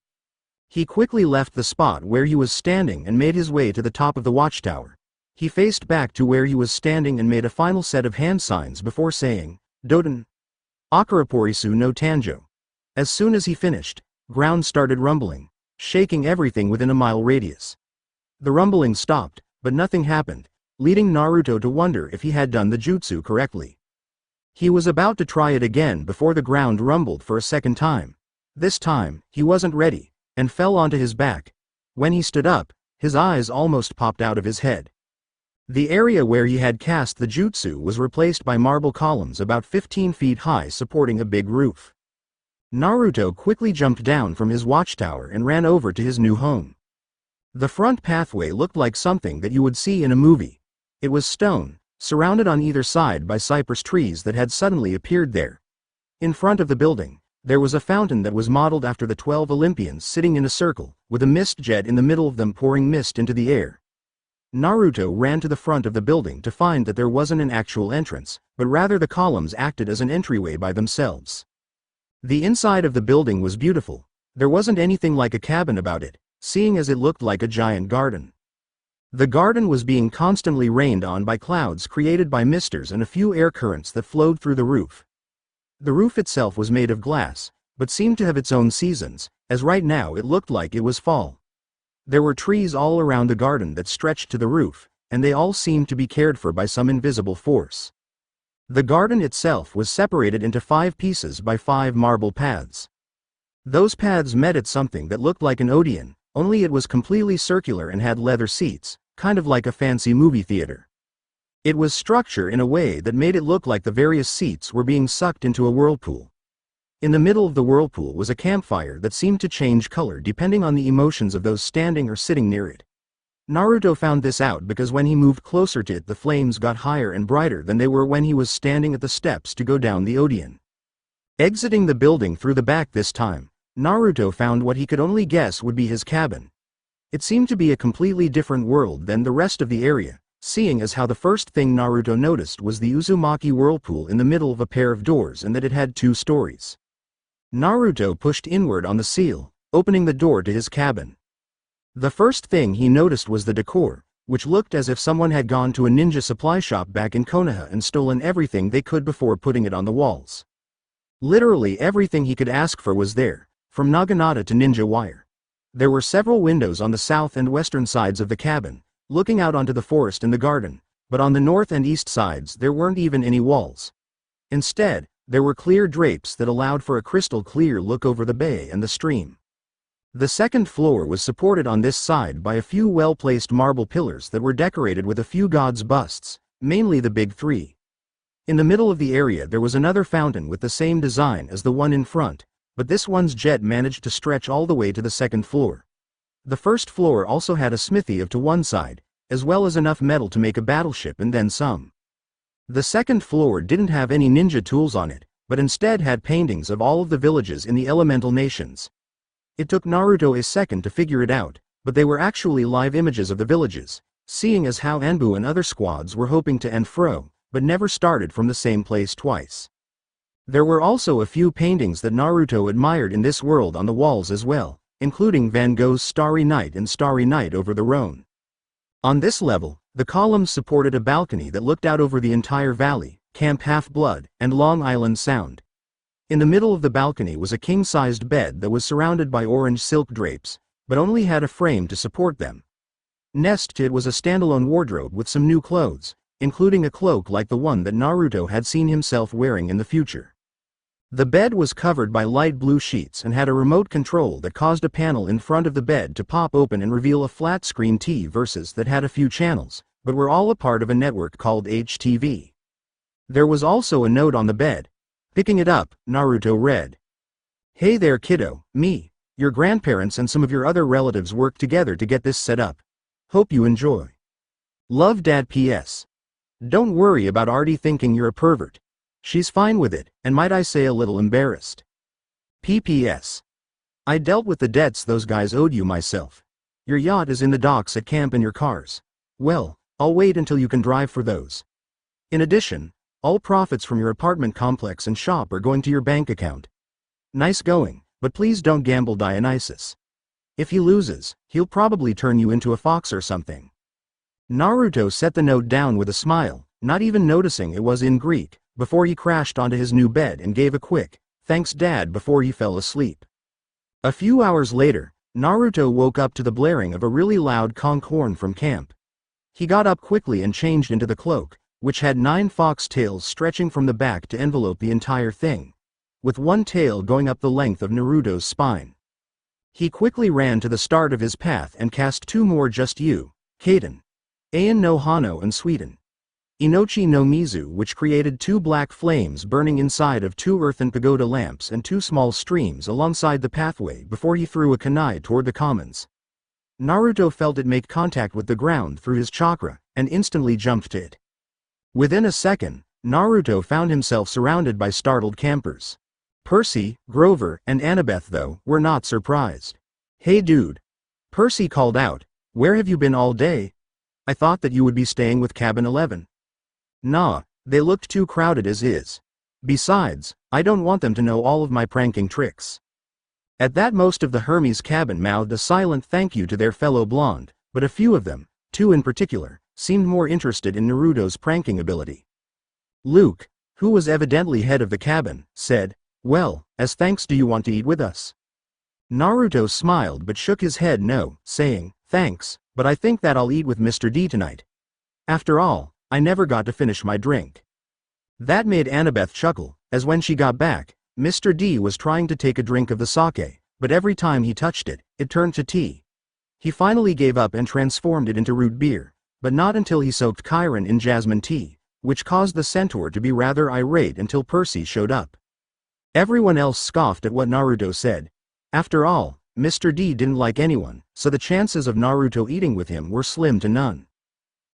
He quickly left the spot where he was standing and made his way to the top of the watchtower. He faced back to where he was standing and made a final set of hand signs before saying, Doden. Akaraporisu no Tanjo. As soon as he finished, ground started rumbling, shaking everything within a mile radius. The rumbling stopped, but nothing happened, leading Naruto to wonder if he had done the jutsu correctly. He was about to try it again before the ground rumbled for a second time. This time, he wasn't ready, and fell onto his back. When he stood up, his eyes almost popped out of his head. The area where he had cast the jutsu was replaced by marble columns about 15 feet high supporting a big roof. Naruto quickly jumped down from his watchtower and ran over to his new home. The front pathway looked like something that you would see in a movie. It was stone, surrounded on either side by cypress trees that had suddenly appeared there. In front of the building, There was a fountain that was modeled after the 12 Olympians sitting in a circle, with a mist jet in the middle of them pouring mist into the air. Naruto ran to the front of the building to find that there wasn't an actual entrance, but rather the columns acted as an entryway by themselves. The inside of the building was beautiful. There wasn't anything like a cabin about it, seeing as it looked like a giant garden. The garden was being constantly rained on by clouds created by misters and a few air currents that flowed through the roof. The roof itself was made of glass, but seemed to have its own seasons, as right now it looked like it was fall. There were trees all around the garden that stretched to the roof, and they all seemed to be cared for by some invisible force. The garden itself was separated into 5 pieces by 5 marble paths. Those paths met at something that looked like an Odeon, only it was completely circular and had leather seats, kind of like a fancy movie theater. It was structured in a way that made it look like the various seats were being sucked into a whirlpool. In the middle of the whirlpool was a campfire that seemed to change color depending on the emotions of those standing or sitting near it. Naruto found this out because when he moved closer to it the flames got higher and brighter than they were when he was standing at the steps to go down the Odeon. Exiting the building through the back this time, Naruto found what he could only guess would be his cabin. It seemed to be a completely different world than the rest of the area, seeing as how the first thing Naruto noticed was the Uzumaki whirlpool in the middle of a pair of doors and that it had 2 stories. Naruto pushed inward on the seal, opening the door to his cabin. The first thing he noticed was the decor, which looked as if someone had gone to a ninja supply shop back in Konoha and stolen everything they could before putting it on the walls. Literally everything he could ask for was there, from naginata to ninja wire. There were several windows on the south and western sides of the cabin, looking out onto the forest and the garden, but on the north and east sides there weren't even any walls. Instead, there were clear drapes that allowed for a crystal clear look over the bay and the stream. The second floor was supported on this side by a few well-placed marble pillars that were decorated with a few gods' busts, mainly the big 3. In the middle of the area there was another fountain with the same design as the one in front, but this one's jet managed to stretch all the way to the second floor. The first floor also had a smithy to one side, as well as enough metal to make a battleship and then some. The second floor didn't have any ninja tools on it, but instead had paintings of all of the villages in the elemental nations. It took Naruto a second to figure it out, but they were actually live images of the villages, seeing as how Anbu and other squads were hoping to end Fro, but never started from the same place twice. There were also a few paintings that Naruto admired in this world on the walls as well, including Van Gogh's Starry Night and Starry Night over the Rhone. On this level, the columns supported a balcony that looked out over the entire valley, Camp Half-Blood, and Long Island Sound. In the middle of the balcony was a king-sized bed that was surrounded by orange silk drapes, but only had a frame to support them. Next to it was a standalone wardrobe with some new clothes, including a cloak like the one that Naruto had seen himself wearing in the future. The bed was covered by light blue sheets and had a remote control that caused a panel in front of the bed to pop open and reveal a flat-screen TV that had a few channels, but were all a part of a network called HTV. There was also a note on the bed. Picking it up, Naruto read, "Hey there kiddo, me, your grandparents and some of your other relatives worked together to get this set up. Hope you enjoy. Love Dad PS. Don't worry about Artie thinking you're a pervert. She's fine with it, and might I say a little embarrassed. PPS. I dealt with the debts those guys owed you myself. Your yacht is in the docks at camp and your cars. Well, I'll wait until you can drive for those. In addition, all profits from your apartment complex and shop are going to your bank account. Nice going, but please don't gamble Dionysus. If he loses, he'll probably turn you into a fox or something." Naruto set the note down with a smile, not even noticing it was in Greek, before he crashed onto his new bed and gave a quick, "Thanks Dad," before he fell asleep. A few hours later, Naruto woke up to the blaring of a really loud conch horn from camp. He got up quickly and changed into the cloak, which had 9 fox tails stretching from the back to envelope the entire thing, with one tail going up the length of Naruto's spine. He quickly ran to the start of his path and cast 2 more Just You, Kaden, Ayan no Hano and Sweden. Inochi no Mizu, which created 2 black flames burning inside of 2 earthen pagoda lamps and 2 small streams alongside the pathway before he threw a kunai toward the commons. Naruto felt it make contact with the ground through his chakra, and instantly jumped to it. Within a second, Naruto found himself surrounded by startled campers. Percy, Grover, and Annabeth, though, were not surprised. "Hey dude," Percy called out, "where have you been all day? I thought that you would be staying with Cabin 11. Nah, they looked too crowded as is. Besides, I don't want them to know all of my pranking tricks." At that, most of the Hermes cabin mouthed a silent thank you to their fellow blonde, but a few of them, two in particular, seemed more interested in Naruto's pranking ability. Luke, who was evidently head of the cabin, said, "Well, as thanks, do you want to eat with us?" Naruto smiled but shook his head no, saying, "Thanks, but I think that I'll eat with Mr. D tonight. After all, I never got to finish my drink." That made Annabeth chuckle, as when she got back, Mr. D was trying to take a drink of the sake, but every time he touched it, it turned to tea. He finally gave up and transformed it into root beer, but not until he soaked Chiron in jasmine tea, which caused the centaur to be rather irate until Percy showed up. Everyone else scoffed at what Naruto said. After all, Mr. D didn't like anyone, so the chances of Naruto eating with him were slim to none.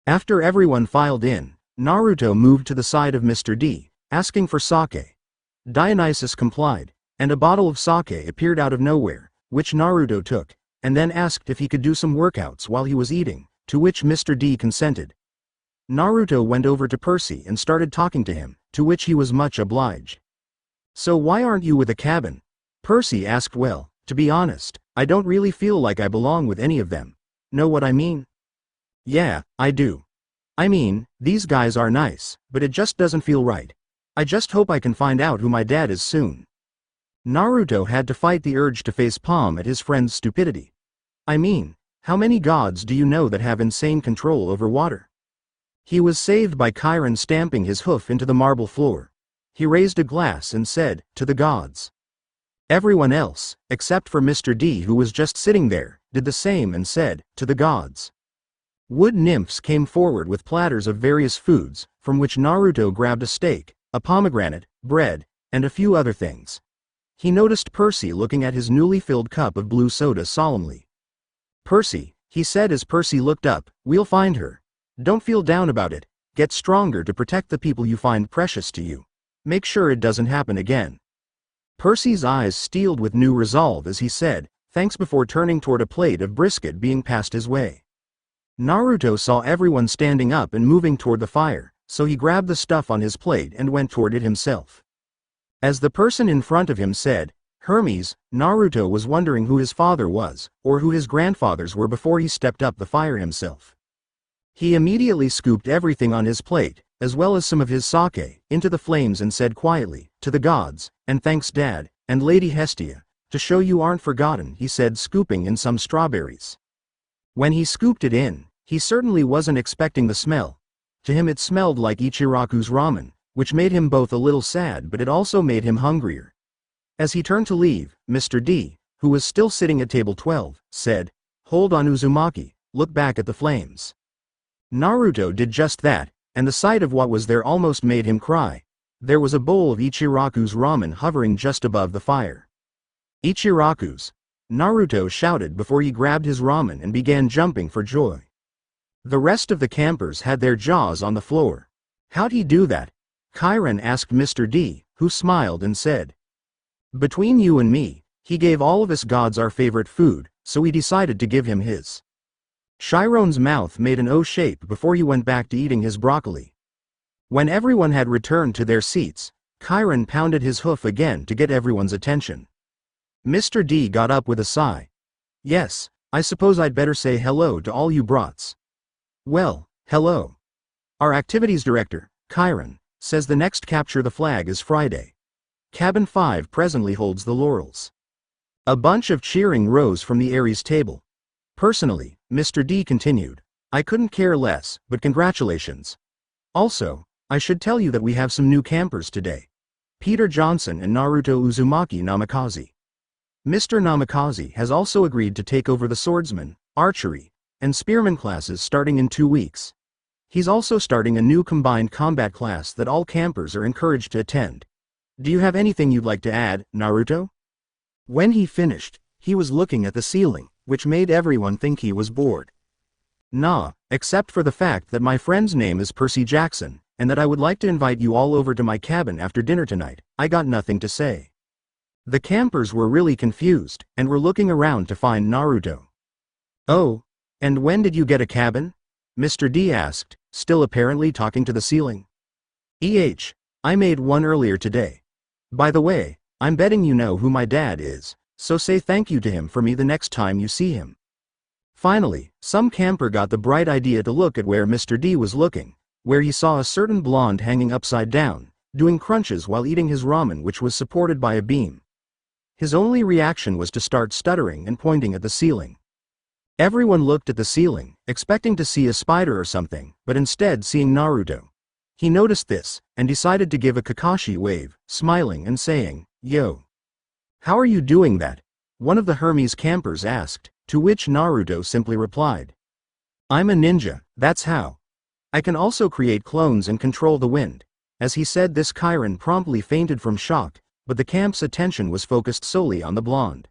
After everyone filed in, Naruto moved to the side of Mr. D, asking for sake. Dionysus complied, and a bottle of sake appeared out of nowhere, which Naruto took, and then asked if he could do some workouts while he was eating, to which Mr. D consented. Naruto went over to Percy and started talking to him, to which he was much obliged. "So why aren't you with the cabin?" Percy asked. "Well, to be honest, I don't really feel like I belong with any of them. Know what I mean?" "Yeah, I do. I mean, these guys are nice, but it just doesn't feel right. I just hope I can find out who my dad is soon." Naruto had to fight the urge to face palm at his friend's stupidity. "I mean, how many gods do you know that have insane control over water?" He was saved by Chiron stamping his hoof into the marble floor. He raised a glass and said, "To the gods." Everyone else, except for Mr. D, who was just sitting there, did the same and said, "To the gods." Wood nymphs came forward with platters of various foods, from which Naruto grabbed a steak, a pomegranate, bread, and a few other things. He noticed Percy looking at his newly filled cup of blue soda solemnly. "Percy," he said as Percy looked up, "we'll find her. Don't feel down about it. Get stronger to protect the people you find precious to you. Make sure it doesn't happen again." Percy's eyes steeled with new resolve as he said, "Thanks," before turning toward a plate of brisket being passed his way. Naruto saw everyone standing up and moving toward the fire, so he grabbed the stuff on his plate and went toward it himself. As the person in front of him said, "Hermes," Naruto was wondering who his father was, or who his grandfathers were before he stepped up the fire himself. He immediately scooped everything on his plate, as well as some of his sake, into the flames and said quietly, "To the gods, and thanks Dad, and Lady Hestia, to show you aren't forgotten," he said, scooping in some strawberries. When he scooped it in, he certainly wasn't expecting the smell. To him it smelled like Ichiraku's ramen, which made him both a little sad but it also made him hungrier. As he turned to leave, Mr. D, who was still sitting at table 12, said, "Hold on Uzumaki, look back at the flames." Naruto did just that, and the sight of what was there almost made him cry. There was a bowl of Ichiraku's ramen hovering just above the fire. "Ichiraku's!" Naruto shouted before he grabbed his ramen and began jumping for joy. The rest of the campers had their jaws on the floor. "How'd he do that?" Chiron asked Mr. D, who smiled and said, "Between you and me, he gave all of us gods our favorite food, so we decided to give him his." Chiron's mouth made an O shape before he went back to eating his broccoli. When everyone had returned to their seats, Chiron pounded his hoof again to get everyone's attention. Mr. D got up with a sigh. "Yes, I suppose I'd better say hello to all you brats." "Well, hello. Our activities director, Chiron, says the next capture the flag is Friday. Cabin 5 presently holds the laurels." A bunch of cheering rose from the Ares table. "Personally," Mr. D continued, "I couldn't care less, but congratulations. Also, I should tell you that we have some new campers today. Peter Johnson and Naruto Uzumaki Namikaze. Mr. Namikaze has also agreed to take over the swordsman, archery, and spearman classes starting in 2 weeks. He's also starting a new combined combat class that all campers are encouraged to attend. Do you have anything you'd like to add, Naruto?" When he finished, he was looking at the ceiling, which made everyone think he was bored. "Nah, except for the fact that my friend's name is Percy Jackson, and that I would like to invite you all over to my cabin after dinner tonight. I got nothing to say." The campers were really confused, and were looking around to find Naruto. "Oh, and when did you get a cabin?" Mr. D asked, still apparently talking to the ceiling. I made one earlier today. By the way, I'm betting you know who my dad is, so say thank you to him for me the next time you see him." Finally, some camper got the bright idea to look at where Mr. D was looking, where he saw a certain blonde hanging upside down, doing crunches while eating his ramen, which was supported by a beam. His only reaction was to start stuttering and pointing at the ceiling. Everyone looked at the ceiling, expecting to see a spider or something, but instead seeing Naruto. He noticed this, and decided to give a Kakashi wave, smiling and saying, "Yo. How are you doing that?" one of the Hermes campers asked, to which Naruto simply replied, "I'm a ninja, that's how. I can also create clones and control the wind." As he said this, Chiron promptly fainted from shock, but the camp's attention was focused solely on the blonde.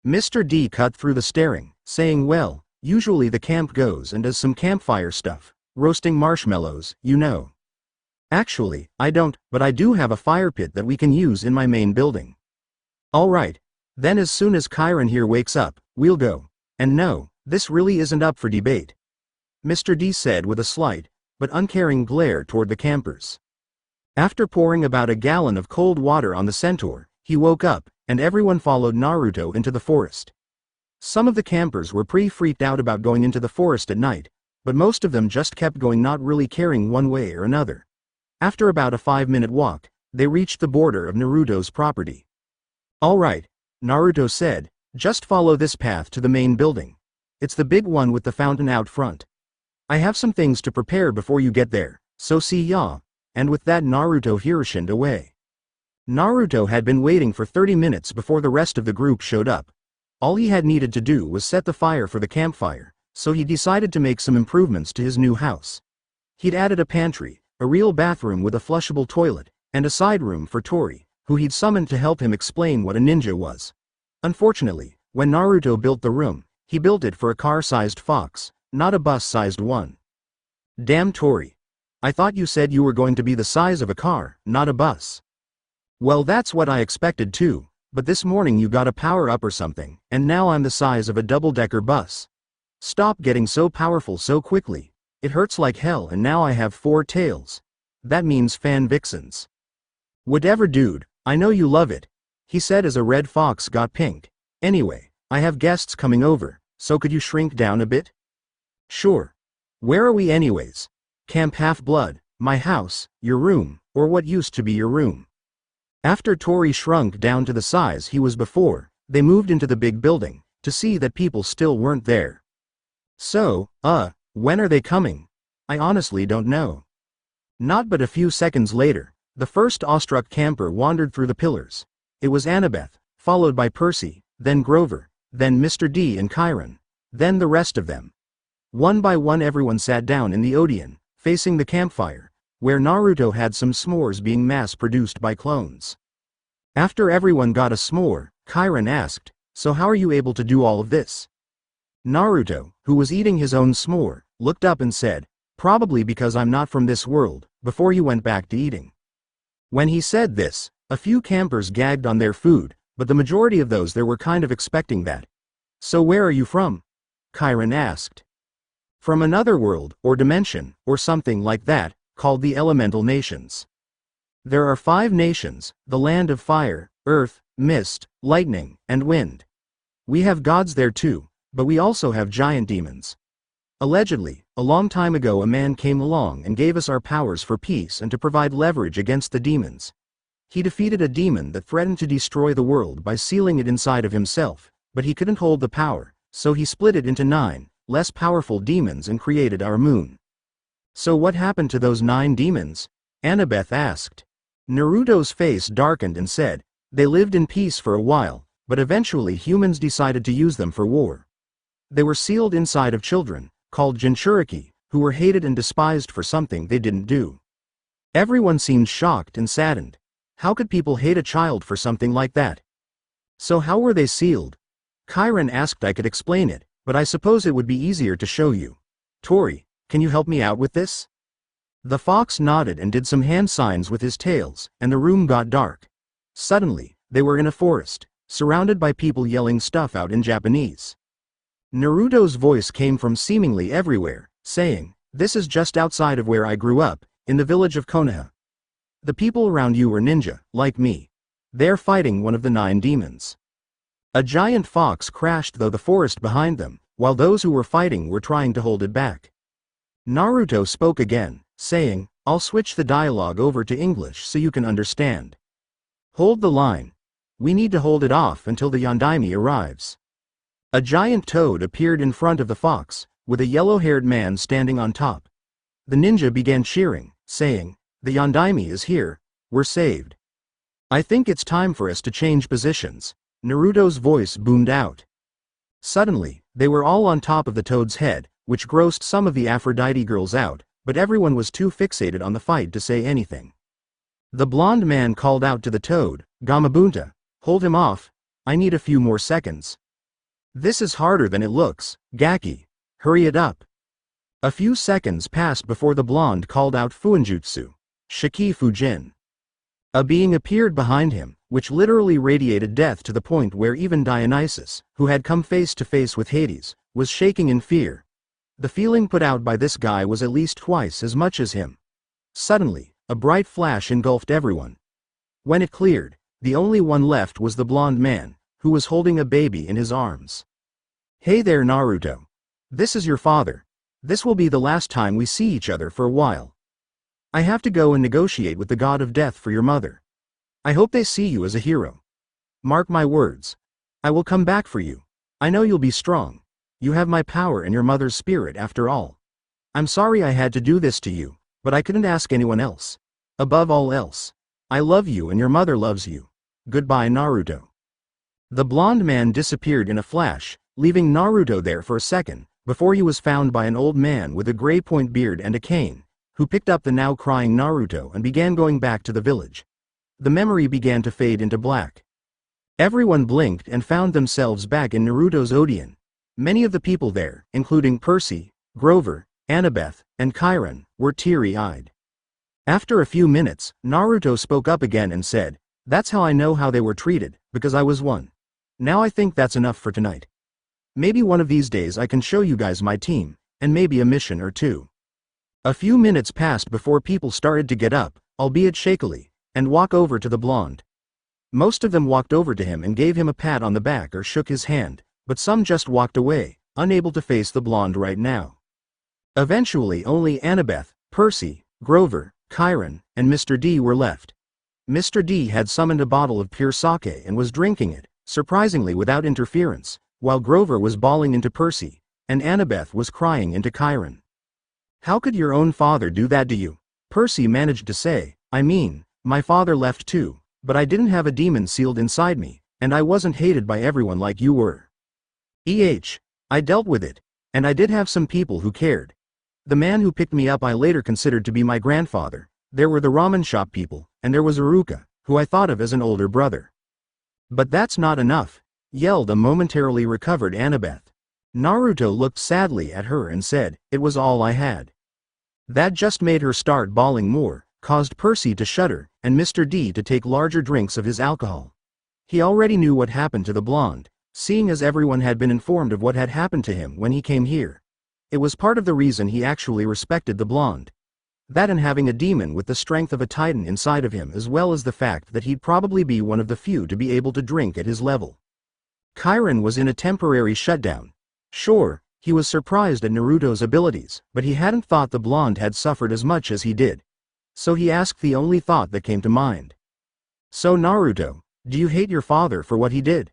Mr. D cut through the staring, saying, "Well, usually the camp goes and does some campfire stuff, roasting marshmallows, you know. Actually, I don't, but I do have a fire pit that we can use in my main building." "Alright. Then as soon as Chiron here wakes up, we'll go. And no, this really isn't up for debate," Mr. D said with a slight, but uncaring glare toward the campers. After pouring about a gallon of cold water on the centaur, he woke up, and everyone followed Naruto into the forest. Some of the campers were pretty freaked out about going into the forest at night, but most of them just kept going, not really caring one way or another. After about a 5-minute walk, they reached the border of Naruto's property. "Alright," Naruto said, "just follow this path to the main building. It's the big one with the fountain out front. I have some things to prepare before you get there, so see ya," and with that Naruto hirshined away. Naruto had been waiting for 30 minutes before the rest of the group showed up. All he had needed to do was set the fire for the campfire, so he decided to make some improvements to his new house. He'd added a pantry, a real bathroom with a flushable toilet, and a side room for Tori, who he'd summoned to help him explain what a ninja was. Unfortunately, when Naruto built the room, he built it for a car-sized fox, not a bus-sized one. "Damn Tori. I thought you said you were going to be the size of a car, not a bus." "Well, that's what I expected too, but this morning you got a power-up or something, and now I'm the size of a double-decker bus. Stop getting so powerful so quickly. It hurts like hell, and now I have 4 tails. That means fan vixens." "Whatever, dude, I know you love it," he said as a red fox got pink. "Anyway, I have guests coming over, so could you shrink down a bit?" "Sure. Where are we anyways? Camp Half-Blood, my house, your room, or what used to be your room?" After Tori shrunk down to the size he was before, they moved into the big building, to see that people still weren't there. "So, when are they coming? I honestly don't know." Not but a few seconds later, the first awestruck camper wandered through the pillars. It was Annabeth, followed by Percy, then Grover, then Mr. D and Chiron, then the rest of them. One by one everyone sat down in the Odeon, facing the campfire, where Naruto had some s'mores being mass-produced by clones. After everyone got a s'more, Chiron asked, "So how are you able to do all of this?" Naruto, who was eating his own s'more, looked up and said, "Probably because I'm not from this world," before he went back to eating. When he said this, a few campers gagged on their food, but the majority of those there were kind of expecting that. "So where are you from?" Chiron asked. "From another world, or dimension, or something like that, called the Elemental Nations. There are 5 nations, the land of fire, earth, mist, lightning, and wind. We have gods there too, but we also have giant demons. Allegedly, a long time ago a man came along and gave us our powers for peace and to provide leverage against the demons. He defeated a demon that threatened to destroy the world by sealing it inside of himself, but he couldn't hold the power, so he split it into 9, less powerful demons and created our moon." "So what happened to those 9 demons?" Annabeth asked. Naruto's face darkened and said, "They lived in peace for a while, but eventually humans decided to use them for war. They were sealed inside of children, called Jinchuriki, who were hated and despised for something they didn't do." Everyone seemed shocked and saddened. How could people hate a child for something like that? "So how were they sealed?" Chiron asked. "I could explain it, but I suppose it would be easier to show you. Tori, can you help me out with this?" The fox nodded and did some hand signs with his tails, and the room got dark. Suddenly, They were in a forest, surrounded by people yelling stuff out in Japanese. Naruto's voice came from seemingly everywhere, saying, "This is just outside of where I grew up, in the village of Konoha. The people around you are ninja, like me. They're fighting one of the 9 demons." A giant fox crashed through the forest behind them, while those who were fighting were trying to hold it back. Naruto spoke again, saying, "I'll switch the dialogue over to English so you can understand. Hold the line. We need to hold it off until the Yondaime arrives." A giant toad appeared in front of the fox, with a yellow-haired man standing on top. The ninja began cheering, saying, "The Yondaime is here, we're saved." "I think it's time for us to change positions," Naruto's voice boomed out. Suddenly, they were all on top of the toad's head, which grossed some of the Aphrodite girls out, but everyone was too fixated on the fight to say anything. The blonde man called out to the toad, "Gamabunta, hold him off, I need a few more seconds." "This is harder than it looks, Gaki. Hurry it up." A few seconds passed before the blonde called out Fuinjutsu, Shiki Fujin. A being appeared behind him, which literally radiated death to the point where even Dionysus, who had come face to face with Hades, was shaking in fear. The feeling put out by this guy was at least twice as much as him. Suddenly, a bright flash engulfed everyone. When it cleared, the only one left was the blonde man, who was holding a baby in his arms. "Hey there, Naruto. This is your father. This will be the last time we see each other for a while. I have to go and negotiate with the god of death for your mother. I hope they see you as a hero. Mark my words. I will come back for you. I know you'll be strong. You have my power and your mother's spirit after all. I'm sorry I had to do this to you, but I couldn't ask anyone else. Above all else, I love you and your mother loves you. Goodbye, Naruto." The blonde man disappeared in a flash, leaving Naruto there for a second, before he was found by an old man with a gray point beard and a cane, who picked up the now crying Naruto and began going back to the village. The memory began to fade into black. Everyone blinked and found themselves back in Naruto's Odeon. Many of the people there, including Percy, Grover, Annabeth, and Chiron, were teary-eyed. After a few minutes, Naruto spoke up again and said, "That's how I know how they were treated, because I was one. Now I think that's enough for tonight. Maybe one of these days I can show you guys my team, and maybe a mission or two." A few minutes passed before people started to get up, albeit shakily, and walk over to the blonde. Most of them walked over to him and gave him a pat on the back or shook his hand, but some just walked away, unable to face the blonde right now. Eventually only Annabeth, Percy, Grover, Chiron, and Mr. D were left. Mr. D had summoned a bottle of pure sake and was drinking it, surprisingly without interference, while Grover was bawling into Percy, and Annabeth was crying into Chiron. "How could your own father do that to you?" Percy managed to say. "I mean, my father left too, but I didn't have a demon sealed inside me, and I wasn't hated by everyone like you were. I dealt with it, and I did have some people who cared. The man who picked me up I later considered to be my grandfather, there were the ramen shop people, and there was Iruka, who I thought of as an older brother. But that's not enough," yelled a momentarily recovered Annabeth. Naruto looked sadly at her and said, "It was all I had." That just made her start bawling more, caused Percy to shudder, and Mr. D to take larger drinks of his alcohol. He already knew what happened to the blonde, seeing as everyone had been informed of what had happened to him when he came here. It was part of the reason he actually respected the blonde. That and having a demon with the strength of a titan inside of him, as well as the fact that he'd probably be one of the few to be able to drink at his level. Chiron was in a temporary shutdown. Sure, he was surprised at Naruto's abilities, but he hadn't thought the blonde had suffered as much as he did. So he asked the only thought that came to mind. "So Naruto, do you hate your father for what he did?"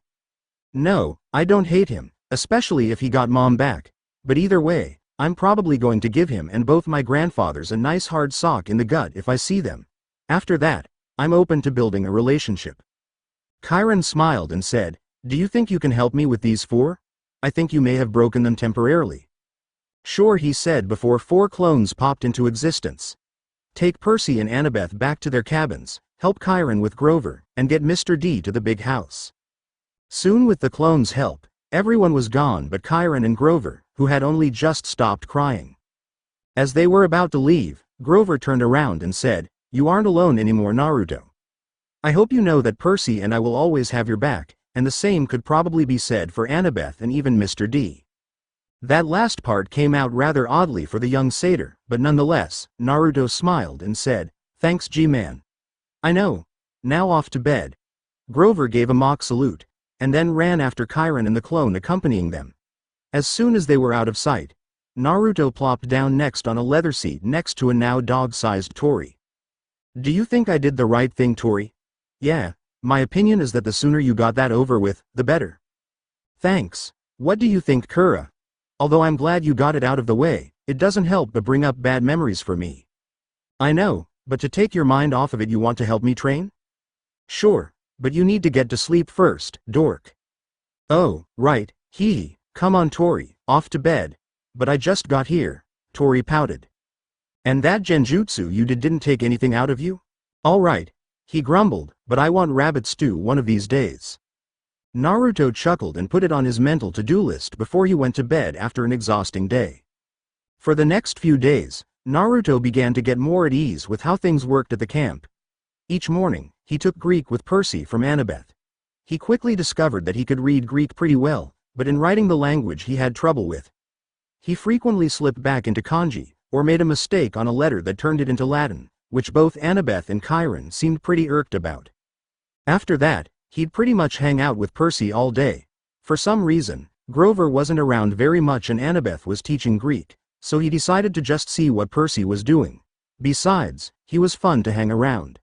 "No, I don't hate him, especially if he got mom back. But either way, I'm probably going to give him and both my grandfathers a nice hard sock in the gut if I see them. After that, I'm open to building a relationship." Chiron smiled and said, "Do you think you can help me with these 4? I think you may have broken them temporarily." "Sure," he said before 4 clones popped into existence. "Take Percy and Annabeth back to their cabins, help Chiron with Grover, and get Mr. D to the big house." Soon with the clones' help, everyone was gone but Chiron and Grover, who had only just stopped crying. As they were about to leave, Grover turned around and said, "You aren't alone anymore, Naruto. I hope you know that Percy and I will always have your back, and the same could probably be said for Annabeth and even Mr. D. That last part came out rather oddly for the young satyr, but nonetheless, Naruto smiled and said, "Thanks G-Man. I know. Now off to bed." Grover gave a mock salute, and then ran after Chiron and the clone accompanying them. As soon as they were out of sight, Naruto plopped down next on a leather seat next to a now dog-sized Tori. "Do you think I did the right thing, Tori?" "Yeah, my opinion is that the sooner you got that over with, the better." "Thanks. What do you think, Kura? Although I'm glad you got it out of the way, it doesn't help but bring up bad memories for me." "I know, but to take your mind off of it you want to help me train?" "Sure, but you need to get to sleep first, dork." "Oh, right, hee. Come on Tori, off to bed." "But I just got here," Tori pouted. "And that genjutsu you didn't take anything out of you?" "All right," he grumbled, "but I want rabbit stew one of these days." Naruto chuckled and put it on his mental to-do list before he went to bed after an exhausting day. For the next few days, Naruto began to get more at ease with how things worked at the camp. Each morning, he took Greek with Percy from Annabeth. He quickly discovered that he could read Greek pretty well, but in writing the language he had trouble with. He frequently slipped back into kanji, or made a mistake on a letter that turned it into Latin, which both Annabeth and Chiron seemed pretty irked about. After that, he'd pretty much hang out with Percy all day. For some reason, Grover wasn't around very much and Annabeth was teaching Greek, so he decided to just see what Percy was doing. Besides, he was fun to hang around.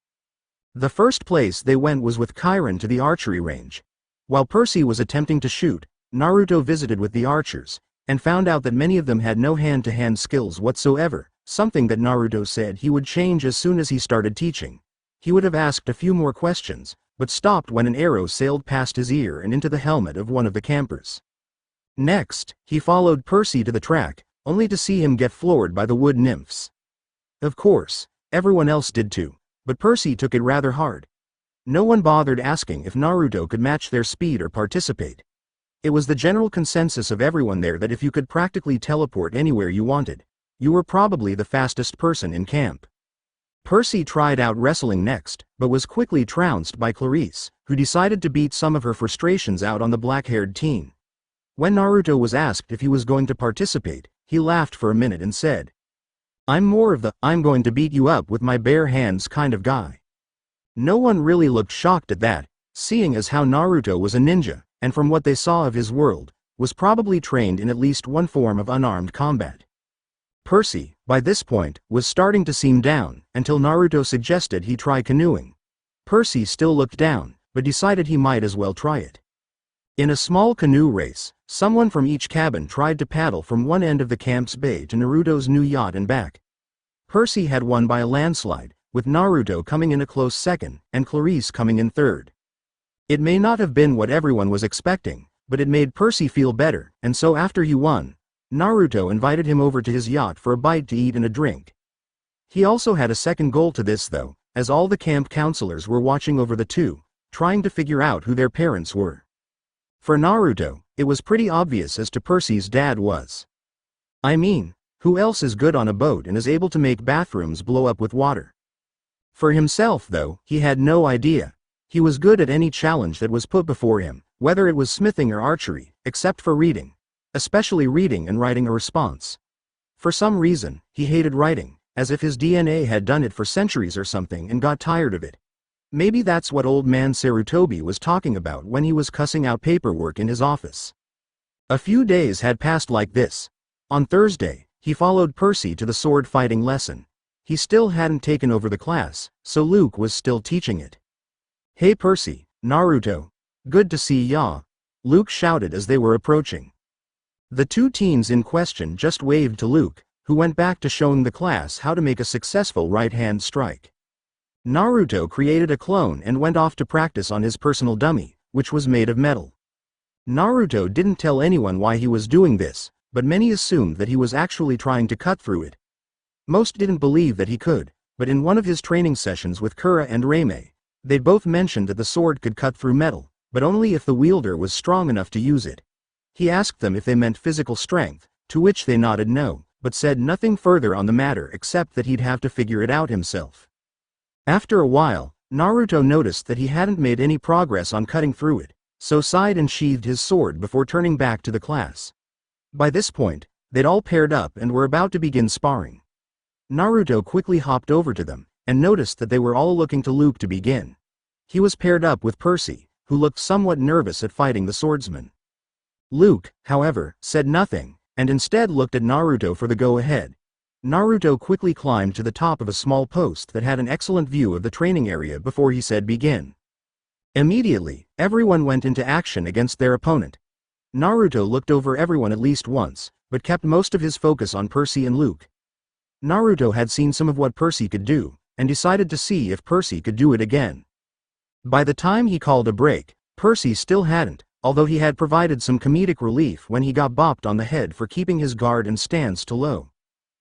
The first place they went was with Chiron to the archery range. While Percy was attempting to shoot, Naruto visited with the archers, and found out that many of them had no hand-to-hand skills whatsoever, something that Naruto said he would change as soon as he started teaching. He would have asked a few more questions, but stopped when an arrow sailed past his ear and into the helmet of one of the campers. Next, he followed Percy to the track, only to see him get floored by the wood nymphs. Of course, everyone else did too, but Percy took it rather hard. No one bothered asking if Naruto could match their speed or participate. It was the general consensus of everyone there that if you could practically teleport anywhere you wanted, you were probably the fastest person in camp. Percy tried out wrestling next, but was quickly trounced by Clarice, who decided to beat some of her frustrations out on the black-haired teen. When Naruto was asked if he was going to participate, he laughed for a minute and said, "I'm more of the, I'm going to beat you up with my bare hands kind of guy." No one really looked shocked at that, seeing as how Naruto was a ninja, and from what they saw of his world, was probably trained in at least one form of unarmed combat. Percy, by this point, was starting to seem down, until Naruto suggested he try canoeing. Percy still looked down, but decided he might as well try it. In a small canoe race, someone from each cabin tried to paddle from one end of the camp's bay to Naruto's new yacht and back. Percy had won by a landslide, with Naruto coming in a close second, and Clarice coming in third. It may not have been what everyone was expecting, but it made Percy feel better, and so after he won, Naruto invited him over to his yacht for a bite to eat and a drink. He also had a second goal to this though, as all the camp counselors were watching over the two, trying to figure out who their parents were. For Naruto, it was pretty obvious as to Percy's dad was. I mean, who else is good on a boat and is able to make bathrooms blow up with water? For himself though, he had no idea. He was good at any challenge that was put before him, whether it was smithing or archery, except for reading. Especially reading and writing a response. For some reason, he hated writing, as if his DNA had done it for centuries or something and got tired of it. Maybe that's what old man Sarutobi was talking about when he was cussing out paperwork in his office. A few days had passed like this. On Thursday, he followed Percy to the sword fighting lesson. He still hadn't taken over the class, so Luke was still teaching it. "Hey Percy, Naruto. Good to see ya," Luke shouted as they were approaching. The two teens in question just waved to Luke, who went back to showing the class how to make a successful right-hand strike. Naruto created a clone and went off to practice on his personal dummy, which was made of metal. Naruto didn't tell anyone why he was doing this, but many assumed that he was actually trying to cut through it. Most didn't believe that he could, but in one of his training sessions with Kura and Reime, they both mentioned that the sword could cut through metal, but only if the wielder was strong enough to use it. He asked them if they meant physical strength, to which they nodded no, but said nothing further on the matter except that he'd have to figure it out himself. After a while, Naruto noticed that he hadn't made any progress on cutting through it, so sighed and sheathed his sword before turning back to the class. By this point, they'd all paired up and were about to begin sparring. Naruto quickly hopped over to them, and noticed that they were all looking to Luke to begin. He was paired up with Percy, who looked somewhat nervous at fighting the swordsman. Luke, however, said nothing, and instead looked at Naruto for the go-ahead. Naruto quickly climbed to the top of a small post that had an excellent view of the training area before he said begin. Immediately, everyone went into action against their opponent. Naruto looked over everyone at least once, but kept most of his focus on Percy and Luke. Naruto had seen some of what Percy could do, and decided to see if Percy could do it again. By the time he called a break, Percy still hadn't, although he had provided some comedic relief when he got bopped on the head for keeping his guard and stance too low.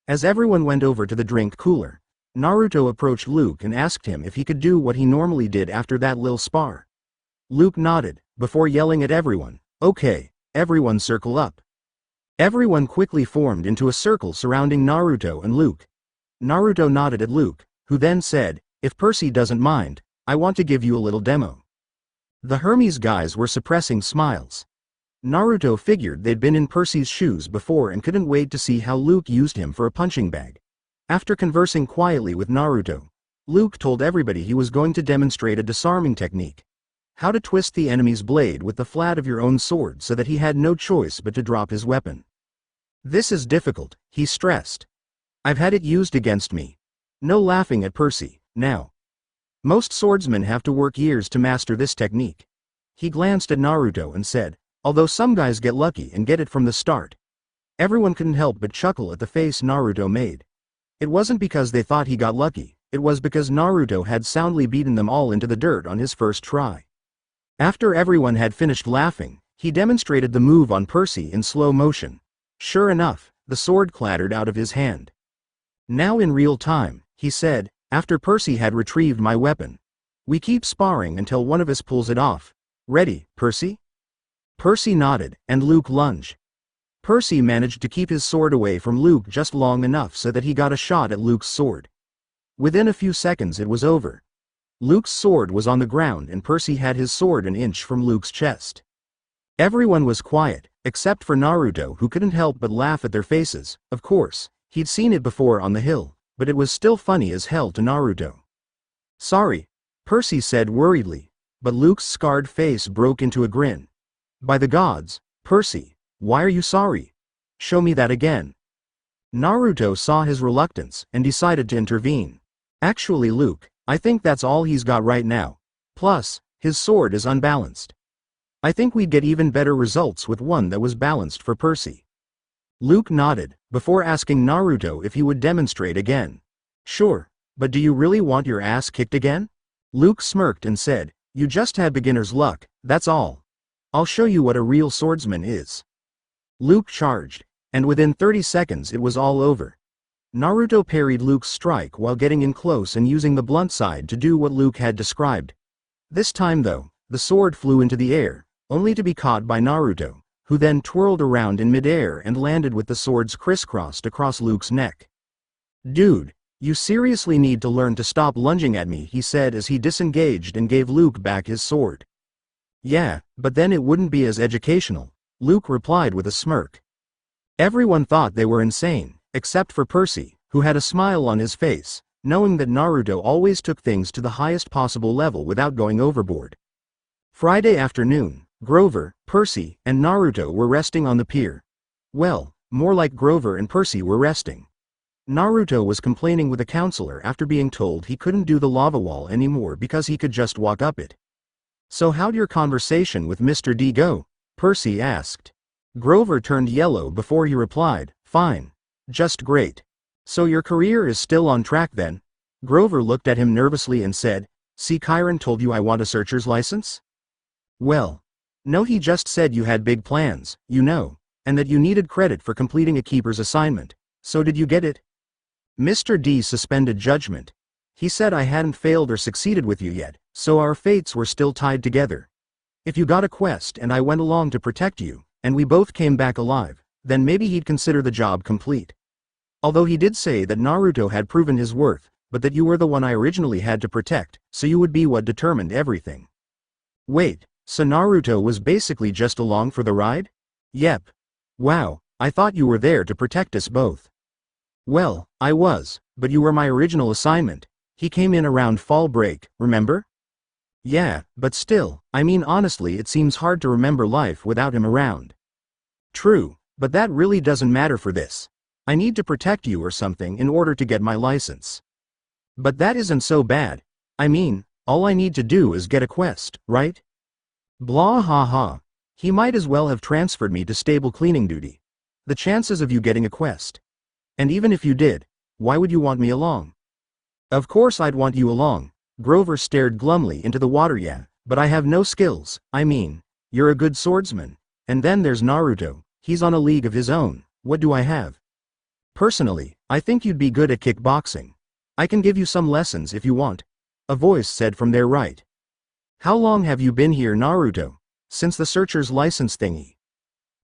As everyone went over to the drink cooler, Naruto approached Luke and asked him if he could do what he normally did after that little spar. Luke nodded, before yelling at everyone, "Okay, everyone circle up." Everyone quickly formed into a circle surrounding Naruto and Luke. Naruto nodded at Luke, who then said, "If Percy doesn't mind, I want to give you a little demo." The Hermes guys were suppressing smiles. Naruto figured they'd been in Percy's shoes before and couldn't wait to see how Luke used him for a punching bag. After conversing quietly with Naruto, Luke told everybody he was going to demonstrate a disarming technique. How to twist the enemy's blade with the flat of your own sword so that he had no choice but to drop his weapon. "This is difficult," he stressed. "I've had it used against me." No laughing at Percy, now. Most swordsmen have to work years to master this technique. He glanced at Naruto and said, "Although some guys get lucky and get it from the start." Everyone couldn't help but chuckle at the face Naruto made. It wasn't because they thought he got lucky, it was because Naruto had soundly beaten them all into the dirt on his first try. After everyone had finished laughing, he demonstrated the move on Percy in slow motion. Sure enough, the sword clattered out of his hand. "Now in real time," he said, after Percy had retrieved my weapon. "We keep sparring until one of us pulls it off. Ready, Percy?" Percy nodded, and Luke lunged. Percy managed to keep his sword away from Luke just long enough so that he got a shot at Luke's sword. Within a few seconds it was over. Luke's sword was on the ground and Percy had his sword an inch from Luke's chest. Everyone was quiet, except for Naruto, who couldn't help but laugh at their faces. Of course, he'd seen it before on the hill, but it was still funny as hell to Naruto. "Sorry," Percy said worriedly, but Luke's scarred face broke into a grin. "By the gods, Percy, why are you sorry? Show me that again." Naruto saw his reluctance and decided to intervene. "Actually, Luke, I think that's all he's got right now. Plus, his sword is unbalanced. I think we'd get even better results with one that was balanced for Percy." Luke nodded, before asking Naruto if he would demonstrate again. "Sure, but do you really want your ass kicked again?" Luke smirked and said, "You just had beginner's luck, that's all. I'll show you what a real swordsman is." Luke charged, and within 30 seconds it was all over. Naruto parried Luke's strike while getting in close and using the blunt side to do what Luke had described. This time though, the sword flew into the air, only to be caught by Naruto, who then twirled around in midair and landed with the swords crisscrossed across Luke's neck. "Dude, you seriously need to learn to stop lunging at me," he said as he disengaged and gave Luke back his sword. "Yeah, but then it wouldn't be as educational," Luke replied with a smirk. Everyone thought they were insane, except for Percy, who had a smile on his face, knowing that Naruto always took things to the highest possible level without going overboard. Friday afternoon, Grover, Percy, and Naruto were resting on the pier. Well, more like Grover and Percy were resting. Naruto was complaining with a counselor after being told he couldn't do the lava wall anymore because he could just walk up it. "So how'd your conversation with Mr. D go?" Percy asked. Grover turned yellow before he replied, "Fine. Just great. So your career is still on track then?" Grover looked at him nervously and said, "See, Chiron told you I want a searcher's license?" "Well, no, he just said you had big plans, you know, and that you needed credit for completing a keeper's assignment. So did you get it?" Mr. D suspended judgment. "He said I hadn't failed or succeeded with you yet, so our fates were still tied together. If you got a quest and I went along to protect you, and we both came back alive, then maybe he'd consider the job complete." Although he did say that Naruto had proven his worth, but that you were the one I originally had to protect, so you would be what determined everything. Wait, so Naruto was basically just along for the ride? Yep. Wow, I thought you were there to protect us both. Well, I was, but you were my original assignment. He came in around fall break, remember? Yeah, but still, I mean honestly it seems hard to remember life without him around. True, but that really doesn't matter for this. I need to protect you or something in order to get my license. But that isn't so bad. I mean, all I need to do is get a quest, right? Blah ha ha. He might as well have transferred me to stable cleaning duty. The chances of you getting a quest. And even if you did, why would you want me along? Of course I'd want you along. Grover stared glumly into the water. Yeah, but I have no skills. I mean, you're a good swordsman. And then there's Naruto. He's on a league of his own. What do I have? Personally, I think you'd be good at kickboxing. I can give you some lessons if you want. A voice said from their right. How long have you been here, Naruto? Since the searcher's license thingy.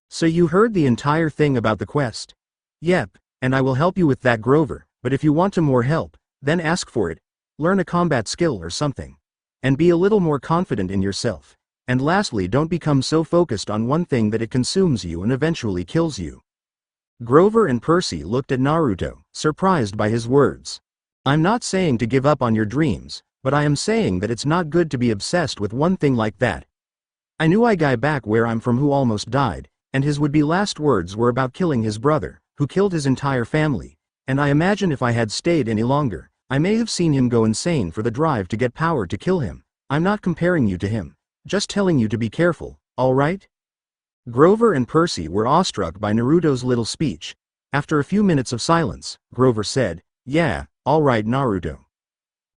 So you heard the entire thing about the quest? Yep, and I will help you with that, Grover, but if you want more help, then ask for it. Learn a combat skill or something. And be a little more confident in yourself. And lastly, don't become so focused on one thing that it consumes you and eventually kills you. Grover and Percy looked at Naruto, surprised by his words. I'm not saying to give up on your dreams, but I am saying that it's not good to be obsessed with one thing like that. I knew a guy back where I'm from who almost died, and his would-be last words were about killing his brother, who killed his entire family, and I imagine if I had stayed any longer, I may have seen him go insane for the drive to get power to kill him. I'm not comparing you to him, just telling you to be careful, alright? Grover and Percy were awestruck by Naruto's little speech. After a few minutes of silence, Grover said, Yeah, alright Naruto.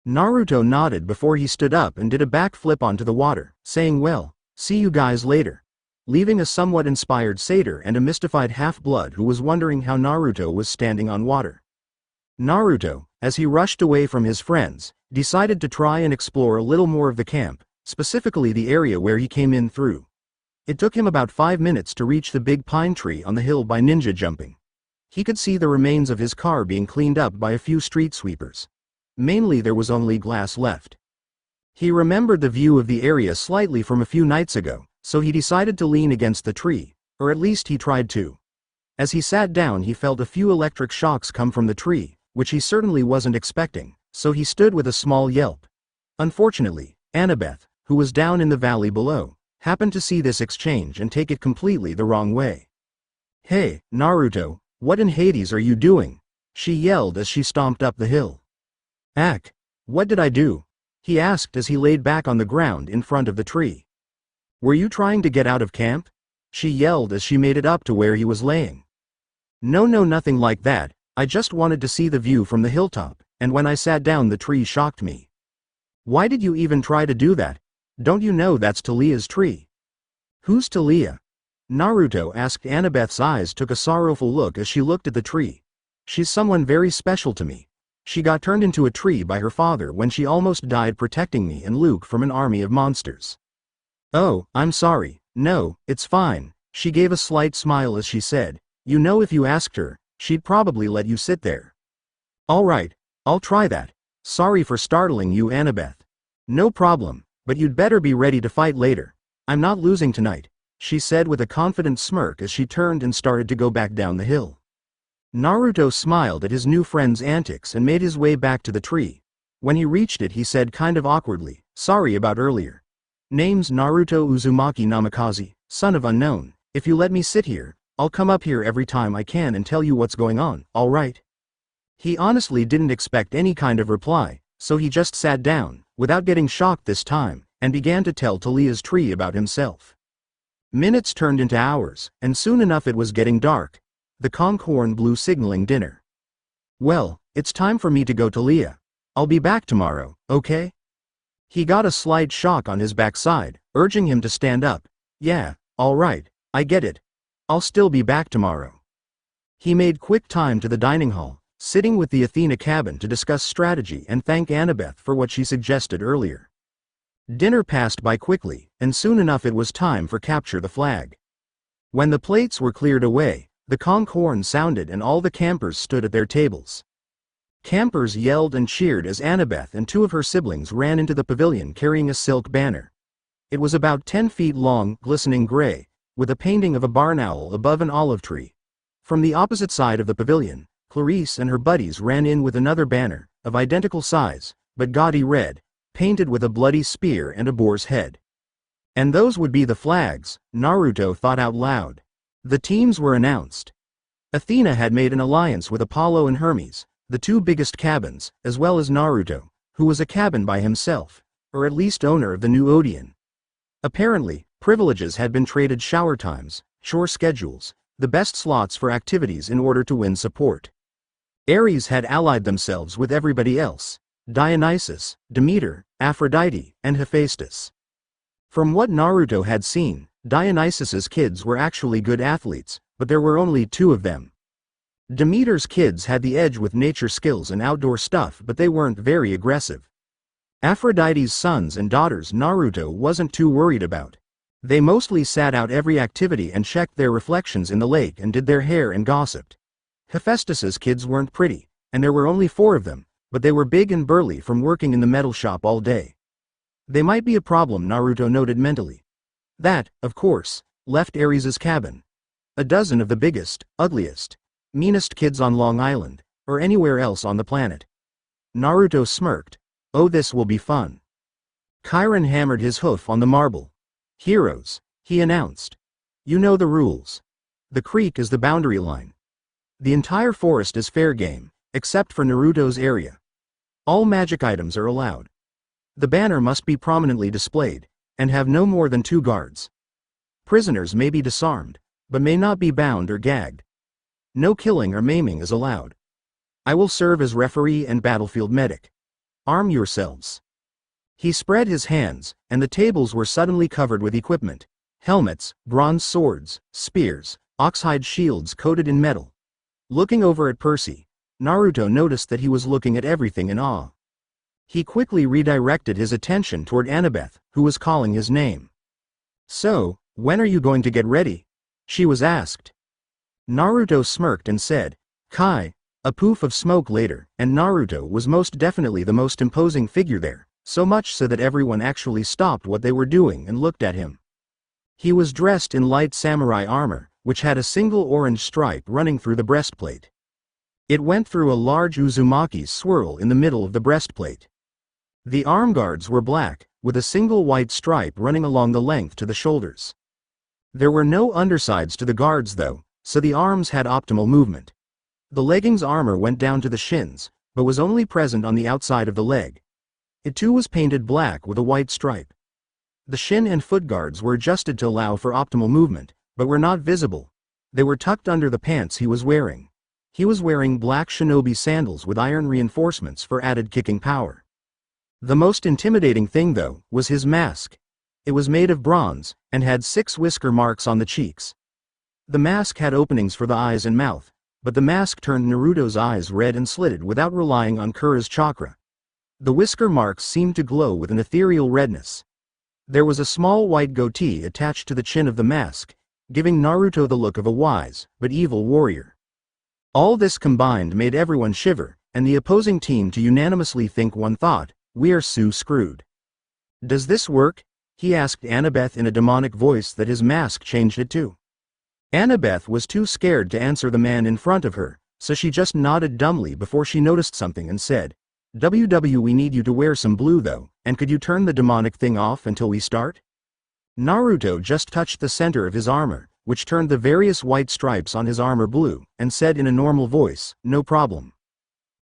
Naruto nodded before he stood up and did a backflip onto the water, saying well, see you guys later. Leaving a somewhat inspired satyr and a mystified half-blood who was wondering how Naruto was standing on water. Naruto, as he rushed away from his friends, decided to try and explore a little more of the camp, specifically the area where he came in through. It took him about 5 minutes to reach the big pine tree on the hill by ninja jumping. He could see the remains of his car being cleaned up by a few street sweepers. Mainly there was only glass left. He remembered the view of the area slightly from a few nights ago, so he decided to lean against the tree, or at least he tried to. As he sat down he felt a few electric shocks come from the tree, which he certainly wasn't expecting, so he stood with a small yelp. Unfortunately, Annabeth, who was down in the valley below, happened to see this exchange and take it completely the wrong way. Hey, Naruto, what in Hades are you doing? She yelled as she stomped up the hill. Ack, what did I do? He asked as he laid back on the ground in front of the tree. Were you trying to get out of camp? She yelled as she made it up to where he was laying. No, nothing like that. I just wanted to see the view from the hilltop, and when I sat down the tree shocked me. Why did you even try to do that? Don't you know that's Talia's tree? Who's Talia? Naruto asked. Annabeth's eyes took a sorrowful look as she looked at the tree. She's someone very special to me. She got turned into a tree by her father when she almost died protecting me and Luke from an army of monsters. Oh, I'm sorry. No, it's fine. She gave a slight smile as she said, you know if you asked her, she'd probably let you sit there. Alright, I'll try that. Sorry for startling you, Annabeth. No problem, but you'd better be ready to fight later. I'm not losing tonight, she said with a confident smirk as she turned and started to go back down the hill. Naruto smiled at his new friend's antics and made his way back to the tree. When he reached it he said kind of awkwardly, sorry about earlier. Name's Naruto Uzumaki Namikaze, son of unknown. If you let me sit here, I'll come up here every time I can and tell you what's going on, alright? He honestly didn't expect any kind of reply, so he just sat down, without getting shocked this time, and began to tell Talia's tree about himself. Minutes turned into hours, and soon enough it was getting dark. The conch horn blew signaling dinner. Well, it's time for me to go, Talia. I'll be back tomorrow, okay? He got a slight shock on his backside, urging him to stand up. Yeah, alright, I get it. I'll still be back tomorrow. He made quick time to the dining hall, sitting with the Athena cabin to discuss strategy and thank Annabeth for what she suggested earlier. Dinner passed by quickly, and soon enough it was time for capture the flag. When the plates were cleared away, the conch horn sounded and all the campers stood at their tables. Campers yelled and cheered as Annabeth and two of her siblings ran into the pavilion carrying a silk banner. It was about 10 feet long, glistening gray, with a painting of a barn owl above an olive tree. From the opposite side of the pavilion, Clarice and her buddies ran in with another banner, of identical size, but gaudy red, painted with a bloody spear and a boar's head. And those would be the flags, Naruto thought out loud. The teams were announced. Athena had made an alliance with Apollo and Hermes, the two biggest cabins, as well as Naruto, who was a cabin by himself, or at least owner of the new Odeon. Apparently, privileges had been traded: shower times, chore schedules, the best slots for activities in order to win support. Ares had allied themselves with everybody else: Dionysus, Demeter, Aphrodite, and Hephaestus. From what Naruto had seen, Dionysus's kids were actually good athletes, but there were only 2 of them. Demeter's kids had the edge with nature skills and outdoor stuff, but they weren't very aggressive. Aphrodite's sons and daughters Naruto wasn't too worried about. They mostly sat out every activity and checked their reflections in the lake and did their hair and gossiped. Hephaestus's kids weren't pretty, and there were only 4 of them, but they were big and burly from working in the metal shop all day. They might be a problem, Naruto noted mentally. That, of course, left Ares's cabin. A dozen of the biggest, ugliest, meanest kids on Long Island, or anywhere else on the planet. Naruto smirked. Oh, this will be fun. Chiron hammered his hoof on the marble. Heroes, he announced. You know the rules. The creek is the boundary line. The entire forest is fair game, except for Naruto's area. All magic items are allowed. The banner must be prominently displayed, and have no more than 2 guards. Prisoners may be disarmed, but may not be bound or gagged. No killing or maiming is allowed. I will serve as referee and battlefield medic. Arm yourselves. He spread his hands, and the tables were suddenly covered with equipment: helmets, bronze swords, spears, oxhide shields coated in metal. Looking over at Percy, Naruto noticed that he was looking at everything in awe. He quickly redirected his attention toward Annabeth, who was calling his name. So, when are you going to get ready? She was asked. Naruto smirked and said, Kai. A poof of smoke later, and Naruto was most definitely the most imposing figure there, so much so that everyone actually stopped what they were doing and looked at him. He was dressed in light samurai armor, which had a single orange stripe running through the breastplate. It went through a large Uzumaki swirl in the middle of the breastplate. The arm guards were black, with a single white stripe running along the length to the shoulders. There were no undersides to the guards though, so the arms had optimal movement. The leggings armor went down to the shins, but was only present on the outside of the leg. It too was painted black with a white stripe. The shin and foot guards were adjusted to allow for optimal movement, but were not visible. They were tucked under the pants he was wearing. He was wearing black shinobi sandals with iron reinforcements for added kicking power. The most intimidating thing though, was his mask. It was made of bronze, and had 6 whisker marks on the cheeks. The mask had openings for the eyes and mouth, but the mask turned Naruto's eyes red and slitted without relying on Kura's chakra. The whisker marks seemed to glow with an ethereal redness. There was a small white goatee attached to the chin of the mask, giving Naruto the look of a wise, but evil warrior. All this combined made everyone shiver, and the opposing team to unanimously think one thought, we are so screwed. Does this work? He asked Annabeth in a demonic voice that his mask changed it to. Annabeth was too scared to answer the man in front of her, so she just nodded dumbly before she noticed something and said, we need you to wear some blue though, and could you turn the demonic thing off until we start? Naruto just touched the center of his armor, which turned the various white stripes on his armor blue, and said in a normal voice, no problem.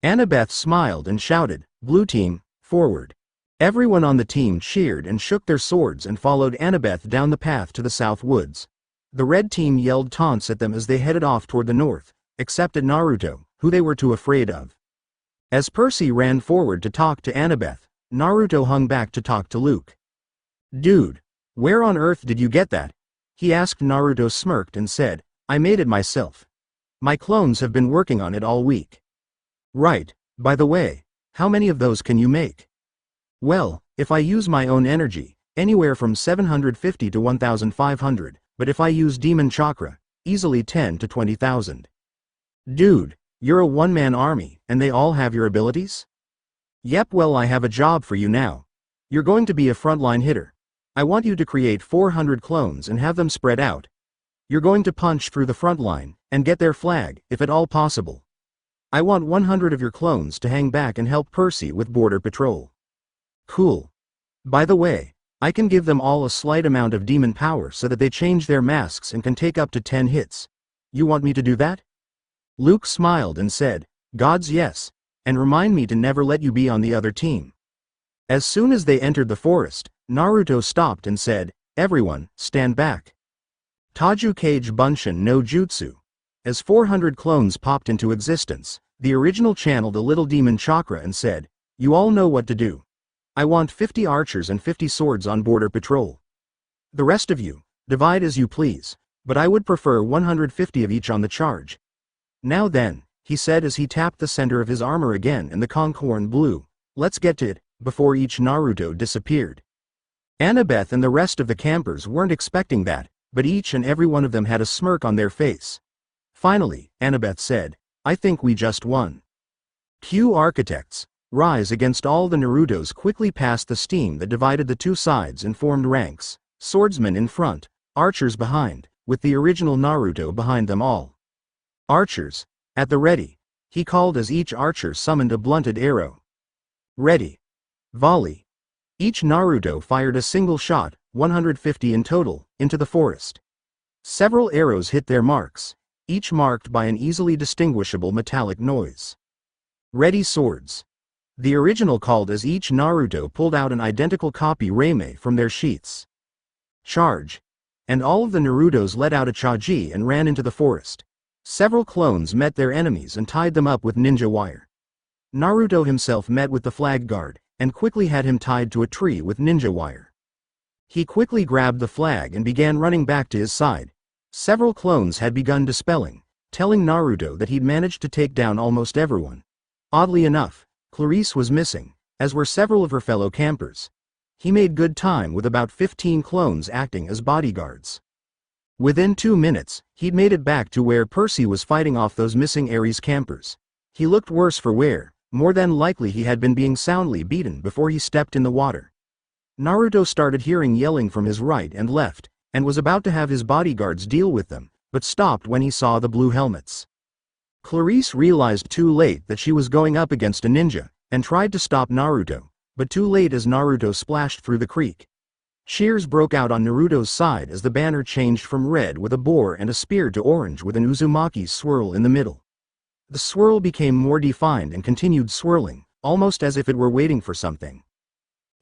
Annabeth smiled and shouted, blue team, forward. Everyone on the team cheered and shook their swords and followed Annabeth down the path to the south woods. The red team yelled taunts at them as they headed off toward the north, except at Naruto, who they were too afraid of. As Percy ran forward to talk to Annabeth, Naruto hung back to talk to Luke. Dude, where on earth did you get that? He asked. Naruto smirked and said, I made it myself. My clones have been working on it all week. Right, by the way, how many of those can you make? Well, if I use my own energy, anywhere from 750 to 1,500, but if I use demon chakra, easily 10 to 20,000. Dude, You're a one-man army, and they all have your abilities? Yep, well, I have a job for you now. You're going to be a frontline hitter. I want you to create 400 clones and have them spread out. You're going to punch through the front line, and get their flag, if at all possible. I want 100 of your clones to hang back and help Percy with border patrol. Cool. By the way, I can give them all a slight amount of demon power so that they change their masks and can take up to 10 hits. You want me to do that? Luke smiled and said, Gods, yes, and remind me to never let you be on the other team. As soon as they entered the forest, Naruto stopped and said, Everyone, stand back. Taju Kage Bunshin no Jutsu. As 400 clones popped into existence, the original channeled a little demon chakra and said, You all know what to do. I want 50 archers and 50 swords on border patrol. The rest of you, divide as you please, but I would prefer 150 of each on the charge. Now then, he said as he tapped the center of his armor again and the conch horn blew, let's get to it, before each Naruto disappeared. Annabeth and the rest of the campers weren't expecting that, but each and every one of them had a smirk on their face. Finally, Annabeth said, I think we just won. Q architects. Rise against all the Narutos quickly passed the steam that divided the two sides and formed ranks, swordsmen in front, archers behind, with the original Naruto behind them all. Archers, at the ready, he called as each archer summoned a blunted arrow. Ready. Volley. Each Naruto fired a single shot, 150 in total, into the forest. Several arrows hit their marks, each marked by an easily distinguishable metallic noise. Ready swords. The original called as each Naruto pulled out an identical copy Reime from their sheaths. Charge. And all of the Narutos let out a Chaji and ran into the forest. Several clones met their enemies and tied them up with ninja wire. Naruto himself met with the flag guard, and quickly had him tied to a tree with ninja wire. He quickly grabbed the flag and began running back to his side. Several clones had begun dispelling, telling Naruto that he'd managed to take down almost everyone. Oddly enough, Clarice was missing, as were several of her fellow campers. He made good time with about 15 clones acting as bodyguards. Within 2 minutes, he'd made it back to where Percy was fighting off those missing Ares campers. He looked worse for wear, more than likely he had been being soundly beaten before he stepped in the water. Naruto started hearing yelling from his right and left, and was about to have his bodyguards deal with them, but stopped when he saw the blue helmets. Clarice realized too late that she was going up against a ninja, and tried to stop Naruto, but too late as Naruto splashed through the creek. Cheers broke out on Naruto's side as the banner changed from red with a boar and a spear to orange with an Uzumaki swirl in the middle. The swirl became more defined and continued swirling, almost as if it were waiting for something.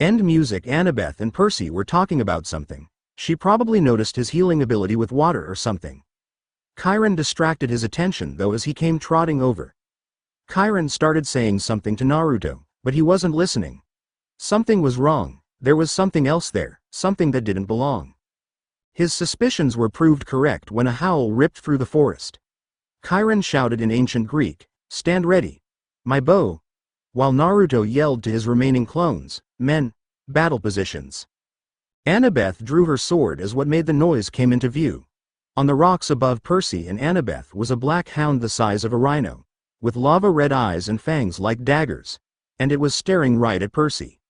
End music. Annabeth and Percy were talking about something. She probably noticed his healing ability with water or something. Chiron distracted his attention though as he came trotting over. Chiron started saying something to Naruto, but he wasn't listening. Something was wrong, there was something else there, something that didn't belong. His suspicions were proved correct when a howl ripped through the forest. Chiron shouted in ancient Greek, "Stand ready! My bow!" While Naruto yelled to his remaining clones, "Men, battle positions!" Annabeth drew her sword as what made the noise came into view. On the rocks above Percy and Annabeth was a black hound the size of a rhino, with lava-red eyes and fangs like daggers, and it was staring right at Percy.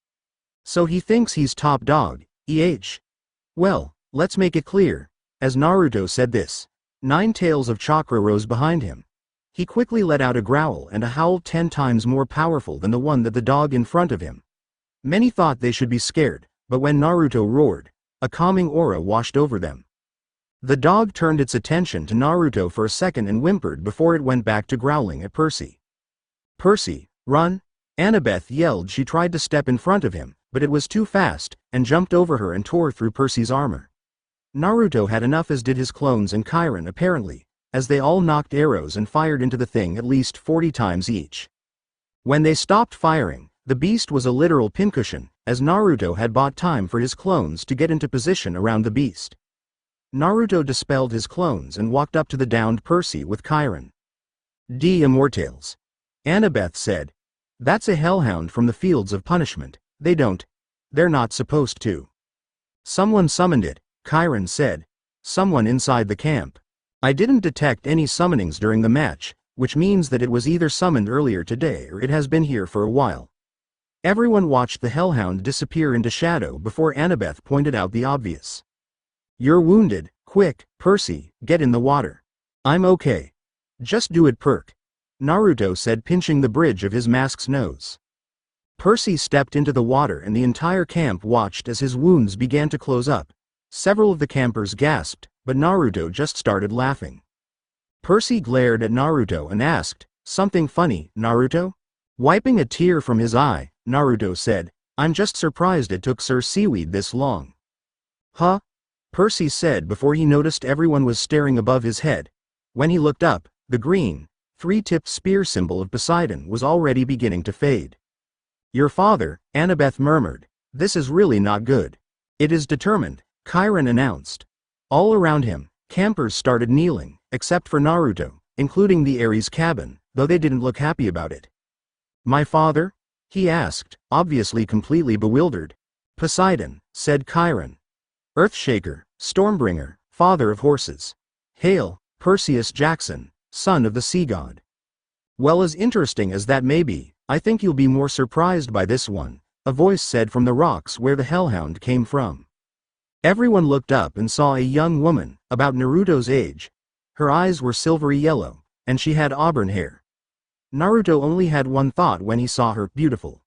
So he thinks he's top dog, Well, let's make it clear. As Naruto said this, 9 tails of chakra rose behind him. He quickly let out a growl and a howl 10 times more powerful than the one that the dog in front of him. Many thought they should be scared, but when Naruto roared, a calming aura washed over them. The dog turned its attention to Naruto for a second and whimpered before it went back to growling at Percy. "Percy, run!" Annabeth yelled. She tried to step in front of him, but it was too fast, and jumped over her and tore through Percy's armor. Naruto had enough, as did his clones and Chiron apparently, as they all knocked arrows and fired into the thing at least 40 times each. When they stopped firing, the beast was a literal pincushion, as Naruto had bought time for his clones to get into position around the beast. Naruto dispelled his clones and walked up to the downed Percy with Chiron. "D. Immortales," Annabeth said. "That's a hellhound from the fields of punishment. They're not supposed to." "Someone summoned it," Chiron said. "Someone inside the camp. I didn't detect any summonings during the match, which means that it was either summoned earlier today or it has been here for a while. Everyone watched the hellhound disappear into shadow before Annabeth pointed out the obvious. You're wounded. Quick, Percy, get in the water. I'm okay. Just do it, Perk. Naruto said, pinching the bridge of his mask's nose. Percy stepped into the water and the entire camp watched as his wounds began to close up. Several of the campers gasped, but Naruto just started laughing. Percy glared at Naruto and asked, "Something funny, Naruto?" Wiping a tear from his eye, Naruto said, "I'm just surprised it took Sir Seaweed this long." Huh? Percy said before he noticed everyone was staring above his head. When he looked up, the green, three-tipped spear symbol of Poseidon was already beginning to fade. Your father, Annabeth murmured. This is really not good. It is determined, Chiron announced. All around him, campers started kneeling, except for Naruto, including the Ares cabin, though they didn't look happy about it. My father? He asked, obviously completely bewildered. Poseidon, said Chiron. Earthshaker, Stormbringer, father of horses. Hail, Perseus Jackson, son of the sea god. Well, as interesting as that may be, I think you'll be more surprised by this one, a voice said from the rocks where the hellhound came from. Everyone looked up and saw a young woman, about Naruto's age. Her eyes were silvery yellow, and she had auburn hair. Naruto only had one thought when he saw her, beautiful.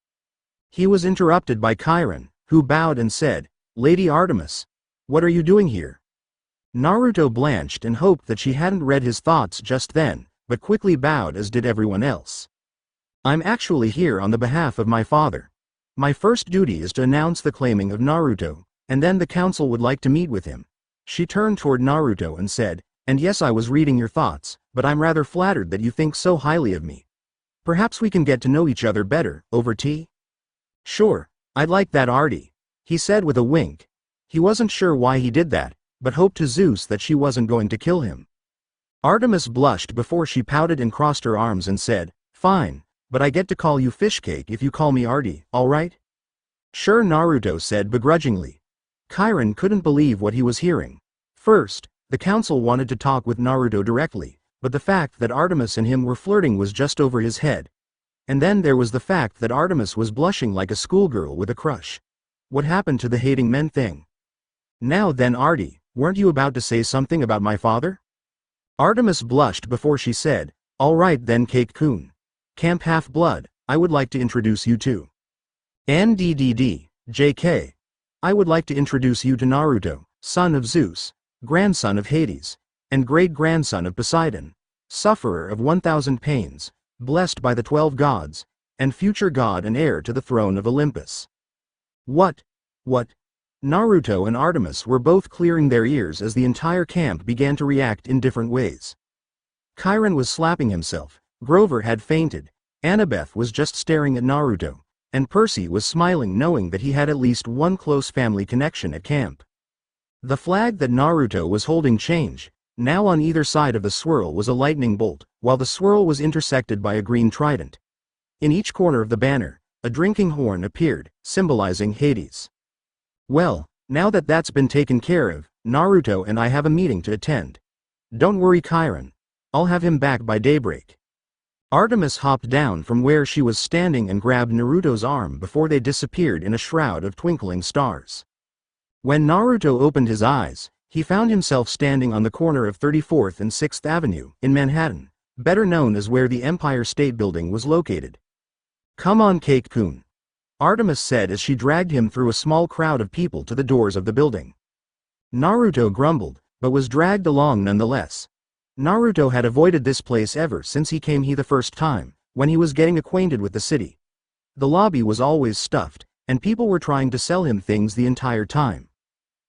He was interrupted by Chiron, who bowed and said, Lady Artemis, what are you doing here? Naruto blanched and hoped that she hadn't read his thoughts just then, but quickly bowed as did everyone else. I'm actually here on the behalf of my father. My first duty is to announce the claiming of Naruto, and then the council would like to meet with him. She turned toward Naruto and said, and yes, I was reading your thoughts, but I'm rather flattered that you think so highly of me. Perhaps we can get to know each other better, over tea? Sure, I'd like that, Artie, he said with a wink. He wasn't sure why he did that, but hoped to Zeus that she wasn't going to kill him. Artemis blushed before she pouted and crossed her arms and said, fine, but I get to call you Fishcake if you call me Artie, alright? Sure, Naruto said begrudgingly. Chiron couldn't believe what he was hearing. First, the council wanted to talk with Naruto directly, but the fact that Artemis and him were flirting was just over his head. And then there was the fact that Artemis was blushing like a schoolgirl with a crush. What happened to the hating men thing? Now then, Artie, weren't you about to say something about my father? Artemis blushed before she said, all right then, Cake-kun. Camp Half-Blood, I would like to introduce you to NDDD, JK. I would like to introduce you to Naruto, son of Zeus, grandson of Hades, and great-grandson of Poseidon, sufferer of 1,000 pains, blessed by the 12 gods, and future god and heir to the throne of Olympus. What? Naruto and Artemis were both clearing their ears as the entire camp began to react in different ways. Chiron was slapping himself, Grover had fainted, Annabeth was just staring at Naruto, and Percy was smiling knowing that he had at least one close family connection at camp. The flag that Naruto was holding changed. Now on either side of the swirl was a lightning bolt, while the swirl was intersected by a green trident. In each corner of the banner, a drinking horn appeared, symbolizing Hades. Well, now that that's been taken care of, Naruto and I have a meeting to attend. Don't worry, Chiron. I'll have him back by daybreak. Artemis hopped down from where she was standing and grabbed Naruto's arm before they disappeared in a shroud of twinkling stars. When Naruto opened his eyes, he found himself standing on the corner of 34th and 6th Avenue, in Manhattan, better known as where the Empire State Building was located. Come on, Cake-kun, Artemis said as she dragged him through a small crowd of people to the doors of the building. Naruto grumbled, but was dragged along nonetheless. Naruto had avoided this place ever since he came here the first time, when he was getting acquainted with the city. The lobby was always stuffed, and people were trying to sell him things the entire time.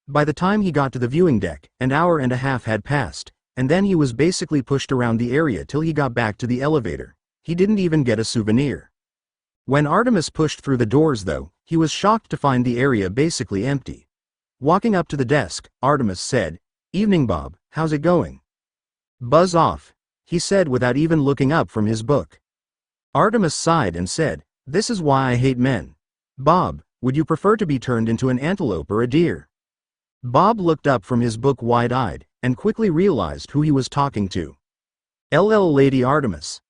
By the time he got to the viewing deck, an hour and a half had passed, and then he was basically pushed around the area till he got back to the elevator. He didn't even get a souvenir. When Artemis pushed through the doors though, he was shocked to find the area basically empty. Walking up to the desk, Artemis said, Evening, Bob, how's it going? Buzz off, he said without even looking up from his book. Artemis sighed and said, This is why I hate men. Bob, would you prefer to be turned into an antelope or a deer? Bob looked up from his book wide-eyed, and quickly realized who he was talking to. LL Lady Artemis.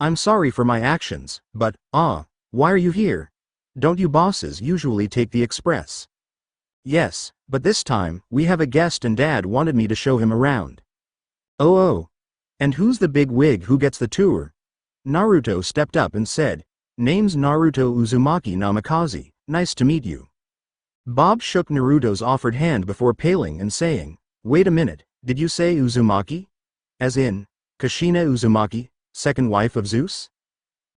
I'm sorry for my actions, but, why are you here? Don't you bosses usually take the express? Yes, but this time, we have a guest and Dad wanted me to show him around. Oh. And who's the big wig who gets the tour? Naruto stepped up and said, Name's Naruto Uzumaki Namikaze, nice to meet you. Bob shook Naruto's offered hand before paling and saying, Wait a minute, did you say Uzumaki? As in, Kushina Uzumaki, second wife of Zeus?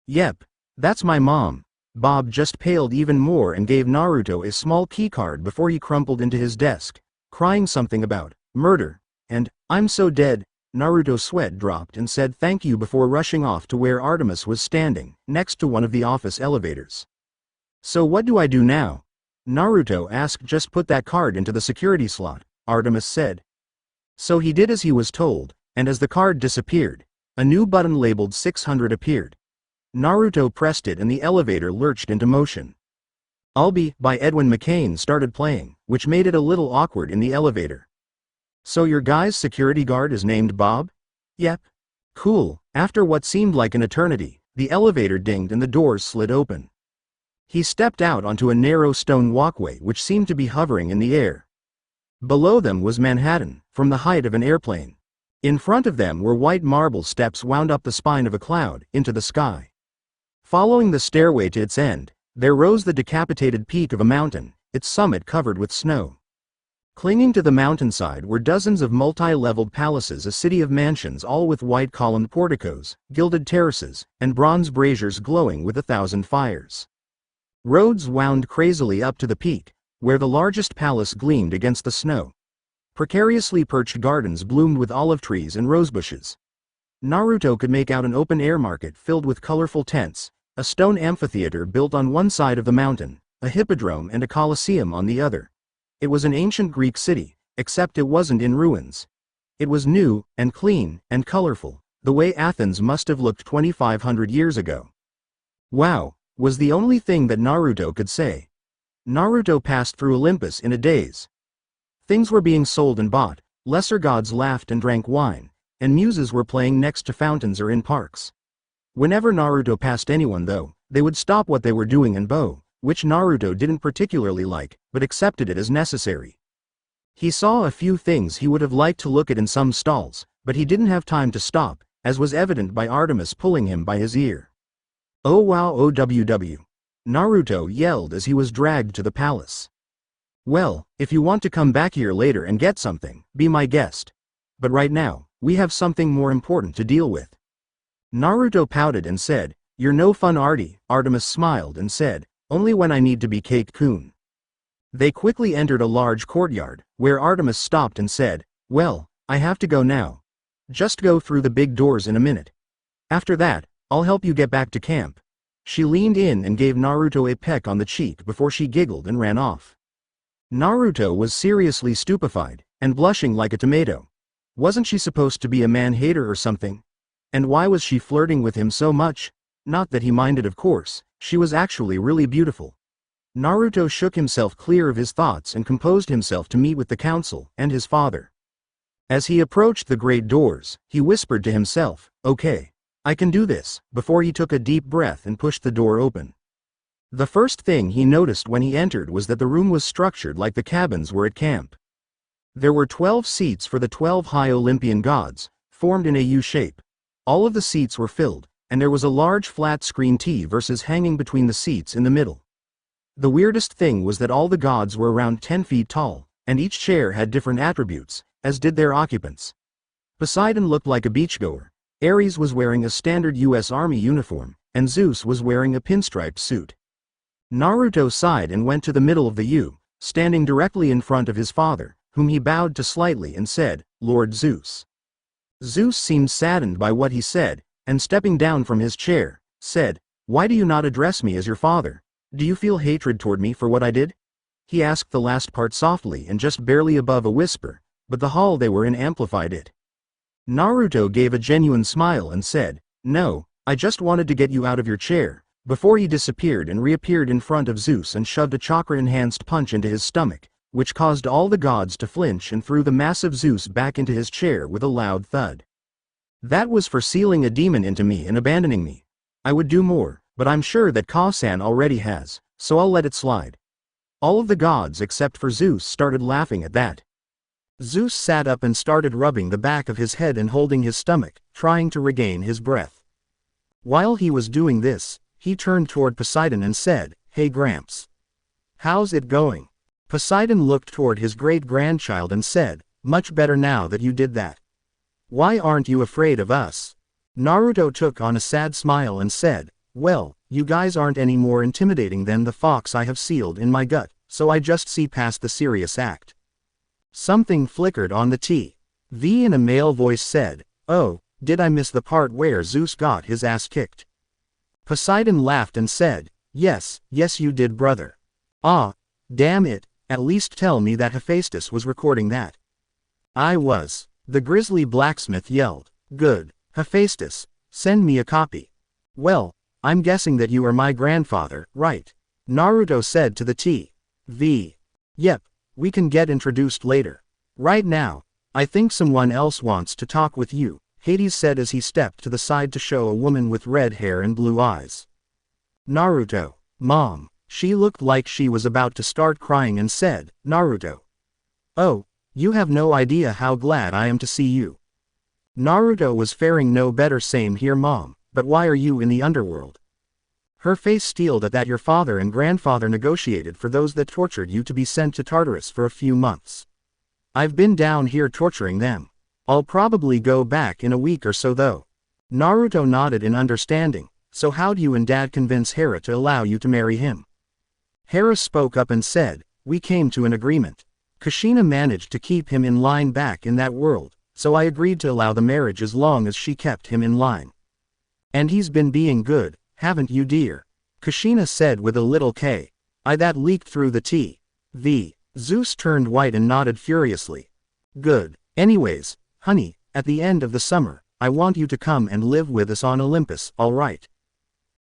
Yep, that's my mom. Bob just paled even more and gave Naruto a small keycard before he crumpled into his desk, crying something about murder, and, I'm so dead. Naruto's sweat dropped and said thank you before rushing off to where Artemis was standing, next to one of the office elevators. So what do I do now? Naruto asked. Just put that card into the security slot, Artemis said. So he did as he was told, and as the card disappeared, a new button labeled 600 appeared. Naruto pressed it and the elevator lurched into motion. I'll Be by Edwin McCain started playing, which made it a little awkward in the elevator. So your guy's security guard is named Bob? Yep. Cool. After what seemed like an eternity, the elevator dinged and the doors slid open. He stepped out onto a narrow stone walkway which seemed to be hovering in the air. Below them was Manhattan, from the height of an airplane. In front of them were white marble steps wound up the spine of a cloud, into the sky. Following the stairway to its end, there rose the decapitated peak of a mountain, its summit covered with snow. Clinging to the mountainside were dozens of multi-leveled palaces, a city of mansions, all with white columned porticos, gilded terraces, and bronze braziers glowing with 1,000 fires. Roads wound crazily up to the peak, where the largest palace gleamed against the snow. Precariously perched gardens bloomed with olive trees and rosebushes. Naruto could make out an open-air market filled with colorful tents, a stone amphitheater built on one side of the mountain, a hippodrome and a coliseum on the other. It was an ancient Greek city, except it wasn't in ruins. It was new, and clean, and colorful, the way Athens must have looked 2,500 years ago. Wow, was the only thing that Naruto could say. Naruto passed through Olympus in a daze. Things were being sold and bought, lesser gods laughed and drank wine, and muses were playing next to fountains or in parks. Whenever Naruto passed anyone though, they would stop what they were doing and bow, which Naruto didn't particularly like, but accepted it as necessary. He saw a few things he would have liked to look at in some stalls, but he didn't have time to stop, as was evident by Artemis pulling him by his ear. Oh wow, OWW. Naruto yelled as he was dragged to the palace. Well, if you want to come back here later and get something, be my guest. But right now, we have something more important to deal with. Naruto pouted and said, You're no fun, Artie. Artemis smiled and said, Only when I need to be Cake-kun. They quickly entered a large courtyard, where Artemis stopped and said, Well, I have to go now. Just go through the big doors in a minute. After that, I'll help you get back to camp. She leaned in and gave Naruto a peck on the cheek before she giggled and ran off. Naruto was seriously stupefied, and blushing like a tomato. Wasn't she supposed to be a man-hater or something? And why was she flirting with him so much? Not that he minded, of course, she was actually really beautiful. Naruto shook himself clear of his thoughts and composed himself to meet with the council and his father. As he approached the great doors, he whispered to himself, Okay, I can do this, before he took a deep breath and pushed the door open. The first thing he noticed when he entered was that the room was structured like the cabins were at camp. There were 12 seats for the 12 high Olympian gods, formed in a U shape. All of the seats were filled, and there was a large flat-screen TV hanging between the seats in the middle. The weirdest thing was that all the gods were around 10 feet tall, and each chair had different attributes, as did their occupants. Poseidon looked like a beachgoer, Ares was wearing a standard U.S. Army uniform, and Zeus was wearing a pinstriped suit. Naruto sighed and went to the middle of the U, standing directly in front of his father, whom he bowed to slightly and said, Lord Zeus. Zeus seemed saddened by what he said, and stepping down from his chair, said, Why do you not address me as your father? Do you feel hatred toward me for what I did? He asked the last part softly and just barely above a whisper, but the hall they were in amplified it. Naruto gave a genuine smile and said, No, I just wanted to get you out of your chair, before he disappeared and reappeared in front of Zeus and shoved a chakra-enhanced punch into his stomach, which caused all the gods to flinch and threw the massive Zeus back into his chair with a loud thud. That was for sealing a demon into me and abandoning me. I would do more, but I'm sure that Ka-san already has, so I'll let it slide. All of the gods except for Zeus started laughing at that. Zeus sat up and started rubbing the back of his head and holding his stomach, trying to regain his breath. While he was doing this, he turned toward Poseidon and said, "Hey Gramps. How's it going?" Poseidon looked toward his great-grandchild and said, "Much better now that you did that. Why aren't you afraid of us?" Naruto took on a sad smile and said, "Well, you guys aren't any more intimidating than the fox I have sealed in my gut, so I just see past the serious act." Something flickered on the TV and a male voice said, "Oh, did I miss the part where Zeus got his ass kicked?" Poseidon laughed and said, yes you did brother. Ah, damn it, at least tell me that Hephaestus was recording that." "I was," the grizzly blacksmith yelled. "Good, Hephaestus, send me a copy." "Well, I'm guessing that you are my grandfather, right?" Naruto said to the TV. "Yep, we can get introduced later. Right now, I think someone else wants to talk with you," Hades said as he stepped to the side to show a woman with red hair and blue eyes. "Naruto, Mom." She looked like she was about to start crying and said, "Naruto. Oh, you have no idea how glad I am to see you." Naruto was faring no better. "Same here Mom, but why are you in the underworld?" Her face steeled at that. "Your father and grandfather negotiated for those that tortured you to be sent to Tartarus for a few months. I've been down here torturing them. I'll probably go back in a week or so though." Naruto nodded in understanding. "So how'd you and Dad convince Hera to allow you to marry him?" Hera spoke up and said, "We came to an agreement. Kushina managed to keep him in line back in that world, so I agreed to allow the marriage as long as she kept him in line. And he's been being good, haven't you dear?" Kushina said with a little K. I that leaked through the TV. Zeus turned white and nodded furiously. "Good. Anyways, honey, at the end of the summer, I want you to come and live with us on Olympus, alright?"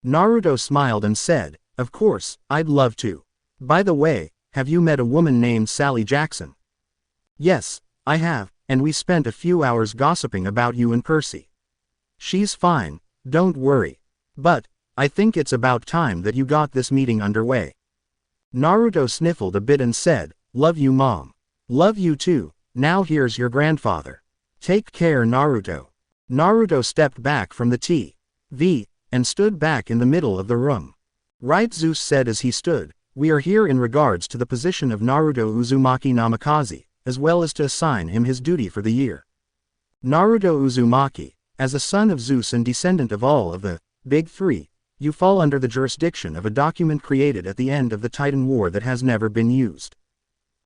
Naruto smiled and said, "Of course, I'd love to. By the way, have you met a woman named Sally Jackson?" "Yes, I have, and we spent a few hours gossiping about you and Percy. She's fine, don't worry. But, I think it's about time that you got this meeting underway." Naruto sniffled a bit and said, "Love you Mom. Love you too. Now here's your grandfather. Take care Naruto." Naruto stepped back from the TV and stood back in the middle of the room. "Right," Zeus said as he stood, "we are here in regards to the position of Naruto Uzumaki Namikaze, as well as to assign him his duty for the year. Naruto Uzumaki, as a son of Zeus and descendant of all of the Big Three, you fall under the jurisdiction of a document created at the end of the Titan War that has never been used.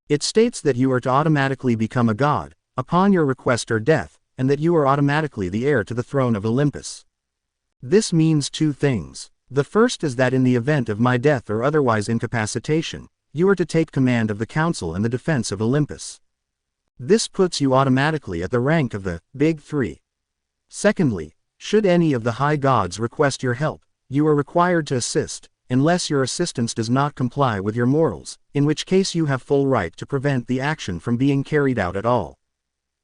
It states that you are to automatically become a god, upon your request or death, and that you are automatically the heir to the throne of Olympus. This means two things. The first is that in the event of my death or otherwise incapacitation, you are to take command of the council and the defense of Olympus. This puts you automatically at the rank of the Big Three. Secondly, should any of the high gods request your help, you are required to assist, unless your assistance does not comply with your morals, in which case you have full right to prevent the action from being carried out at all.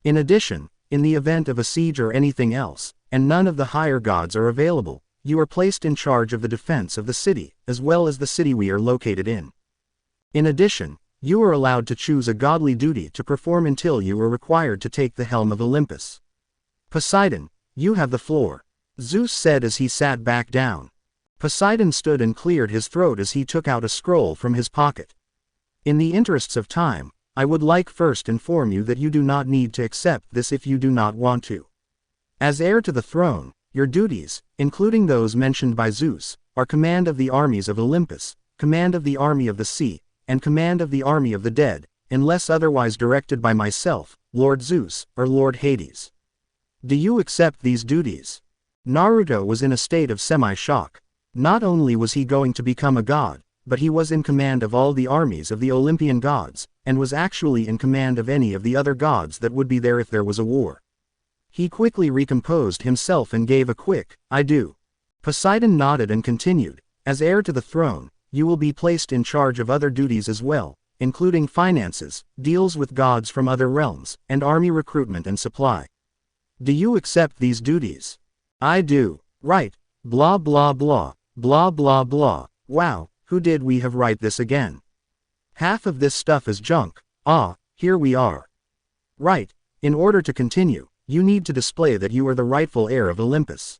In addition, in the event of a siege or anything else, and none of the higher gods are available, you are placed in charge of the defense of the city, as well as the city we are located in. In addition, you are allowed to choose a godly duty to perform until you are required to take the helm of Olympus. Poseidon, you have the floor," Zeus said as he sat back down. Poseidon stood and cleared his throat as he took out a scroll from his pocket. "In the interests of time, I would like first inform you that you do not need to accept this if you do not want to. As heir to the throne, your duties, including those mentioned by Zeus, are command of the armies of Olympus, command of the army of the sea, and command of the army of the dead, unless otherwise directed by myself, Lord Zeus, or Lord Hades. Do you accept these duties?" Naruto was in a state of semi-shock. Not only was he going to become a god, but he was in command of all the armies of the Olympian gods, and was actually in command of any of the other gods that would be there if there was a war. He quickly recomposed himself and gave a quick, "I do." Poseidon nodded and continued, "As heir to the throne, you will be placed in charge of other duties as well, including finances, deals with gods from other realms, and army recruitment and supply. Do you accept these duties? I do. Right. Blah blah blah. Blah blah blah. Wow, who did we have write this again? Half of this stuff is junk. Ah, here we are. Right. In order to continue, you need to display that you are the rightful heir of Olympus.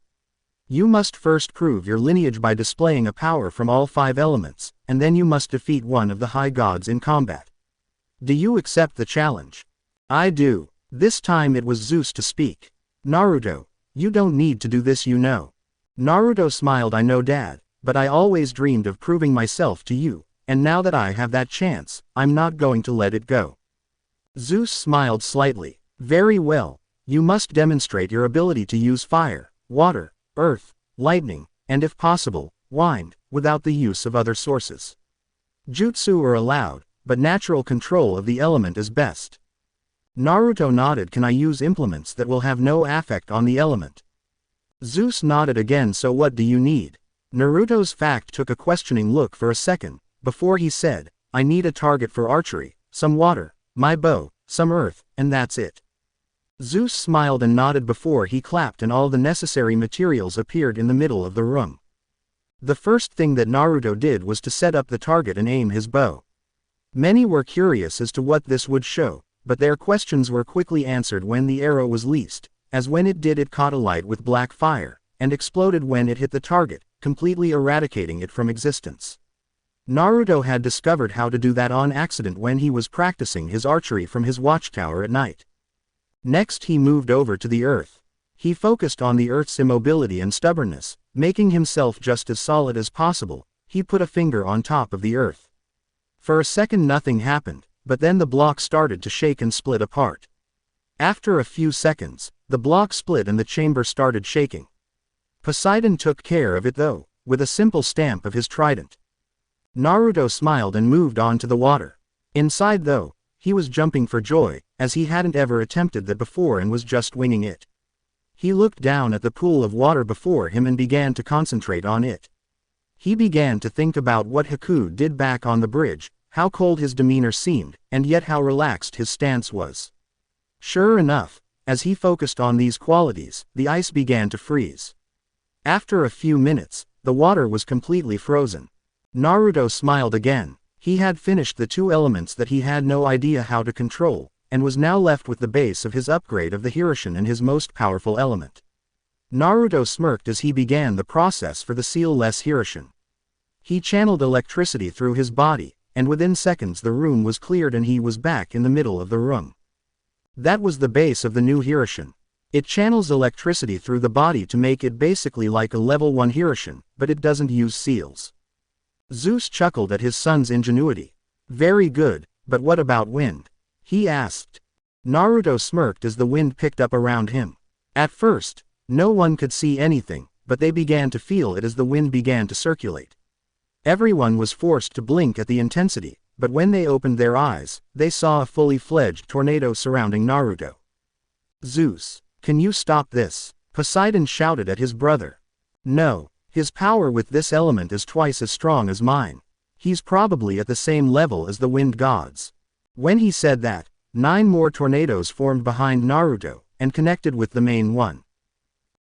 You must first prove your lineage by displaying a power from all 5 elements, and then you must defeat one of the high gods in combat. Do you accept the challenge? I do. This time it was Zeus to speak. Naruto, you don't need to do this, you know. Naruto smiled. I know, Dad, but I always dreamed of proving myself to you, and now that I have that chance, I'm not going to let it go. Zeus smiled slightly. Very well. You must demonstrate your ability to use fire, water, earth, lightning, and if possible, wind, without the use of other sources. Jutsu are allowed, but natural control of the element is best. Naruto nodded. Can I use implements that will have no effect on the element? Zeus nodded again. So what do you need? Naruto's fact took a questioning look for a second, before he said, I need a target for archery, some water, my bow, some earth, and that's it. Zeus smiled and nodded before he clapped, and all the necessary materials appeared in the middle of the room. The first thing that Naruto did was to set up the target and aim his bow. Many were curious as to what this would show, but their questions were quickly answered when the arrow was leased, as when it did, it caught a light with black fire, and exploded when it hit the target, completely eradicating it from existence. Naruto had discovered how to do that on accident when he was practicing his archery from his watchtower at night. Next he moved over to the earth. He focused on the earth's immobility and stubbornness, making himself just as solid as possible. He put a finger on top of the earth. For a second nothing happened, but then the block started to shake and split apart. After a few seconds, the block split and the chamber started shaking. Poseidon took care of it though, with a simple stamp of his trident. Naruto smiled and moved on to the water. Inside though, he was jumping for joy, as he hadn't ever attempted that before and was just winging it. He looked down at the pool of water before him and began to concentrate on it. He began to think about what Haku did back on the bridge, how cold his demeanor seemed, and yet how relaxed his stance was. Sure enough, as he focused on these qualities, the ice began to freeze. After a few minutes, the water was completely frozen. Naruto smiled again. He had finished the 2 elements that he had no idea how to control, and was now left with the base of his upgrade of the Hirshin and his most powerful element. Naruto smirked as he began the process for the seal-less Hirshin. He channeled electricity through his body, and within seconds the room was cleared and he was back in the middle of the room. That was the base of the new Hirshin. It channels electricity through the body to make it basically like a level 1 Hirshin, but it doesn't use seals. Zeus chuckled at his son's ingenuity. Very good, but what about wind? He asked. Naruto smirked as the wind picked up around him. At first, no one could see anything, but they began to feel it as the wind began to circulate. Everyone was forced to blink at the intensity, but when they opened their eyes, they saw a fully fledged tornado surrounding Naruto. Zeus, can you stop this? Poseidon shouted at his brother. No. His power with this element is twice as strong as mine. He's probably at the same level as the wind gods. When he said that, 9 more tornadoes formed behind Naruto, and connected with the main one.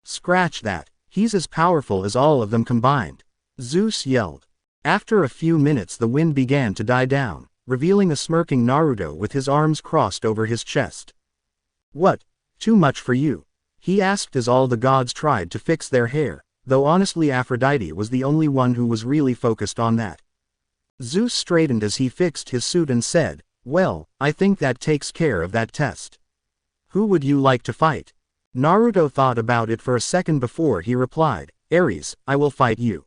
Scratch that, he's as powerful as all of them combined. Zeus yelled. After a few minutes the wind began to die down, revealing a smirking Naruto with his arms crossed over his chest. What? Too much for you? He asked as all the gods tried to fix their hair, though honestly Aphrodite was the only one who was really focused on that. Zeus straightened as he fixed his suit and said, well, I think that takes care of that test. Who would you like to fight? Naruto thought about it for a second before he replied, Ares, I will fight you.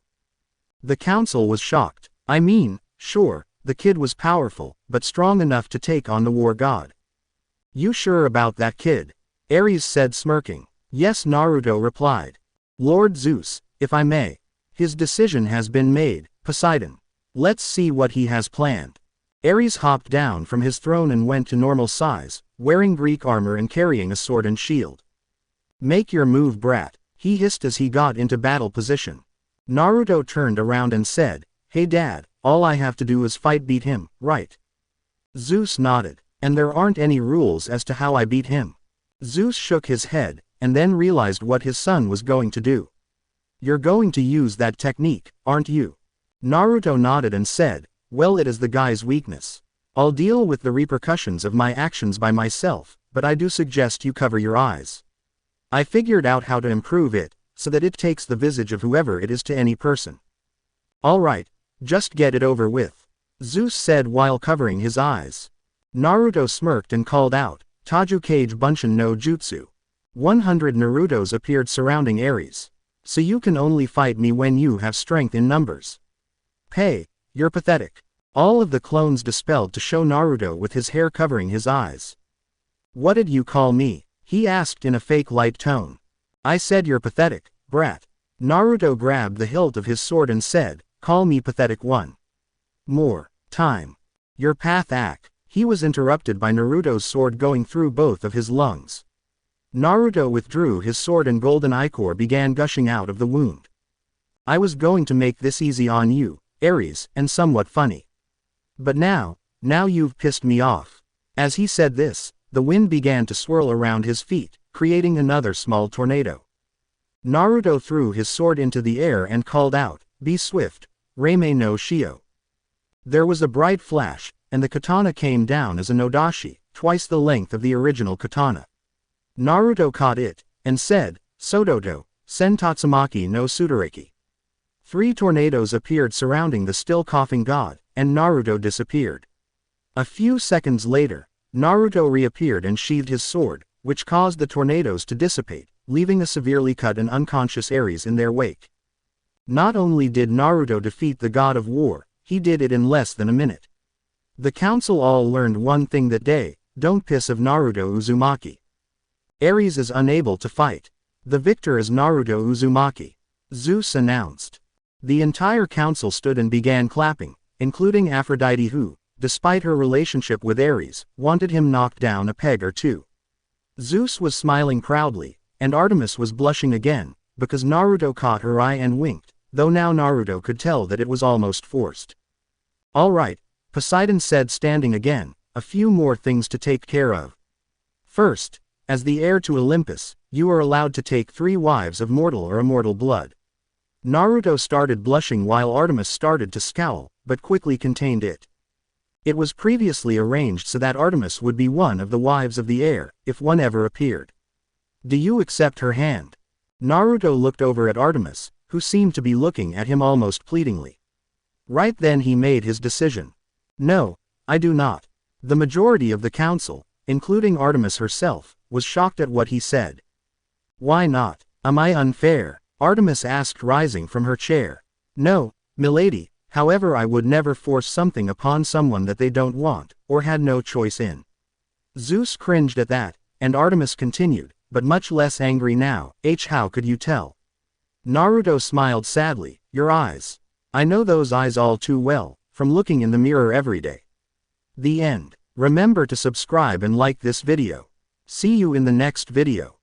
The council was shocked. I mean, sure, the kid was powerful, but strong enough to take on the war god. You sure about that kid? Ares said smirking. Yes, Naruto replied. Lord Zeus, if I may. His decision has been made, Poseidon. Let's see what he has planned. Ares hopped down from his throne and went to normal size, wearing Greek armor and carrying a sword and shield. Make your move, brat, he hissed as he got into battle position. Naruto turned around and said, hey dad, all I have to do is beat him, right? Zeus nodded. And there aren't any rules as to how I beat him. Zeus shook his head. and then realized what his son was going to do. "You're going to use that technique, aren't you?" Naruto nodded and said, "Well, it is the guy's weakness. I'll deal with the repercussions of my actions by myself, but I do suggest you cover your eyes. I figured out how to improve it, so that it takes the visage of whoever it is to any person." "All right, just get it over with," Zeus said while covering his eyes. Naruto smirked and called out, "Taju Kage Bunshin no Jutsu." 100 Narutos appeared surrounding Ares. "So you can only fight me when you have strength in numbers. Hey, you're pathetic." All of the clones dispelled to show Naruto with his hair covering his eyes. "What did you call me?" he asked in a fake light tone. "I said you're pathetic, brat." Naruto grabbed the hilt of his sword and said, "Call me pathetic one more time." "Your path act." He was interrupted by Naruto's sword going through both of his lungs. Naruto withdrew his sword and golden ichor began gushing out of the wound. "I was going to make this easy on you, Ares, and somewhat funny. But now you've pissed me off." As he said this, the wind began to swirl around his feet, creating another small tornado. Naruto threw his sword into the air and called out, "Be swift, Reime no Shio." There was a bright flash, and the katana came down as a nodashi, twice the length of the original katana. Naruto caught it, and said, "Sodoto, Sentatsumaki no Sudareki." 3 tornadoes appeared surrounding the still coughing god, and Naruto disappeared. A few seconds later, Naruto reappeared and sheathed his sword, which caused the tornadoes to dissipate, leaving a severely cut and unconscious Ares in their wake. Not only did Naruto defeat the god of war, he did it in less than a minute. The council all learned one thing that day: don't piss of Naruto Uzumaki. Ares is unable to fight. The victor is Naruto Uzumaki, Zeus announced. The entire council stood and began clapping, including Aphrodite who, despite her relationship with Ares, wanted him knocked down a peg or two. Zeus was smiling proudly, and Artemis was blushing again, because Naruto caught her eye and winked, though now Naruto could tell that it was almost forced. "All right," Poseidon said, standing again, "a few more things to take care of. First, as the heir to Olympus, you are allowed to take 3 wives of mortal or immortal blood." Naruto started blushing while Artemis started to scowl, but quickly contained it. It was previously arranged so that Artemis would be one of the wives of the heir, if one ever appeared. "Do you accept her hand?" Naruto looked over at Artemis, who seemed to be looking at him almost pleadingly. Right then he made his decision. "No, I do not." The majority of the council, including Artemis herself, was shocked at what he said. "Why not? Am I unfair?" Artemis asked, rising from her chair. "No, milady, however I would never force something upon someone that they don't want, or had no choice in." Zeus cringed at that, and Artemis continued, but much less angry now, "How could you tell?" Naruto smiled sadly, "Your eyes. I know those eyes all too well, from looking in the mirror every day." The end. Remember to subscribe and like this video. See you in the next video.